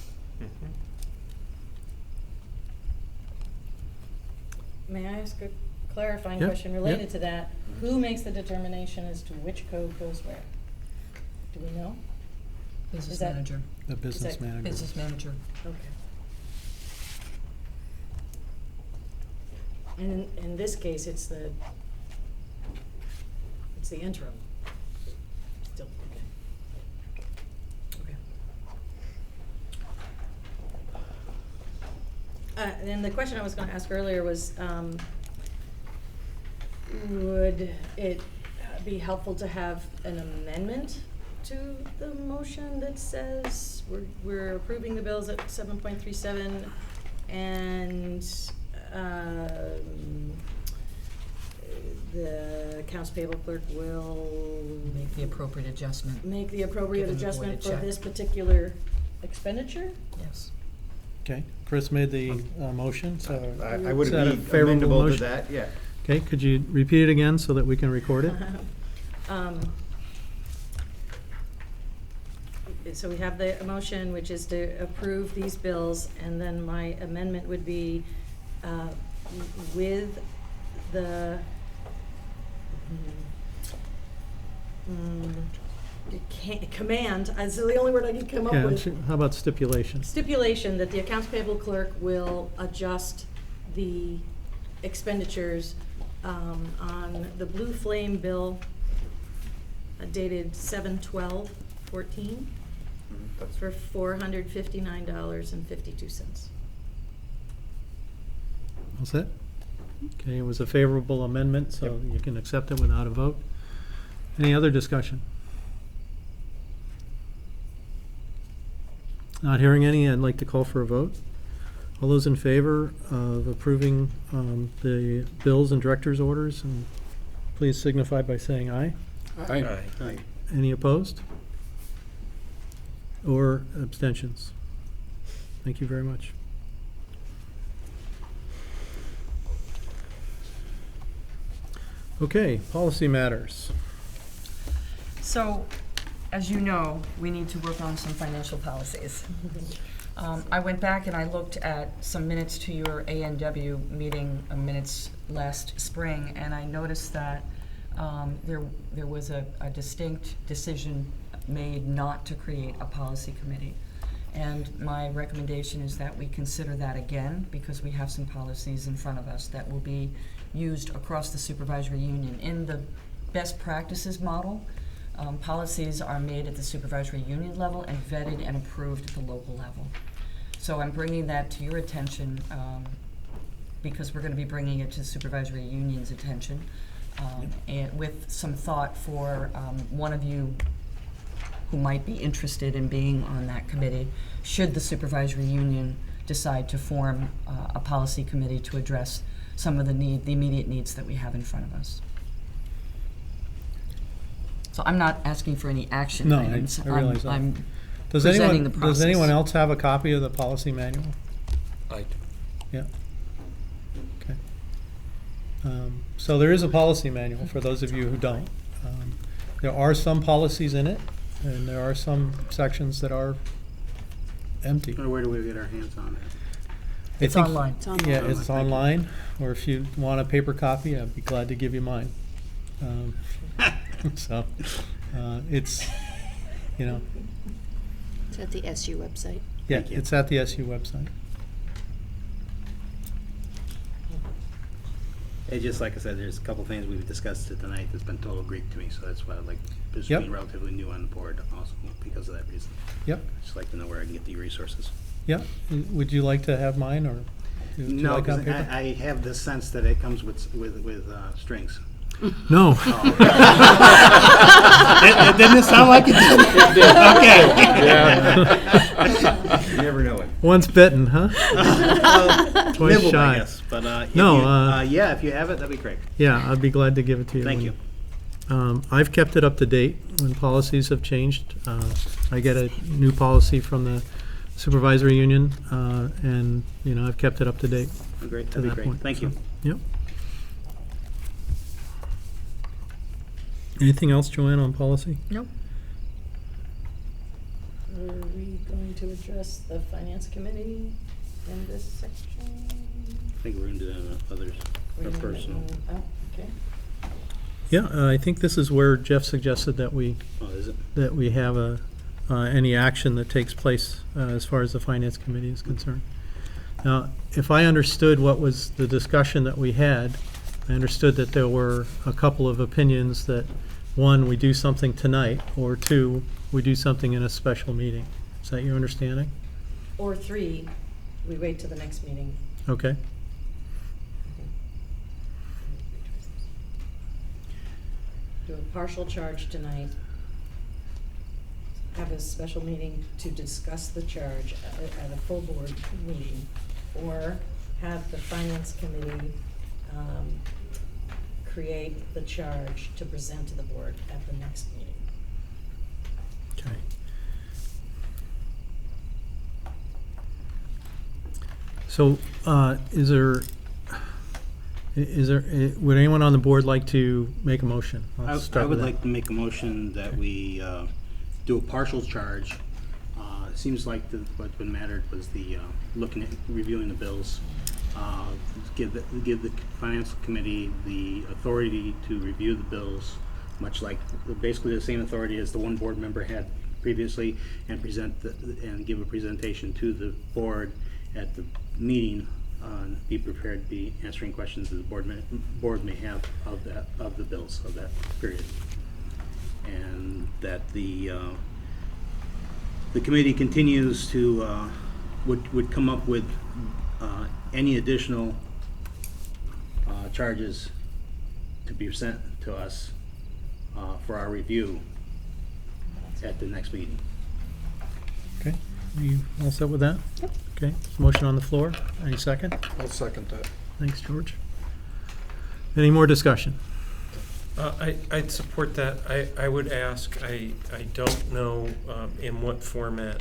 May I ask a clarifying Yeah, question yeah. related to that? Who makes the determination as to which code goes where? Do we know? Business Is that- manager. The business that- manager. Business manager. Okay. And in this case, it's the interim. Still, okay. And the question I was gonna ask earlier was, would it be helpful to have an amendment to the motion that says we're approving the bills at 7.37 and the accounts payable clerk will Make the appropriate adjustment. make the appropriate Given the adjustment voided for check. this particular expenditure? Yes. Okay, Chris made the motion, so. I would is that a be favorable amendable to motion? that, yeah. Okay, could you repeat it again so that we can record it? So we have the motion, which is to approve these bills, and then my amendment would be with the command, that's the only word I can come up Yeah, with. how about stipulation? Stipulation that the accounts payable clerk will adjust the expenditures on the Blue Flame bill dated 7/12/14 for $459.52. All set? Okay, it was a favorable amendment, so you can accept it without a vote. Any other discussion? Not hearing any, I'd like to call for a vote. All those in favor of approving the bills and director's orders, and please signify by saying aye. Aye. Any opposed? Or abstentions? Thank you very much. Okay, policy matters. So, as you know, we need to work on some financial policies. I went back and I looked at some minutes to your ANW meeting minutes last spring, and I noticed that there was a distinct decision made not to create a policy committee. And my recommendation is that we consider that again, because we have some policies in front of us that will be used across the supervisory union. In the best practices model, policies are made at the supervisory union level and vetted and approved at the local level. So I'm bringing that to your attention because we're going to be bringing it to the supervisory union's attention, and with some thought for one of you who might be interested in being on that committee, should the supervisory union decide to form a policy committee to address some of the immediate needs that we have in front of us. So I'm not asking for any action No, items. I realize that. I'm Does presenting the process. Does anyone else have a copy of the policy manual? I do. Yeah. Okay. So there is a policy manual for those of you who don't. There are some policies in it, and there are some sections that are empty. Where do we get our hands on it? I It's think- online. It's online. Yeah, Online, it's thank you. online, or if you want a paper copy, I'd be glad to give you mine. So, it's, you know. It's at the SU website. Yeah, Thank you. it's at the SU website. It's just like I said, there's a couple things we've discussed tonight that's been total Greek to me, so that's why I like, just Yep. being relatively new on the board also because of that reason. Yep, Just like to know where I can get the resources. yep. Would you like to have mine, or would you No, like on because paper? I have the sense that it comes with strings. No. Didn't it sound like it did? It did. Okay. You never know it. Once bitten, huh? Twice Nibbled, shy. I guess, but No, yeah, if you have it, that'd be great. Yeah, I'd be glad to give it to you. Thank when- you. I've kept it up to date when policies have changed. I get a new policy from the supervisory union, and, you know, I've kept it up to date Great, to that'd be that great. point. Thank you. So, yep. Anything else, Joanne, on policy? Nope. Are we going to address the finance committee in this section? I think we're gonna do that in others, or personal. Oh, okay. Yeah, I think this is where Jeff suggested that we Oh, is it? have any action that takes place as far as the finance committee is concerned. Now, if I understood what was the discussion that we had, I understood that there were a couple of opinions that, one, we do something tonight, or two, we do something in a special meeting. Is that your understanding? Or 3, we wait till the next meeting. Okay. Do a partial charge tonight. Have a special meeting to discuss the charge at a full board meeting. Or have the finance committee create the charge to present to the board at the next meeting. Okay. So, would anyone on the board like to make a motion? Let's I start would with that. like to make a motion that we do a partial charge. It seems like what's been mattered was the looking at, reviewing the bills. Give the finance committee the authority to review the bills, much like basically the same authority as the one board member had previously, and and give a presentation to the board at the meeting. Be prepared to be answering questions that the board may have of the bills of that period, and that the committee continues to would come up with any additional charges to be sent to us for our review at the next meeting. Okay, you all set with that? Yep. Okay, motion on the floor. Any second? I'll second that. Thanks, George. Any more discussion? I'd support that. I would ask, I don't know in what format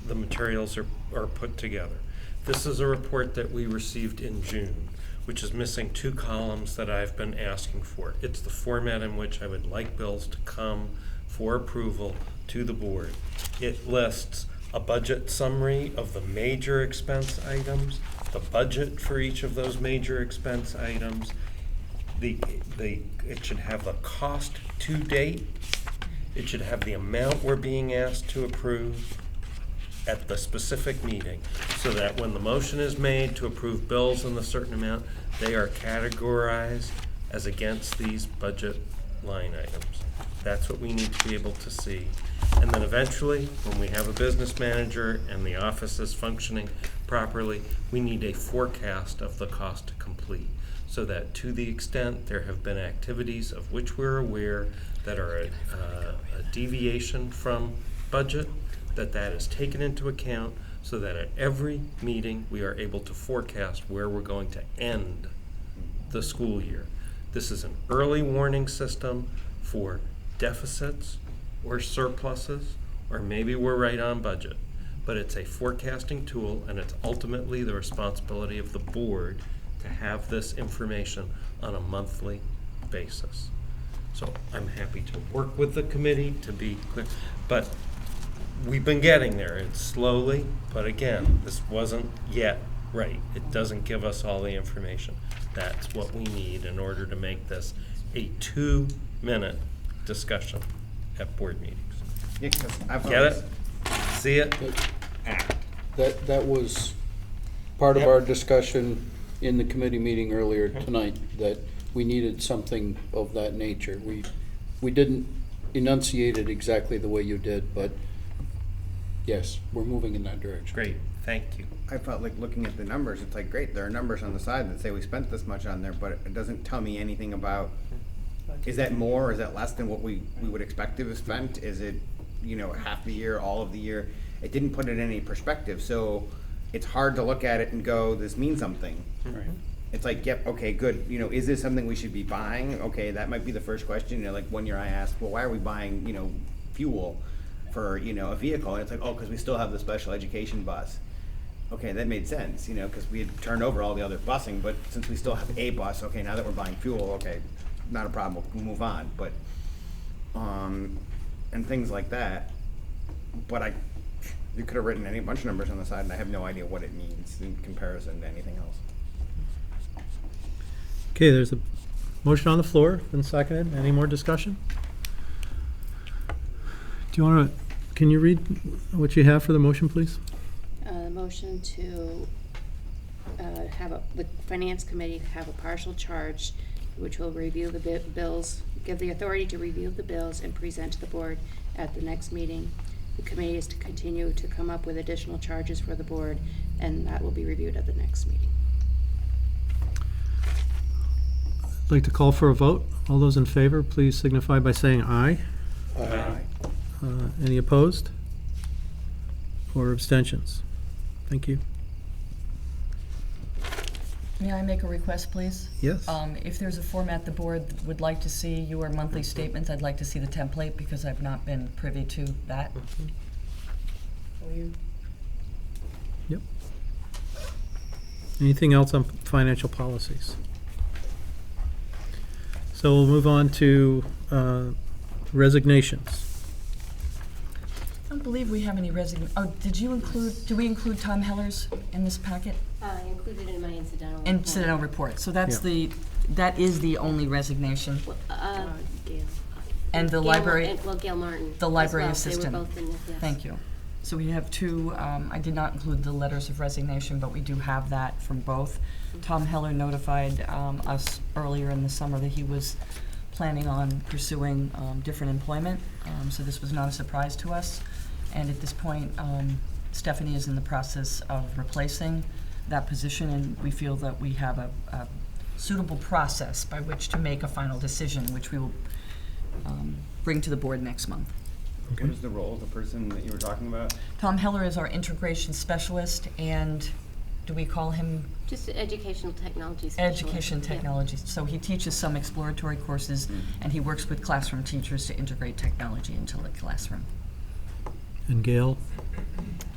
the materials are put together. This is a report that we received in June, which is missing 2 columns that I've been asking for. It's the format in which I would like bills to come for approval to the board. It lists a budget summary of the major expense items, the budget for each of those major expense items. It should have the cost to date. It should have the amount we're being asked to approve at the specific meeting, so that when the motion is made to approve bills in a certain amount, they are categorized as against these budget line items. That's what we need to be able to see. And then eventually, when we have a business manager and the office is functioning properly, we need a forecast of the cost to complete, so that to the extent there have been activities of which we're aware that are a deviation from budget, that is taken into account, so that at every meeting we are able to forecast where we're going to end the school year. This is an early warning system for deficits or surpluses, or maybe we're right on budget. But it's a forecasting tool, and it's ultimately the responsibility of the board to have this information on a monthly basis. So I'm happy to work with the committee to be clear, but we've been getting there. It's slowly, but again, this wasn't yet right. It doesn't give us all the information. That's what we need in order to make this a 2-minute discussion at board meetings. Yeah, 'cause I've Get always- it? See it? That was part of Yep. our discussion in the committee meeting earlier tonight, that we needed something of that nature. We didn't enunciate it exactly the way you did, but yes, we're moving in that direction. Great, thank you. I felt like looking at the numbers, it's like, great, there are numbers on the side that say we spent this much on there, but it doesn't tell me anything about, is that more, or is that less than what we would expect to have spent? Is it, half the year, all of the year? It didn't put it in any perspective, so it's hard to look at it and go, this means something. Right. It's like, yep, okay, good, is this something we should be buying? Okay, that might be the first question, like one year I asked, well, why are we buying, fuel for, a vehicle? And it's like, oh, because we still have the special education bus. Okay, that made sense, because we had turned over all the other busing, but since we still have a bus, okay, now that we're buying fuel, okay, not a problem, we'll move on, but, and things like that. But you could have written any bunch of numbers on the side, and I have no idea what it means in comparison to anything else. Okay, there's a motion on the floor, been seconded. Any more discussion? Do you want to, can you read what you have for the motion, please? Motion to the finance committee have a partial charge, which will review the bills, give the authority to review the bills and present to the board at the next meeting. The committee is to continue to come up with additional charges for the board, and that will be reviewed at the next meeting. I'd like to call for a vote. All those in favor, please signify by saying aye. Aye. Any opposed? Or abstentions? Thank you. May I make a request, please? Yes. If there's a format the board would like to see your monthly statements, I'd like to see the template because I've not been privy to that. Will you? Yep. Anything else on financial policies? So we'll move on to resignations. I don't believe we have any do we include Tom Heller's in this packet? I included in my incidental. Incidental report, so that's Yeah. that is the only resignation. Gail. And the Gail library. Gail Martin. The as library well. assistant. They were both in this, yes. Thank you. So we have two, I did not include the letters of resignation, but we do have that from both. Tom Heller notified us earlier in the summer that he was planning on pursuing different employment, so this was not a surprise to us. And at this point, Stephanie is in the process of replacing that position, and we feel that we have a suitable process by which to make a final decision, which we will bring to the board next month. What is the role of the person that you were talking about? Tom Heller is our integration specialist, and do we call him? Just educational technology specialist. Education Yeah. technology. So he teaches some exploratory courses, and he works with classroom teachers to integrate technology into the classroom. And Gail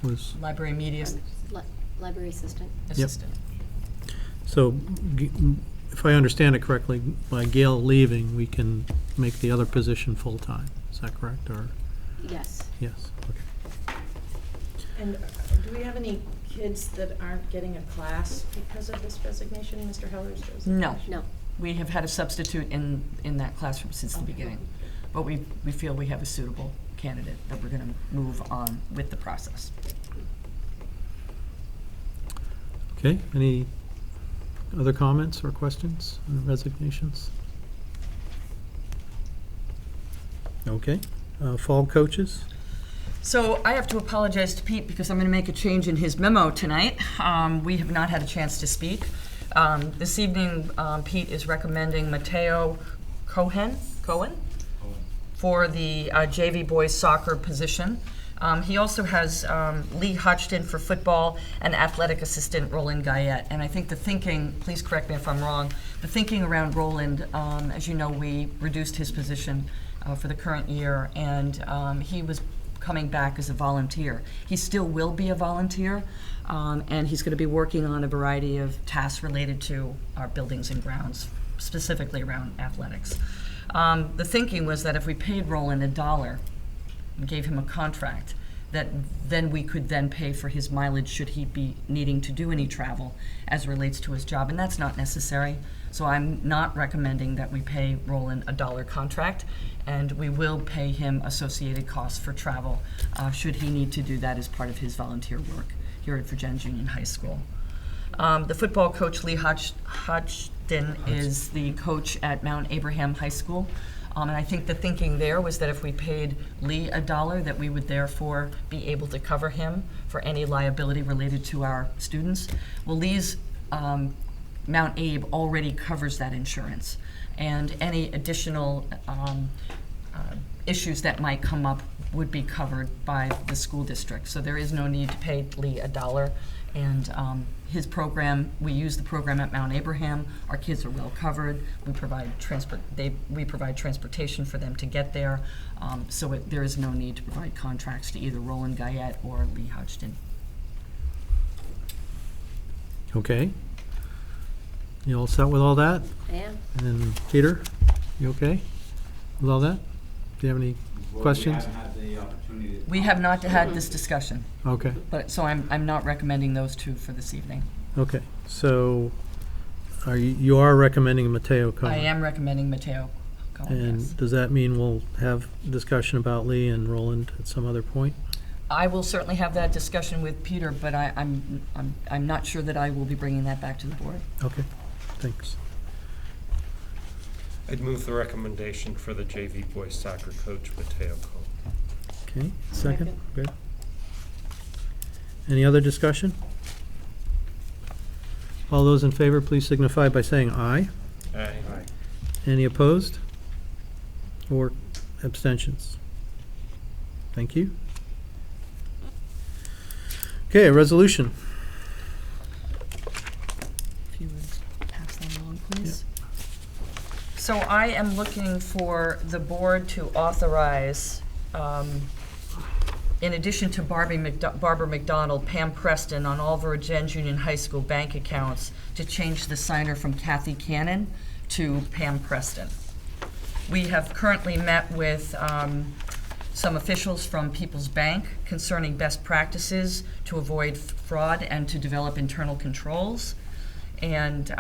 was, Library media Library assistant. assistant. so if I understand it correctly, by Gail leaving, we can make the other position full-time. Is that correct, or? Yes. Yes, okay. And do we have any kids that aren't getting a class because of this resignation, Mr. Heller's resignation? No. No. We have had a substitute in that classroom since the beginning, but we feel we have a suitable candidate that we're going to move on with the process. Okay, any other comments or questions on resignations? Okay, fall coaches? So I have to apologize to Pete because I'm going to make a change in his memo tonight. We have not had a chance to speak. This evening, Pete is recommending Mateo Cohen for the JV boys soccer position. He also has Lee Hodgson for football and athletic assistant Roland Guyette. And I think the thinking, please correct me if I'm wrong, the thinking around Roland, as you know, we reduced his position for the current year, and he was coming back as a volunteer. He still will be a volunteer, and he's going to be working on a variety of tasks related to our buildings and grounds, specifically around athletics. The thinking was that if we paid Roland $1 and gave him a contract, that then we could then pay for his mileage should he be needing to do any travel as relates to his job, and that's not necessary. So I'm not recommending that we pay Roland a dollar contract, and we will pay him associated costs for travel, should he need to do that as part of his volunteer work here at Vergennes Union High School. The football coach, Lee Hodgson, is the coach at Mount Abraham High School. And I think the thinking there was that if we paid Lee a dollar, that we would therefore be able to cover him for any liability related to our students. Well, Lee's Mount Abe already covers that insurance, and any additional issues that might come up would be covered by the school district. So there is no need to pay Lee a dollar. And his program, we use the program at Mount Abraham. Our kids are well covered. We provide transportation for them to get there. There is no need to provide contracts to either Roland Guyette or Lee Hodgson. Okay. You all set with all that? I am. And Peter, you okay with all that? Do you have any questions? We have not had this discussion. Okay. But, so I'm not recommending those two for this evening. Okay. So you are recommending Mateo Cohen? I am recommending Mateo Cohen, And yes. does that mean we'll have discussion about Lee and Roland at some other point? I will certainly have that discussion with Peter, but I'm not sure that I will be bringing that back to the board. Okay. Thanks. I'd move the recommendation for the JV boys soccer coach, Mateo Cole. Okay. Second? Good. Any other discussion? All those in favor, please signify by saying aye. Aye. Any opposed? Or abstentions? Thank you. Okay, a resolution. If you would pass that along, please. So I am looking for the board to authorize, in addition to Barbara McDonald, Pam Preston on all Vergennes Union High School bank accounts, to change the signer from Kathy Cannon to Pam Preston. We have currently met with some officials from People's Bank concerning best practices to avoid fraud and to develop internal controls. And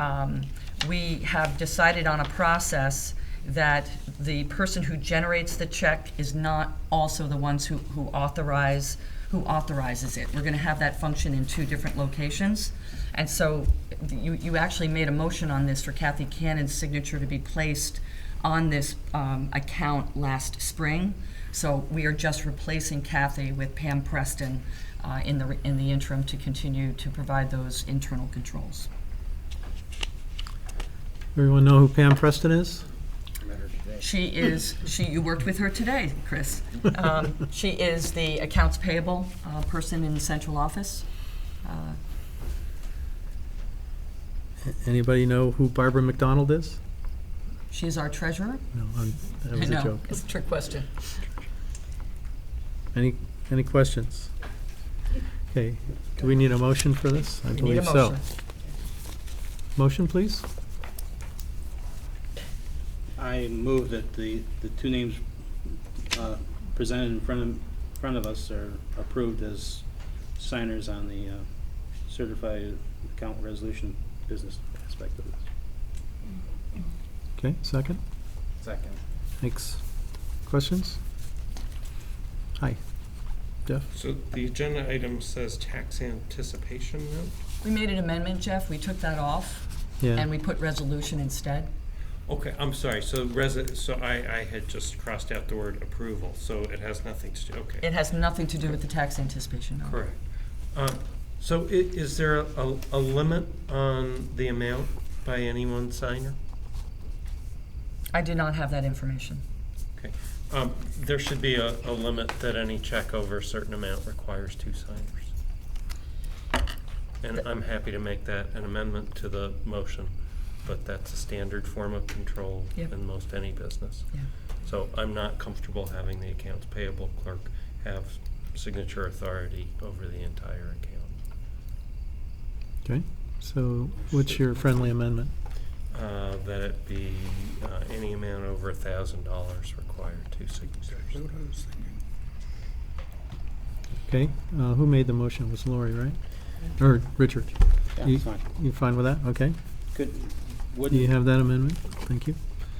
we have decided on a process that the person who generates the check is not also the ones who authorizes it. We're going to have that function in two different locations. And so you actually made a motion on this for Kathy Cannon's signature to be placed on this account last spring. So we are just replacing Kathy with Pam Preston in the interim to continue to provide those internal controls. Everyone know who Pam Preston is? You worked with her today, Chris. She is the accounts payable person in the central office. Anybody know who Barbara McDonald is? She is our treasurer. No, that was a joke. It's a trick question. Any questions? Okay, do we need a motion for this? I We need a believe so. motion. Motion, please? I move that the two names presented in front of us are approved as signers on the certified account resolution business aspect of this. Okay, second? Second. Thanks. Questions? Hi. Jeff? So the agenda item says tax anticipation note? We made an amendment, Jeff. We took that off. Yeah. And we put resolution instead. Okay, I'm sorry, so I had just crossed out the word approval, so it has nothing to do, okay. It has nothing to do with the tax anticipation note. Correct. So is there a limit on the amount by any one signer? I did not have that information. Okay. There should be a limit that any check over a certain amount requires two signers. And I'm happy to make that an amendment to the motion, but that's a standard form of control in most any business. Yeah. So I'm not comfortable having the accounts payable clerk have signature authority over the entire account. Okay, so what's your friendly amendment? That it be any amount over $1,000 required two signatures. Okay, who made the motion? It was Lori, right? Or Richard? Yeah, You- it's fine. You fine with that? Okay. Could Do you have that amendment? Thank you.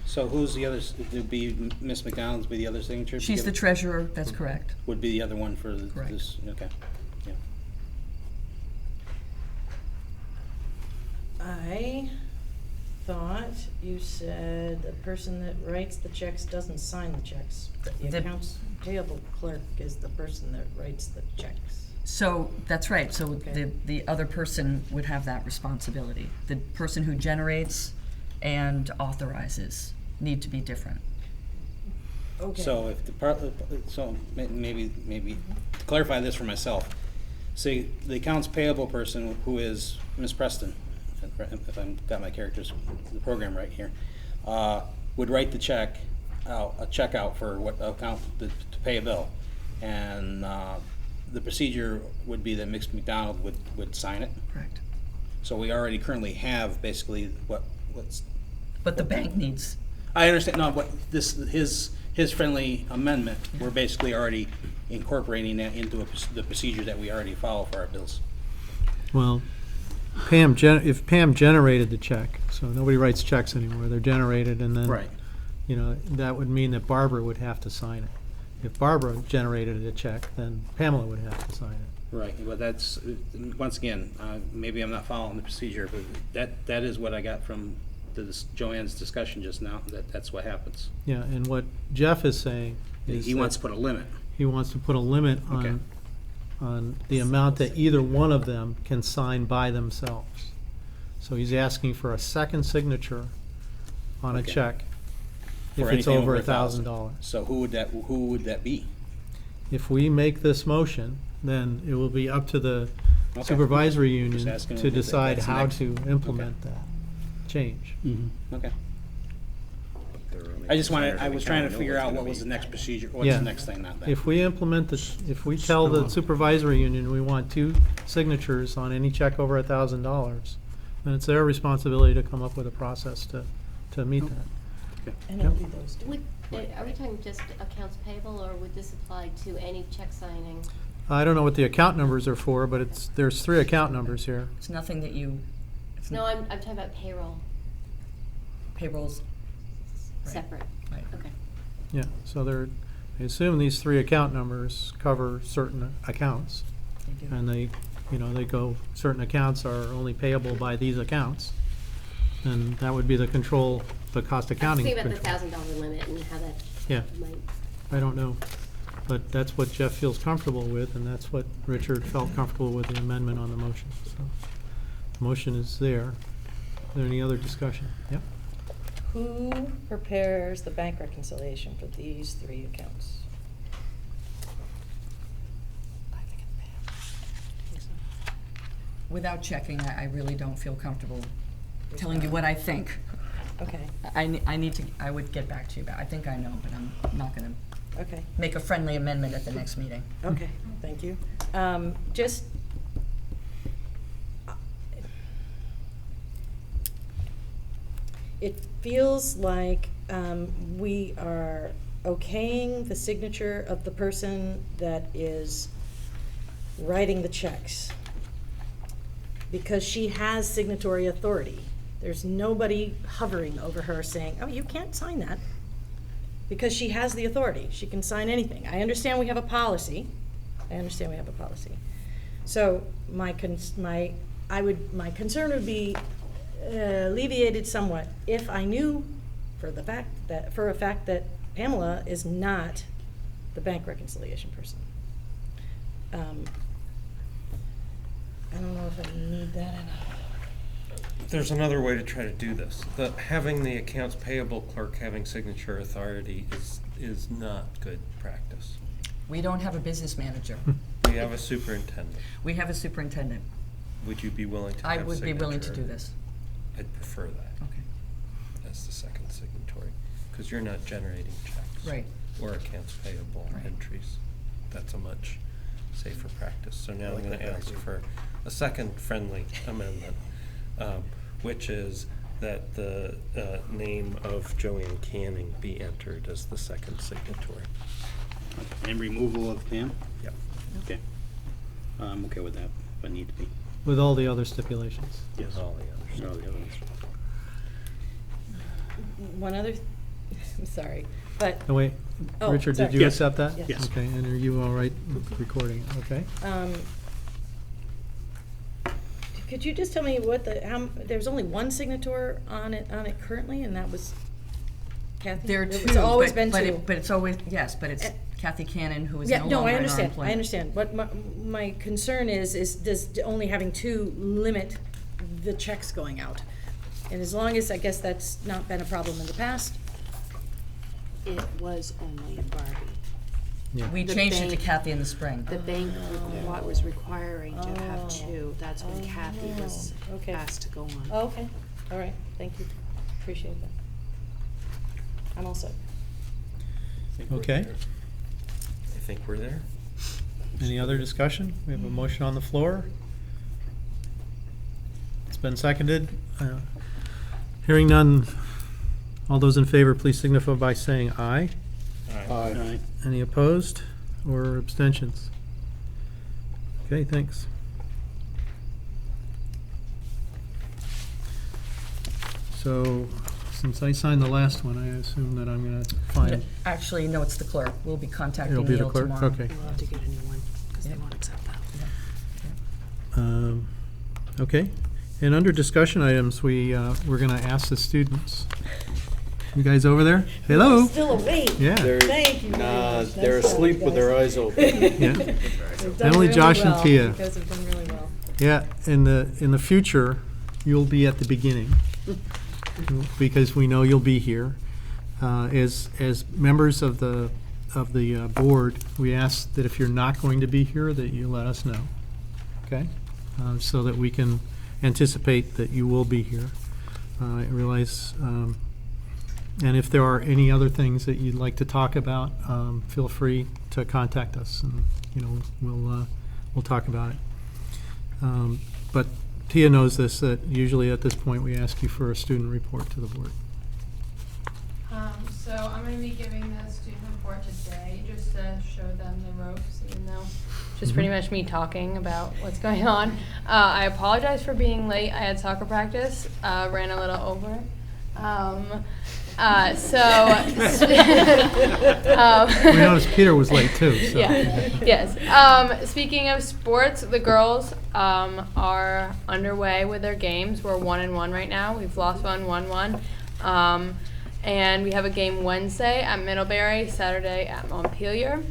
So who's the other, would be Ms. McDonald's be the other signature? She's the treasurer, that's correct. Would be the other one for Correct. this, okay. Yeah. I thought you said the person that writes the checks doesn't sign the checks, but the The- accounts payable clerk is the person that writes the checks. So, that's right, so Okay. the other person would have that responsibility. The person who generates and authorizes need to be different. Okay. So if the part, so maybe to clarify this for myself, see, the accounts payable person, who is Ms. Preston, if I've got my characters, the program right here, would write the check out, a check out for what account, to pay a bill. And the procedure would be that Ms. McDonald would sign it. Correct. So we already currently have basically what's. But the bank needs, I understand, no, but his friendly amendment, we're basically already incorporating that into the procedure that we already follow for our bills. Well, if Pam generated the check, so nobody writes checks anymore, they're generated, and then, Right. you know, that would mean that Barbara would have to sign it. If Barbara generated a check, then Pamela would have to sign it. Right, but that's, once again, maybe I'm not following the procedure, but that is what I got from Joanne's discussion just now, that's what happens. Yeah, and what Jeff is saying is He wants that to put a limit. he wants to put a limit Okay. on the amount that either one of them can sign by themselves. So he's asking for a second signature on a Okay. check if For it's anything over over $1,000. So who would that be? If we make this motion, then it will be up to the Okay. supervisory Just union asking to if decide that's the how next- to implement that change. Okay. I just wanted, I was trying to figure out what was the next procedure, what's Yeah. the next thing, not that. If we implement if we tell the supervisory union we want 2 signatures on any check over $1,000, then it's their responsibility to come up with a process to meet that. And it'll be those two. Are we talking just accounts payable, or would this apply to any check signing? I don't know what the account numbers are for, but there's 3 account numbers here. it's nothing that you, it's No, I'm talking about payroll, payrolls. Right. separate. Right. Okay. Yeah, so I assume these 3 account numbers cover certain accounts. They do. And they go, certain accounts are only payable by these accounts. And that would be the cost I was accounting thinking about control. the $1,000 limit and how that Yeah. might. I don't know, but that's what Jeff feels comfortable with, and that's what Richard felt comfortable with the amendment on the motion, so. The motion is there. Is there any other discussion? Yep. Who prepares the bank reconciliation for these 3 accounts? Without checking, I really don't feel comfortable telling you what I think. Okay, I need to, I would get back to you, but I think I know, but I'm not gonna okay, make a friendly amendment at the next meeting. okay, thank you. Just, it feels like we are okaying the signature of the person that is writing the checks because she has signatory authority. There's nobody hovering over her saying, oh, you can't sign that, because she has the authority. She can sign anything. I understand we have a policy. So my concern would be alleviated somewhat if I knew for a fact that Pamela is not the bank reconciliation person. I don't know if I need that. There's another way to try to do this. Having the accounts payable clerk having signature authority is not good practice. We don't have a business manager. We have a superintendent. We have a superintendent. Would you be willing to I have would be willing to signature? do this. I'd prefer that Okay. as the second signatory, because you're not generating checks. Right. Or accounts payable Right. entries. That's a much safer practice. So now I'm gonna ask for a second friendly amendment, which is that the name of Joanne Canning be entered as the second signatory. And removal of Pam? Yep. Okay. I'm okay with that, if I need to be. With all the other stipulations. Yes. All the others. All the other ones. one other, I'm sorry, but. Oh, wait, Oh, Richard, did sorry. you Yes. accept that? Yes. Okay, and are you all right with recording it? Okay. Could you just tell me what there's only one signature on it currently, and that was Kathy? There are two. It's always but- been but two. But it's always, yes, but it's Uh, Kathy Cannon, who is Yeah, no no, longer I in our understand, employment. I understand. What my concern is does only having two limit the checks going out? And as long as, I guess that's not been a problem in the past. It was only Barbie. Yeah. We The changed it to bank- Kathy in the spring. The bank was requiring to have two. That's when Kathy was Okay. asked to go on. Oh, okay, all right, thank you, appreciate that. I'm all set. Okay. I think we're there. Any other discussion? We have a motion on the floor. It's been seconded. Hearing none, all those in favor, please signify by saying aye. Aye. Any opposed or abstentions? Okay, thanks. So, since I signed the last one, I assume that I'm gonna find, Actually, no, it's the clerk. We'll be contacting it'll be the Neil clerk? tomorrow. Okay. We'll have to get a new one, because they won't accept that. Okay, and under discussion items, we're gonna ask the students. You guys over there? Hello? Still awake. Yeah. Thank you. Nah, they're asleep with their eyes open. Yeah. They've done Emily, really Josh, and well. Tia. You guys have done really well. Yeah, in the future, you'll be at the beginning, because we know you'll be here. As members of the board, we ask that if you're not going to be here, that you let us know, okay? So that we can anticipate that you will be here. I realize, and if there are any other things that you'd like to talk about, feel free to contact us, and, you know, we'll talk about it. But Tia knows this, that usually at this point, we ask you for a student report to the board. So I'm going to be giving the student report today, just to show them the ropes, even though it's just pretty much me talking about what's going on. I apologize for being late. I had soccer practice, ran a little over. We noticed Peter was late too, so. Yeah, yes. Speaking of sports, the girls are underway with their games. We're 1-1 right now. We've lost one, won one. And we have a game Wednesday at Middlebury, Saturday at Montpelier.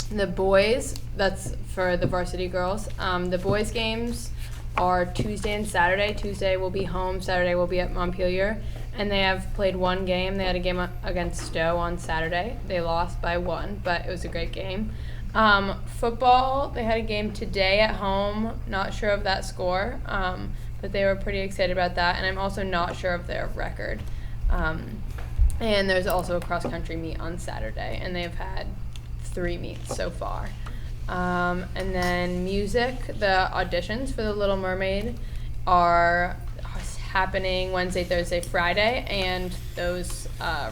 The boys, that's for the varsity girls. The boys' games are Tuesday and Saturday. Tuesday will be home, Saturday will be at Montpelier. And they have played one game. They had a game against Stowe on Saturday. They lost by 1, but it was a great game. Football, they had a game today at home. Not sure of that score, but they were pretty excited about that. And I'm also not sure of their record. And there's also a cross-country meet on Saturday, and they've had 3 meets so far. And then music, the auditions for The Little Mermaid are happening Wednesday, Thursday, Friday, and those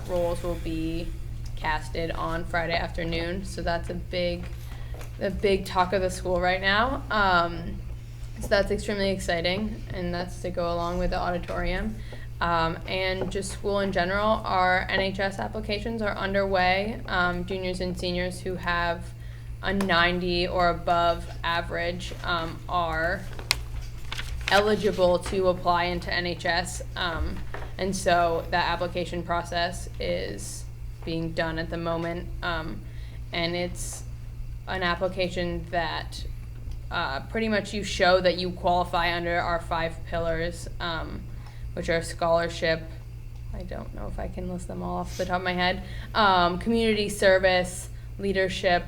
roles will be casted on Friday afternoon. So that's the big talk of the school right now. So that's extremely exciting, and that's to go along with the auditorium. And just school in general, our NHS applications are underway. Juniors and seniors who have a 90 or above average are eligible to apply into NHS. And so that application process is being done at the moment. And it's an application that pretty much you show that you qualify under our 5 pillars, which are scholarship, I don't know if I can list them all off the top of my head, community service, leadership,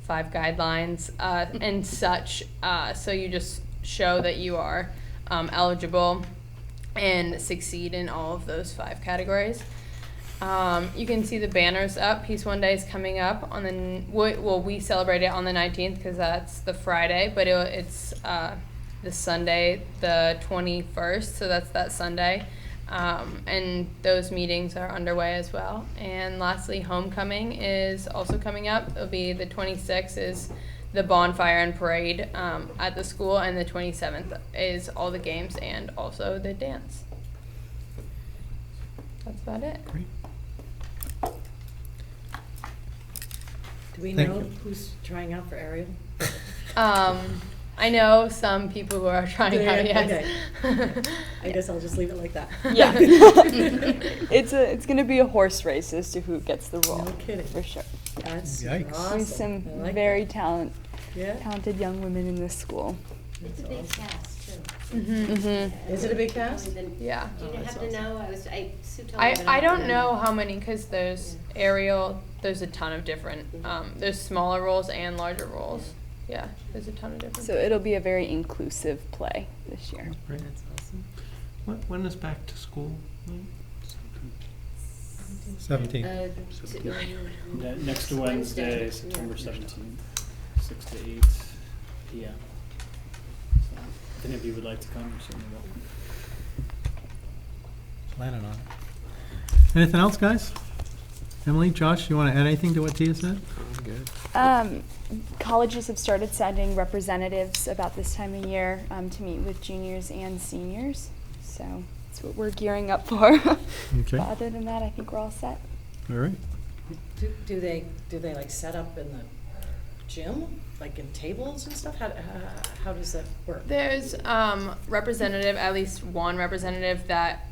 5 guidelines, and such. So you just show that you are eligible and succeed in all of those 5 categories. You can see the banners up. Peace One Day is coming up on we celebrate it on the 19th because that's the Friday, but it's this Sunday, the 21st, so that's that Sunday. And those meetings are underway as well. And lastly, homecoming is also coming up. It'll be the 26th is the bonfire and parade at the school, and the 27th is all the games and also the dance. that's about it. Great. Do we Thank know you. who's trying out for Ariel? I know some people who are trying out, yes. Okay. I guess I'll just leave it like that. Yeah. It's gonna be a horse race as to who gets the role. No kidding. For sure. That's Yikes. awesome. There's some I like very that. Yeah. talented young women in this school. It's a big cast, too. Mm-hmm. Is it a big cast? Yeah. Do you happen to know? Sue told me, I but I don't remember. know how many, because there's Ariel, there's a ton of different, there's smaller roles and larger roles. Yeah, there's a ton of different. So it'll be a very inclusive play this year. Right. That's awesome. When is back to school? 17. Next Wednesday, September 17th, 6 to 8 p.m. So, if any of you would like to come, you're certainly welcome. Planning on it. Anything else, guys? Emily, Josh, you want to add anything to what Tia said? I'm good. Colleges have started sending representatives about this time of year to meet with juniors and seniors. So that's what we're gearing up for. Okay. But other than that, I think we're all set. All right. Do they like set up in the gym, like in tables and stuff? How does that work? There's representative, at least one representative that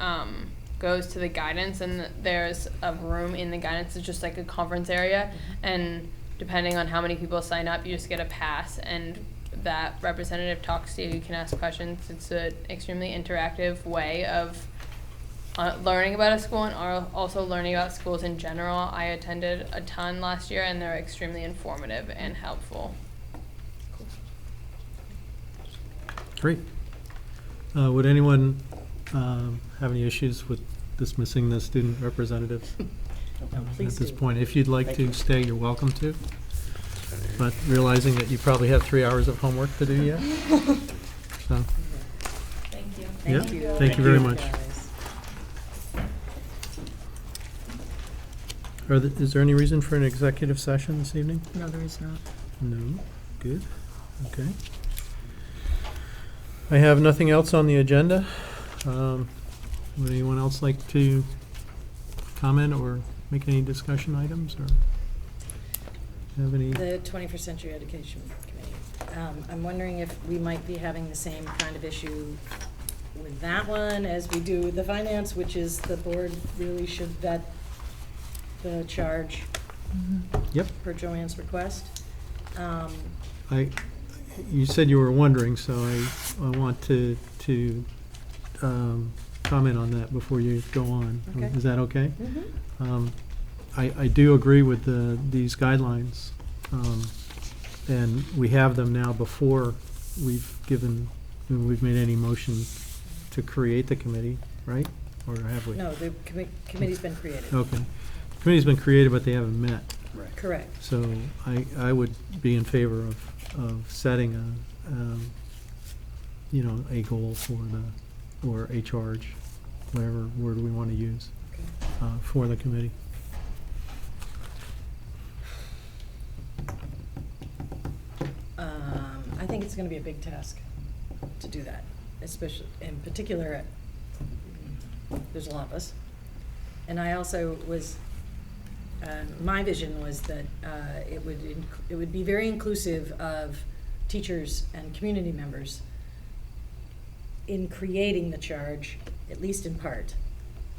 goes to the guidance, and there's a room in the guidance. It's just like a conference area, and depending on how many people sign up, you just get a pass, and that representative talks to you. You can ask questions. It's an extremely interactive way of learning about a school and also learning about schools in general. I attended a ton last year, and they're extremely informative and helpful. Great. Would anyone have any issues with dismissing the student representatives at this point? If you'd like to stay, you're welcome to. But realizing that you probably have 3 hours of homework to do yet. So, Thank you. yeah, Thank you. thank you very much. Guys. Is there any reason for an executive session this evening? No, there is not. No. Good. Okay. I have nothing else on the agenda. Would anyone else like to comment or make any discussion items or have any? The 21st Century Education Committee. I'm wondering if we might be having the same kind of issue with that one as we do with the finance, which is the board really should vet the charge Yep. per Joanne's request. You said you were wondering, so I want to comment on that before you go on. Okay. Is that okay? Mm-hmm. I do agree with these guidelines, and we have them now before we've made any motion to create the committee, right? Or have we? No, the committee's been created. Okay. The committee's been created, but they haven't met. Right. Correct. So I would be in favor of setting a goal or a charge, whatever word we want to use, for the committee. I think it's going to be a big task to do that, especially in particular. There's a lot of us, and I also was. My vision was that it would be very inclusive of teachers and community members in creating the charge, at least in part.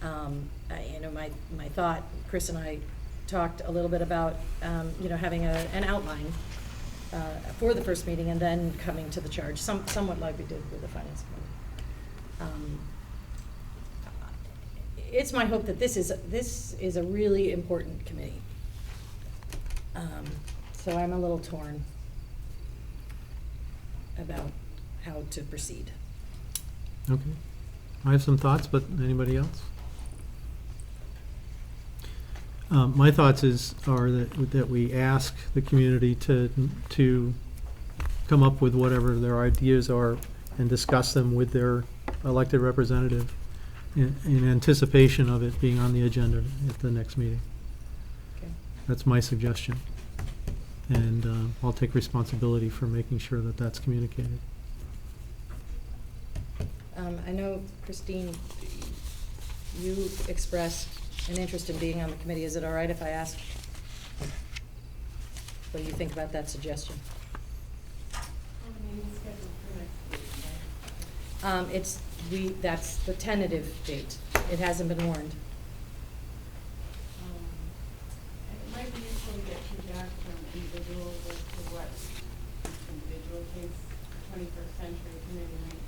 My thought, Chris and I talked a little bit about having an outline for the first meeting and then coming to the charge, somewhat like we did with the finance committee. It's my hope that this is a really important committee. So I'm a little torn about how to proceed. Okay. I have some thoughts, but anybody else? My thoughts are that we ask the community to come up with whatever their ideas are and discuss them with their elected representative in anticipation of it being on the agenda at the next meeting. Okay. That's my suggestion. And I'll take responsibility for making sure that that's communicated. I know, Christine, you expressed an interest in being on the committee. Is it all right if I ask what do you think about that suggestion? Meeting scheduled for next week, right? That's the tentative date. It hasn't been warned. It might be useful to get feedback from individuals as to what each individual thinks the 21st century committee might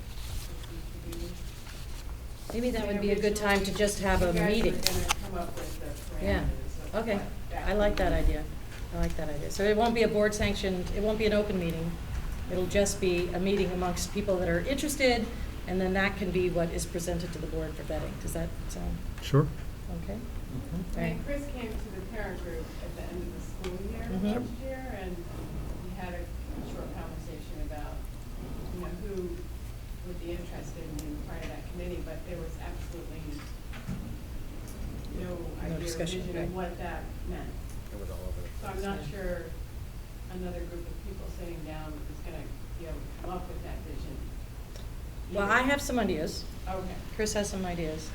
perceive to be. Maybe that would be a good time to just have a meeting. You guys are gonna come up with the Yeah, parameters of okay. what that I like that would be. idea. I like that idea. So it won't be a board sanctioned, it won't be an open meeting. It'll just be a meeting amongst people that are interested, and then that can be what is presented to the board for vetting. Does that sound Sure. okay? I mean, Chris came to the parent group at the end of the school year Mhm. last year, and we had a short conversation about, who would be interested in being part of that committee, but there was absolutely no idea or discussion, vision right. of what that meant. It was all over the So I'm not sure another group of people sitting down is gonna be able to come up with that vision. Well, I have some ideas. Okay. Chris has some ideas.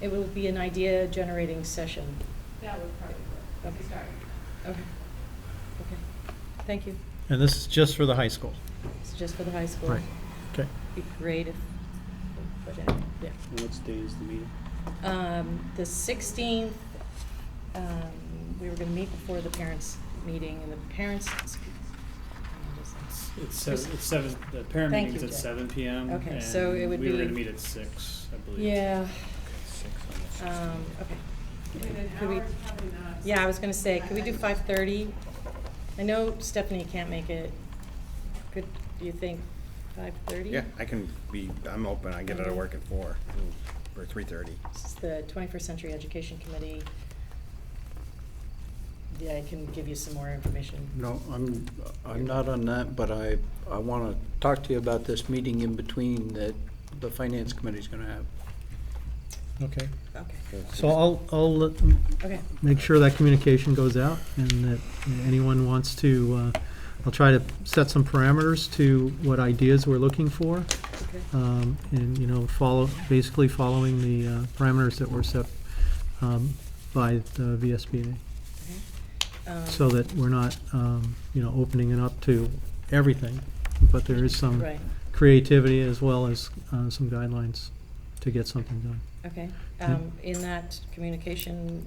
It will be an idea generating session. That would probably work, to start. Okay. Okay. Thank you. And this is just for the high school? It's just for the high school. Right. Okay. Be great if, but anyway, yeah. And what day is the meeting? The 16th, we were gonna meet before the parents' meeting, and the parents. It's seven, the parent Thank meeting's you, at Jeff. 7 PM. Okay, so it would We were be- gonna meet at 6, I believe. Yeah. Okay. Okay. I mean, an Could we- hour is probably not. Yeah, I was gonna say, could we do 5:30? I know Stephanie can't make it. Could, do you think 5:30? Yeah, I'm open. I get out of work at 4 or 3:30. This is the 21st Century Education Committee. Yeah, I can give you some more information. No, I'm not on that, but I want to talk to you about this meeting in between that the finance committee's going to have. Okay. Okay. So I'll Okay. make sure that communication goes out, and that anyone wants to, I'll try to set some parameters to what ideas we're looking for. Okay. And, basically following the parameters that were set by the VSBA. So that we're not, opening it up to everything, but there is some Right. creativity as well as some guidelines to get something done. Okay. Yeah. In that communication,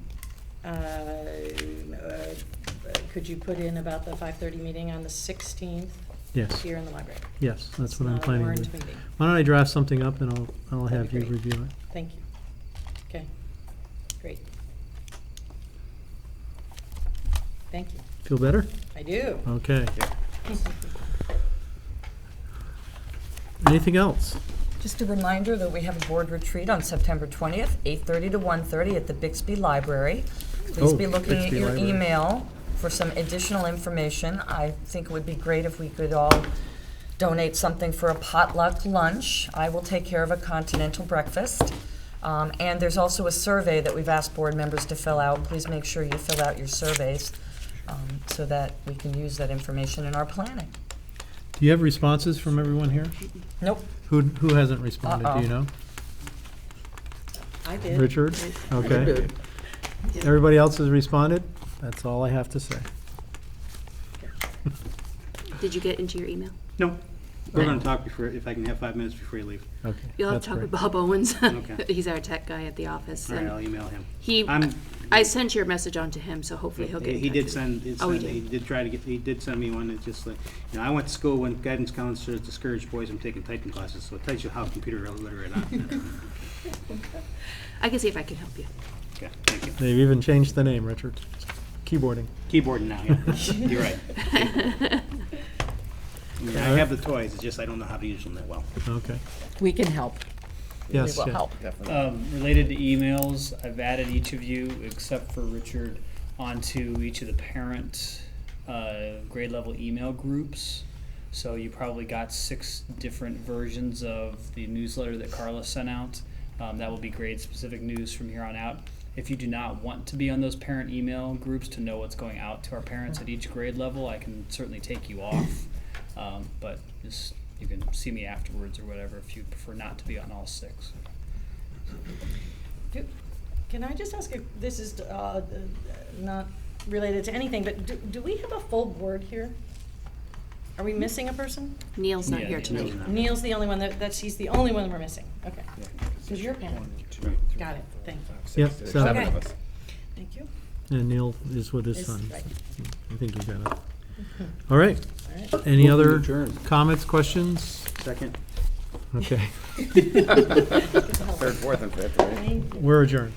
could you put in about the 5:30 meeting on the 16th? Yes. Here in the library? Yes, that's what I'm Not a planning to warned do. meeting. Why don't I draft something up, and I'll That'd have be you great. review it. Thank you. Okay. Great. Thank you. Feel better? I do. Okay. Anything else? Just a reminder that we have a board retreat on September 20th, 8:30 to 1:30 at the Bixby Library. Please Oh, be looking at Bixby your Library. email for some additional information. I think it would be great if we could all donate something for a potluck lunch. I will take care of a continental breakfast. And there's also a survey that we've asked board members to fill out. Please make sure you fill out your surveys so that we can use that information in our planning. Do you have responses from everyone here? Nope. Who hasn't responded, do you know? I did. Richard? Okay. I did. Everybody else has responded? That's all I have to say. Did you get into your email? No, we're gonna talk if I can have 5 minutes before you leave. Okay. You'll have that's to talk great. with Bob Owens. Okay. He's our tech guy at the office. All right, and I'll email him. He, I sent your message on to him, so hopefully he'll get in He touch did with send, you. it Oh, he sent- he did? did try to get, he did send me one. It's just like, I went to school when guidance counselors discouraged boys from taking typing classes, so it tells you how computer illiterate I am. I can see if I can help you. Okay, thank you. They've even changed the name, Richard. Keyboarding. Keyboarding now, yeah. You're right. I have the toys, it's just I don't know how to use them that well. Okay. We can help. Yes, We will yeah. help. Related to emails, I've added each of you, except for Richard, onto each of the parent grade level email groups. So you probably got 6 different versions of the newsletter that Carla sent out. That will be grade specific news from here on out. If you do not want to be on those parent email groups to know what's going out to our parents at each grade level, I can certainly take you off. But just, you can see me afterwards or whatever if you prefer not to be on all 6. Can I just ask, this is not related to anything, but do we have a full board here? Are we missing a person? Neil's not here tonight. Neil's the only one he's the only one we're missing. Okay. Because you're Pam. Got it. Thank you. Yep, seven Okay. of us. Thank you. And Neil is with his Is- son. right. I think you got it. All right. All Any Move to other adjourn. comments, questions? Second. Okay. Third, fourth, and fifth, right? We're adjourned.